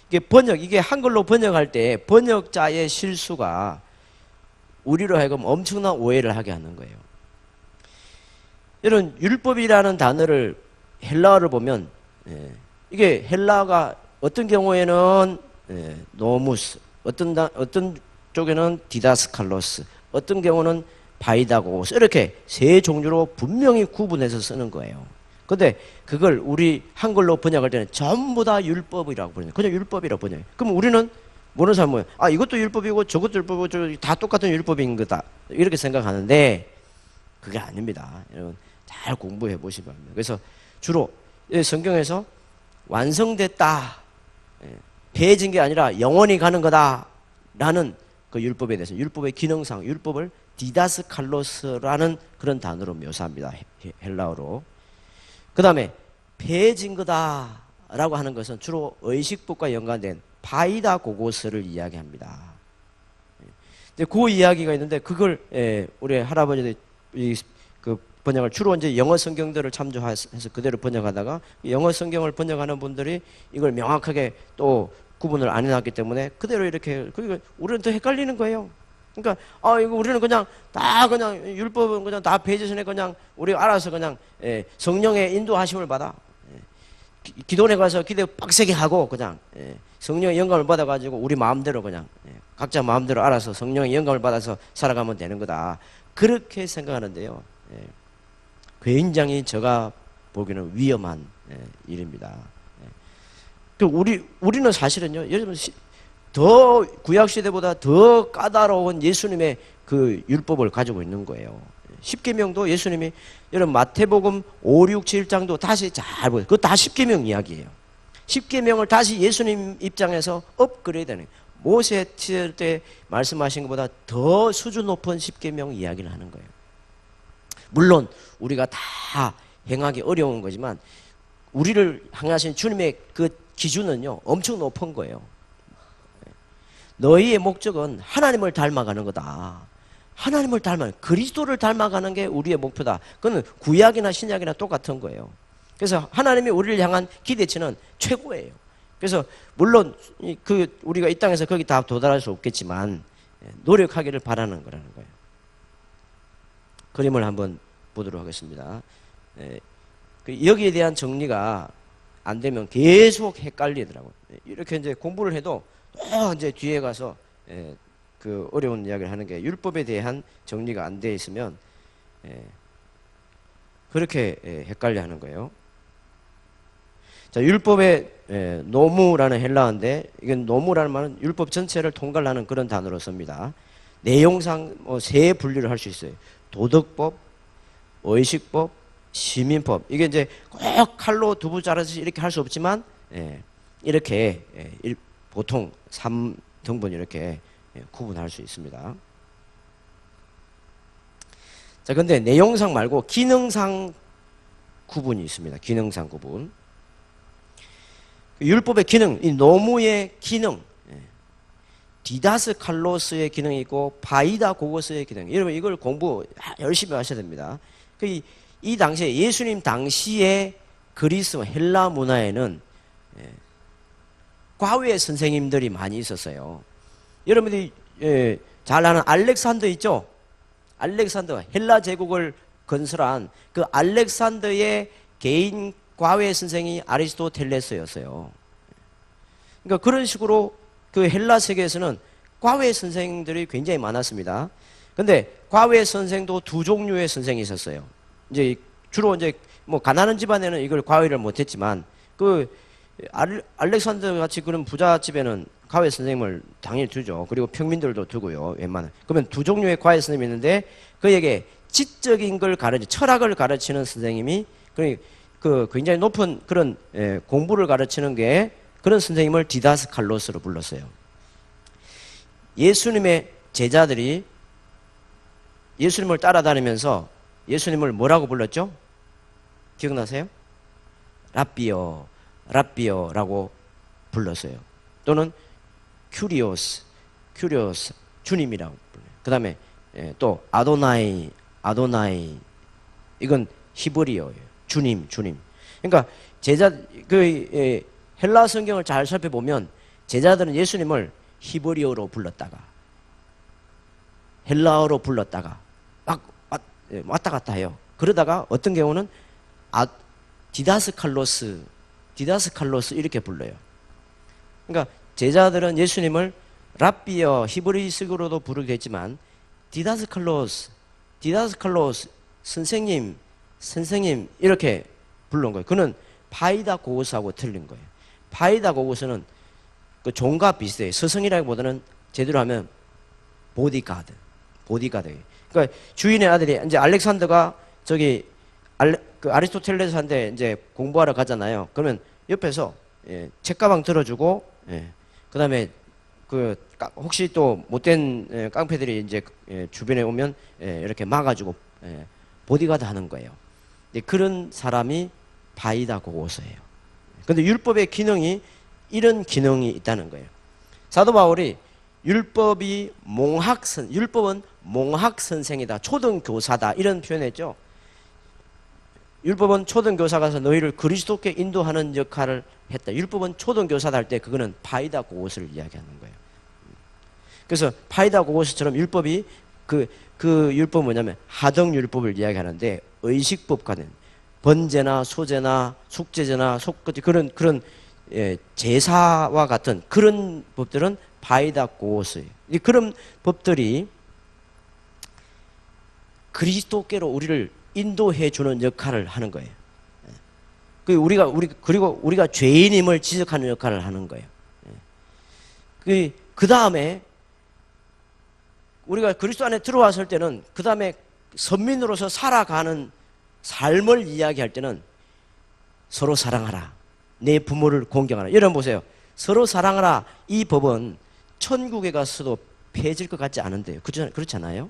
[SPEAKER 1] 이게 한글로 번역할 때 번역자의 실수가 우리로 하여금 엄청난 오해를 하게 하는 거예요. 여러분, 율법이라는 단어를 헬라어를 보면 이게 헬라어가 어떤 경우에는 노무스, 어떤 쪽에는 디다스칼로스, 어떤 경우는 바이다고스, 이렇게 세 종류로 분명히 구분해서 쓰는 거예요. 근데 그걸 우리 한글로 번역할 때는 전부 다 율법이라고 번역해요. 그냥 율법이라고 번역해요. 그럼 우리는 모르는 사람은 이것도 율법이고 저것도 율법이고 다 똑같은 율법인 거다 이렇게 생각하는데 그게 아닙니다. 여러분 잘 공부해 보시기 바랍니다. 그래서 주로 성경에서 완성됐다, 폐해진 게 아니라 영원히 가는 거다라는 그 율법에 대해서 율법의 기능상 율법을 디다스칼로스라는 그런 단어로 묘사합니다. 헬라어로. 그 다음에 폐해진 거다라고 하는 것은 주로 의식법과 연관된 바이다 고고스를 이야기합니다. 근데 그 이야기가 있는데 그걸 우리 할아버지들이 그 번역을 주로 이제 영어 성경들을 참조해서 그대로 번역하다가 영어 성경을 번역하는 분들이 이걸 명확하게 또 구분을 안 해놨기 때문에 그대로 이렇게 그러니까 우리는 더 헷갈리는 거예요. 그러니까 이거 우리는 그냥 다 그냥 율법은 그냥 다 폐지 전에 그냥 우리가 알아서 그냥 성령의 인도하심을 받아 기도원에 가서 기도 빡세게 하고 그냥 성령의 영감을 받아가지고 우리 마음대로 그냥 각자 마음대로 알아서 성령의 영감을 받아서 살아가면 되는 거다 그렇게 생각하는데요. 굉장히 제가 보기에는 위험한 일입니다. 우리는 사실은요, 여러분 더 구약 시대보다 더 까다로운 예수님의 그 율법을 가지고 있는 거예요. 십계명도 예수님이 여러분 마태복음 5, 6, 7장도 다시 잘 보세요. 그거 다 십계명 이야기예요. 십계명을 다시 예수님 입장에서 업그레이드하는 모세 시대 때 말씀하신 것보다 더 수준 높은 십계명 이야기를 하는 거예요. 물론 우리가 다 행하기 어려운 거지만 우리를 향하신 주님의 그 기준은요 엄청 높은 거예요. 너희의 목적은 하나님을 닮아가는 거다. 하나님을 그리스도를 닮아가는 게 우리의 목표다. 그건 구약이나 신약이나 똑같은 거예요. 그래서 하나님이 우리를 향한 기대치는 최고예요. 그래서 물론 우리가 이 땅에서 거기 다 도달할 수 없겠지만 노력하기를 바라는 거라는 거예요. 그림을 한번 보도록 하겠습니다. 여기에 대한 정리가 안 되면 계속 헷갈리더라고요. 이렇게 이제 공부를 해도 또 이제 뒤에 가서 그 어려운 이야기를 하는 게 율법에 대한 정리가 안 돼 있으면 그렇게 헷갈려 하는 거예요. 자, 율법의 노무라는 헬라어인데 이건 노무라는 말은 율법 전체를 통괄하는 그런 단어로 씁니다. 내용상 세 분류를 할 수 있어요. 도덕법, 의식법, 시민법. 이게 이제 꼭 칼로 두부 자르듯이 이렇게 할 수 없지만 이렇게 보통 3등분 이렇게 구분할 수 있습니다. 자, 근데 내용상 말고 기능상 구분이 있습니다. 기능상 구분. 율법의 기능, 이 노무의 기능, 디다스 칼로스의 기능이 있고 바이다 고고스의 기능. 여러분 이걸 공부 열심히 하셔야 됩니다. 이 당시에 예수님 당시에 그리스 헬라 문화에는 과외 선생님들이 많이 있었어요. 여러분들이 잘 아는 알렉산더 있죠? 알렉산더 헬라 제국을 건설한 그 알렉산더의 개인 과외 선생이 아리스토텔레스였어요. 그러니까 그런 식으로 그 헬라 세계에서는 과외 선생들이 굉장히 많았습니다. 근데 과외 선생도 두 종류의 선생이 있었어요. 이제 주로 이제 뭐 가난한 집안에는 이걸 과외를 못했지만 그 알렉산더 같이 그런 부잣집에는 과외 선생님을 당연히 두죠. 그리고 평민들도 두고요. 웬만한. 그러면 두 종류의 과외 선생님이 있는데 그에게 지적인 걸 철학을 가르치는 선생님이 그 굉장히 높은 그런 공부를 가르치는 게 그런 선생님을 디다스칼로스로 불렀어요. 예수님의 제자들이 예수님을 따라다니면서 예수님을 뭐라고 불렀죠? 기억나세요? 랍비어라고 불렀어요. 또는 큐리오스 주님이라고 불러요. 그 다음에 또 아도나이 이건 히브리어예요. 주님. 그러니까 헬라 성경을 잘 살펴보면 제자들은 예수님을 히브리어로 불렀다가 헬라어로 불렀다가 막 왔다 갔다 해요. 그러다가 어떤 경우는 디다스칼로스 이렇게 불러요. 그러니까 제자들은 예수님을 랍비어 히브리식으로도 부르게 했지만 디다스칼로스 선생님 이렇게 불러온 거예요. 그는 파이다 고고스하고 틀린 거예요. 파이다 고고스는 그 종과 비슷해요. 스승이라기보다는 제대로 하면 보디가드예요. 그러니까 주인의 아들이 이제 알렉산더가 저기 그 아리스토텔레스한테 이제 공부하러 가잖아요. 그러면 옆에서 책가방 들어주고, 그다음에 혹시 또 못된 깡패들이 이제 주변에 오면 이렇게 막아주고 보디가드 하는 거예요. 그런 사람이 바이다 고고서예요. 근데 율법의 기능이 이런 기능이 있다는 거예요. 사도 바울이 율법은 몽학 선생이다, 초등교사다 이런 표현했죠. 율법은 초등교사가서 너희를 그리스도께 인도하는 역할을 했다. 율법은 초등교사다 할 때 그거는 파이다 고고스를 이야기하는 거예요. 그래서 파이다 고고스처럼 율법이 그 율법은 뭐냐면 하등율법을 이야기하는데 의식법과는 번제나 소제나 속죄제나 속거지 그런 제사와 같은 그런 법들은 파이다 고고스예요. 그런 법들이 그리스도께로 우리를 인도해 주는 역할을 하는 거예요. 그리고 우리가 죄인임을 지적하는 역할을 하는 거예요. 그 다음에 우리가 그리스도 안에 들어왔을 때는 그 다음에 선민으로서 살아가는 삶을 이야기할 때는 서로 사랑하라, 내 부모를 공경하라. 여러분 보세요. 서로 사랑하라 이 법은 천국에 가서도 폐해질 것 같지 않은데요. 그렇지 않아요?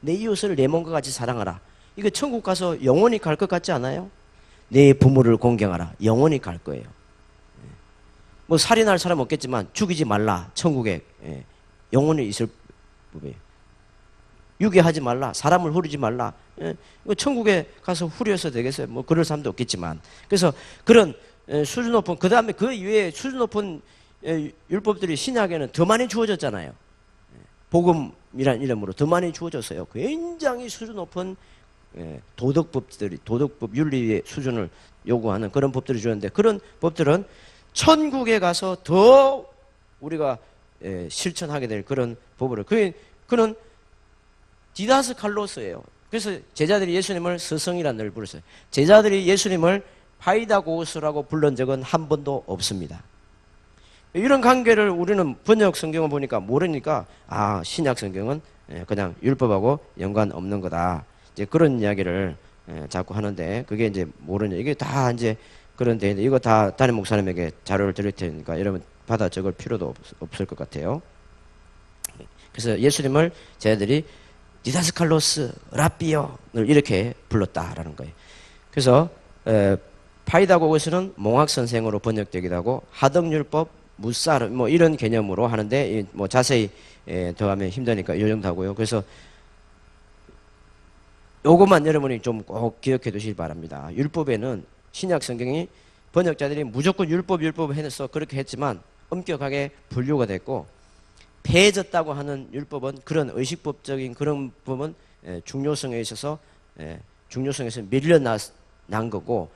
[SPEAKER 1] 내 이웃을 내 몸과 같이 사랑하라. 이거 천국 가서 영원히 갈 것 같지 않아요? 내 부모를 공경하라. 영원히 갈 거예요. 뭐 살인할 사람 없겠지만 죽이지 말라. 천국에 영원히 있을 법이에요. 유괴하지 말라. 사람을 후리지 말라. 천국에 가서 후려서 되겠어요? 뭐 그럴 사람도 없겠지만. 그래서 그런 수준 높은, 그 다음에 그 이외에 수준 높은 율법들이 신약에는 더 많이 주어졌잖아요. 복음이라는 이름으로 더 많이 주어졌어요. 굉장히 수준 높은 도덕법, 윤리의 수준을 요구하는 그런 법들이 주었는데, 그런 법들은 천국에 가서 더 우리가 실천하게 될 그런 법으로, 그는 디다스 칼로스예요. 그래서 제자들이 예수님을 스승이라는 늘 불렀어요. 제자들이 예수님을 파이다고스라고 불른 적은 한 번도 없습니다. 이런 관계를 우리는 번역 성경을 보니까 모르니까 신약 성경은 그냥 율법하고 연관 없는 거다. 이제 그런 이야기를 자꾸 하는데, 그게 이제 모르냐. 이게 다 이제 그런 데인데, 이거 다 담임 목사님에게 자료를 드릴 테니까 여러분 받아 적을 필요도 없을 것 같아요. 그래서 예수님을 제자들이 디다스칼로스 라비어를 이렇게 불렀다라는 거예요. 그래서 파이다고스는 몽학 선생으로 번역되기도 하고, 하등율법, 무사르 뭐 이런 개념으로 하는데, 뭐 자세히 더하면 힘드니까 이 정도 하고요. 그래서 요것만 여러분이 좀 꼭 기억해 두시기 바랍니다. 율법에는 신약 성경이 번역자들이 무조건 율법 해서 그렇게 했지만 엄격하게 분류가 됐고, 폐해졌다고 하는 율법은, 그런 의식법적인 그런 법은 중요성에 있어서 중요성에서 밀려난 거고,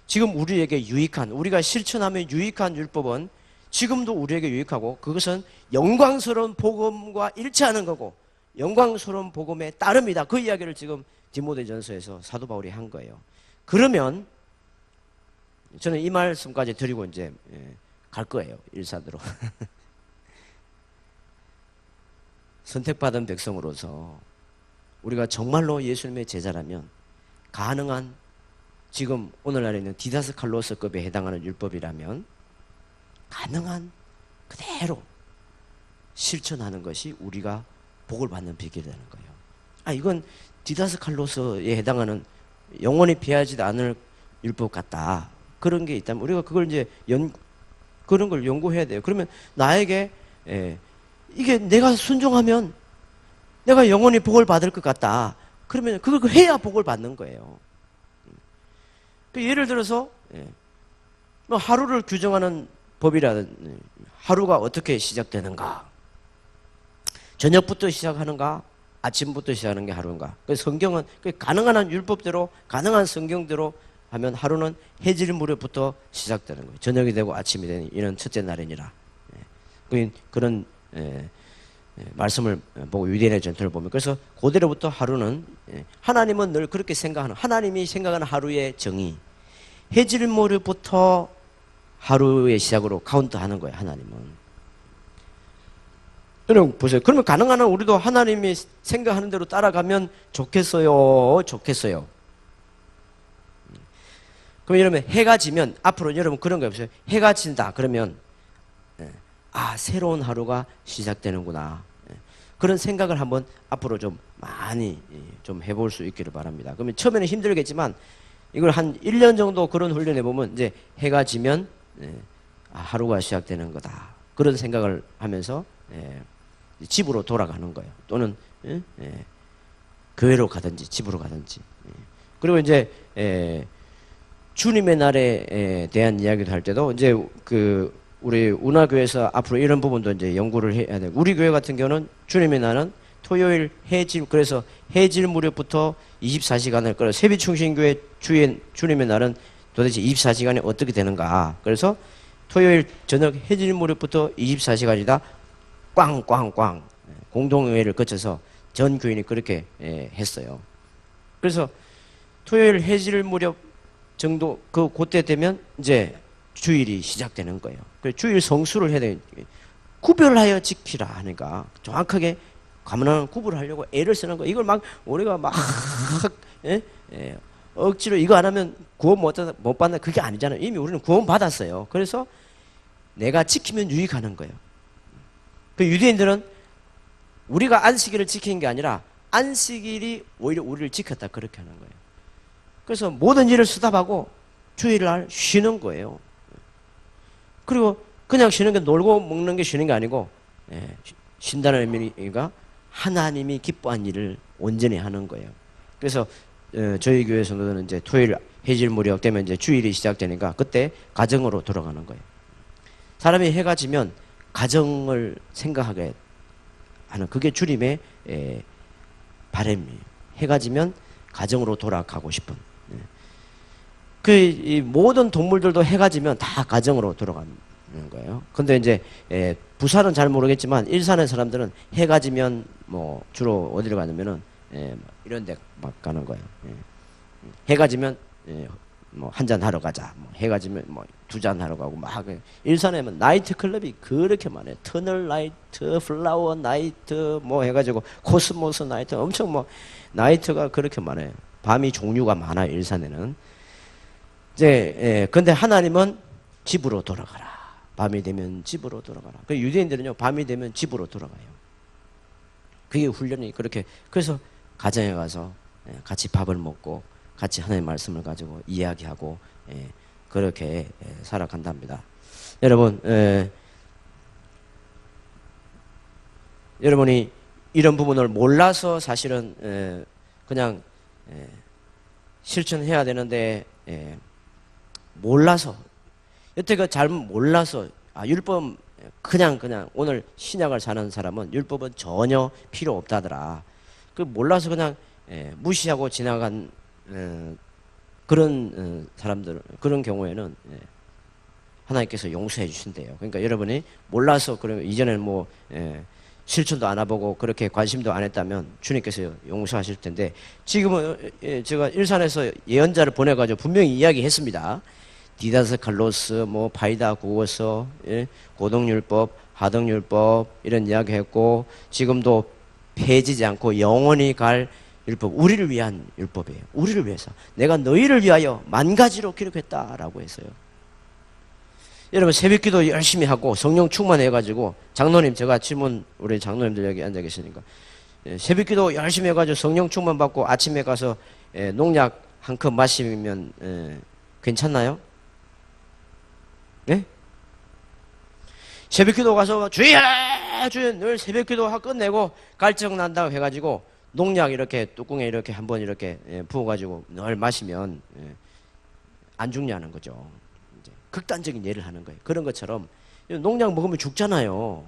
[SPEAKER 1] 지금 우리에게 유익한, 우리가 실천하면 유익한 율법은 지금도 우리에게 유익하고, 그것은 영광스러운 복음과 일치하는 거고 영광스러운 복음의 따름이다. 그 이야기를 지금 디모데전서에서 사도 바울이 한 거예요. 그러면 저는 이 말씀까지 드리고 이제 갈 거예요. 일산으로. 선택받은 백성으로서 우리가 정말로 예수님의 제자라면 가능한, 지금 오늘날에 있는 디다스칼로스급에 해당하는 율법이라면 가능한 그대로 실천하는 것이 우리가 복을 받는 비결이라는 거예요. 이건 디다스칼로스에 해당하는 영원히 피하지 않을 율법 같다. 그런 게 있다면 우리가 그걸 이제 그런 걸 연구해야 돼요. 그러면 나에게 이게 내가 순종하면 내가 영원히 복을 받을 것 같다. 그러면 그걸 해야 복을 받는 거예요. 예를 들어서 뭐 하루를 규정하는 법이라든, 하루가 어떻게 시작되는가, 저녁부터 시작하는가, 아침부터 시작하는 게 하루인가. 그래서 성경은 가능한 한 율법대로, 가능한 성경대로 하면 하루는 해질 무렵부터 시작되는 거예요. 저녁이 되고 아침이 되는 이런 첫째 날이니라. 그런 말씀을 보고 유대인의 전통을 보면, 그래서 고대로부터 하루는 하나님은 늘 그렇게 생각하는, 하나님이 생각하는 하루의 정의, 해질 무렵부터 하루의 시작으로 카운트하는 거예요. 하나님은. 여러분 보세요. 그러면 가능한 한 우리도 하나님이 생각하는 대로 따라가면 좋겠어요. 좋겠어요. 그럼 여러분 해가 지면 앞으로 여러분 그런 거 없어요? 해가 진다 그러면 새로운 하루가 시작되는구나. 그런 생각을 한번 앞으로 좀 많이 좀 해볼 수 있기를 바랍니다. 그러면 처음에는 힘들겠지만 이걸 한 1년 정도 그런 훈련해 보면 이제 해가 지면 하루가 시작되는 거다. 그런 생각을 하면서 집으로 돌아가는 거예요. 또는 교회로 가든지 집으로 가든지. 그리고 이제 주님의 날에 대한 이야기도 할 때도 이제 우리 운하교회에서 앞으로 이런 부분도 이제 연구를 해야 돼요. 우리 교회 같은 경우는 주님의 날은 토요일 해질, 그래서 해질 무렵부터 24시간을 끌어 세비충신교회 주님의 날은 도대체 24시간이 어떻게 되는가. 그래서 토요일 저녁 해질 무렵부터 24시간이다 꽝꽝꽝 공동회의를 거쳐서 전 교인이 그렇게 했어요. 그래서 토요일 해질 무렵 정도 그때 되면 이제 주일이 시작되는 거예요. 그래서 주일 성수를 해야 돼요. 구별하여 지키라 하니까 정확하게 가문하는 구분을 하려고 애를 쓰는 거예요. 이걸 막 우리가 막 억지로 이거 안 하면 구원 못 받는 그게 아니잖아요. 이미 우리는 구원 받았어요. 그래서 내가 지키면 유익하는 거예요. 그 유대인들은 우리가 안식일을 지키는 게 아니라 안식일이 오히려 우리를 지켰다 그렇게 하는 거예요. 그래서 모든 일을 수답하고 주일날 쉬는 거예요. 그리고 그냥 쉬는 게 놀고 먹는 게 쉬는 게 아니고 쉰다는 의미가 하나님이 기뻐한 일을 온전히 하는 거예요. 그래서 저희 교회 성도들은 이제 토요일 해질 무렵 되면 이제 주일이 시작되니까 그때 가정으로 돌아가는 거예요. 사람이 해가 지면 가정을 생각하게 하는 그게 주님의 바람이에요. 해가 지면 가정으로 돌아가고 싶은. 이 모든 동물들도 해가 지면 다 가정으로 돌아가는 거예요. 근데 이제 부산은 잘 모르겠지만 일산의 사람들은 해가 지면 뭐 주로 어디로 가냐면은 이런 데 막 가는 거예요. 해가 지면 뭐 한 잔 하러 가자. 뭐 해가 지면 뭐 두 잔 하러 가고 막 일산에는 나이트 클럽이 그렇게 많아요. 터널 나이트, 플라워 나이트 뭐 해가지고 코스모스 나이트 엄청 뭐 나이트가 그렇게 많아요. 밤이 종류가 많아요. 일산에는. 이제 근데 하나님은 집으로 돌아가라. 밤이 되면 집으로 돌아가라. 그 유대인들은요 밤이 되면 집으로 돌아가요. 그게 훈련이 그렇게. 그래서 가정에 가서 같이 밥을 먹고 같이 하나님의 말씀을 가지고 이야기하고 그렇게 살아간답니다. 여러분 여러분이 이런 부분을 몰라서 사실은 그냥 실천해야 되는데 몰라서 여태껏 잘 몰라서 율법 그냥 오늘 신약을 사는 사람은 율법은 전혀 필요 없다더라. 그 몰라서 그냥 무시하고 지나간 그런 사람들 그런 경우에는 하나님께서 용서해 주신대요. 그러니까 여러분이 몰라서 그런 이전에는 뭐 실천도 안 해보고 그렇게 관심도 안 했다면 주님께서 용서하실 텐데 지금은 제가 일산에서 예언자를 보내가지고 분명히 이야기했습니다. 디다스 칼로스 뭐 바이다 구어서 고등율법 하등율법 이런 이야기했고 지금도 폐지지 않고 영원히 갈 율법 우리를 위한 율법이에요. 우리를 위해서 내가 너희를 위하여 10,000가지로 기록했다라고 했어요. 여러분 새벽기도 열심히 하고 성령 충만해가지고 장로님 제가 질문 우리 장로님들 여기 앉아 계시니까 새벽기도 열심히 해가지고 성령 충만 받고 아침에 가서 농약 한 컵 마시면 괜찮나요? 네? 새벽기도 가서 주여 늘 새벽기도 끝내고 갈증 난다고 해가지고 농약 이렇게 뚜껑에 이렇게 한번 이렇게 부어가지고 늘 마시면 안 죽냐는 거죠. 이제 극단적인 예를 하는 거예요. 그런 것처럼 농약 먹으면 죽잖아요.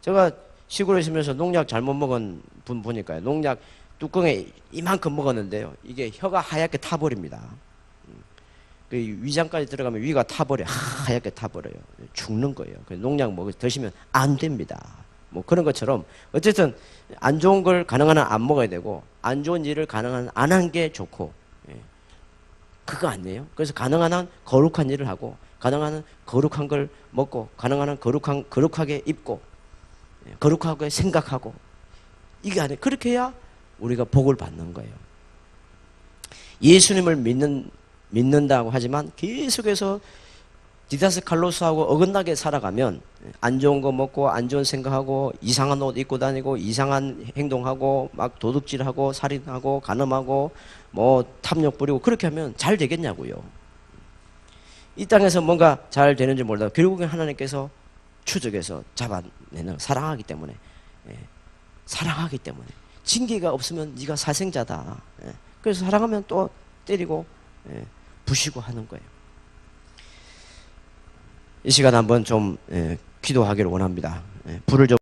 [SPEAKER 1] 제가 시골에 있으면서 농약 잘못 먹은 분 보니까요. 농약 뚜껑에 이만큼 먹었는데요. 이게 혀가 하얗게 타버립니다. 그 위장까지 들어가면 위가 타버려 하얗게 타버려요. 죽는 거예요. 농약 드시면 안 됩니다. 뭐 그런 것처럼 어쨌든 안 좋은 걸 가능한 한 안 먹어야 되고 안 좋은 일을 가능한 한 안 한 게 좋고 그거 아니에요? 그래서 가능한 한 거룩한 일을 하고, 가능한 한 거룩한 걸 먹고, 가능한 한 거룩하게 입고, 거룩하게 생각하고, 이게 아니에요. 그렇게 해야 우리가 복을 받는 거예요. 예수님을 믿는다고 하지만 계속해서 디다스칼로스하고 어긋나게 살아가면 안 좋은 거 먹고 안 좋은 생각하고 이상한 옷 입고 다니고 이상한 행동하고 막 도둑질하고 살인하고 간음하고 뭐 탐욕 부리고 그렇게 하면 잘 되겠냐고요. 이 땅에서 뭔가 잘 되는지 몰라도 결국엔 하나님께서 추적해서 잡아내는, 사랑하기 때문에, 사랑하기 때문에. 징계가 없으면 네가 사생자다. 그래서 사랑하면 또 때리고 부시고 하는 거예요. 이 시간 한번 좀 기도하기를 원합니다. 불을 좀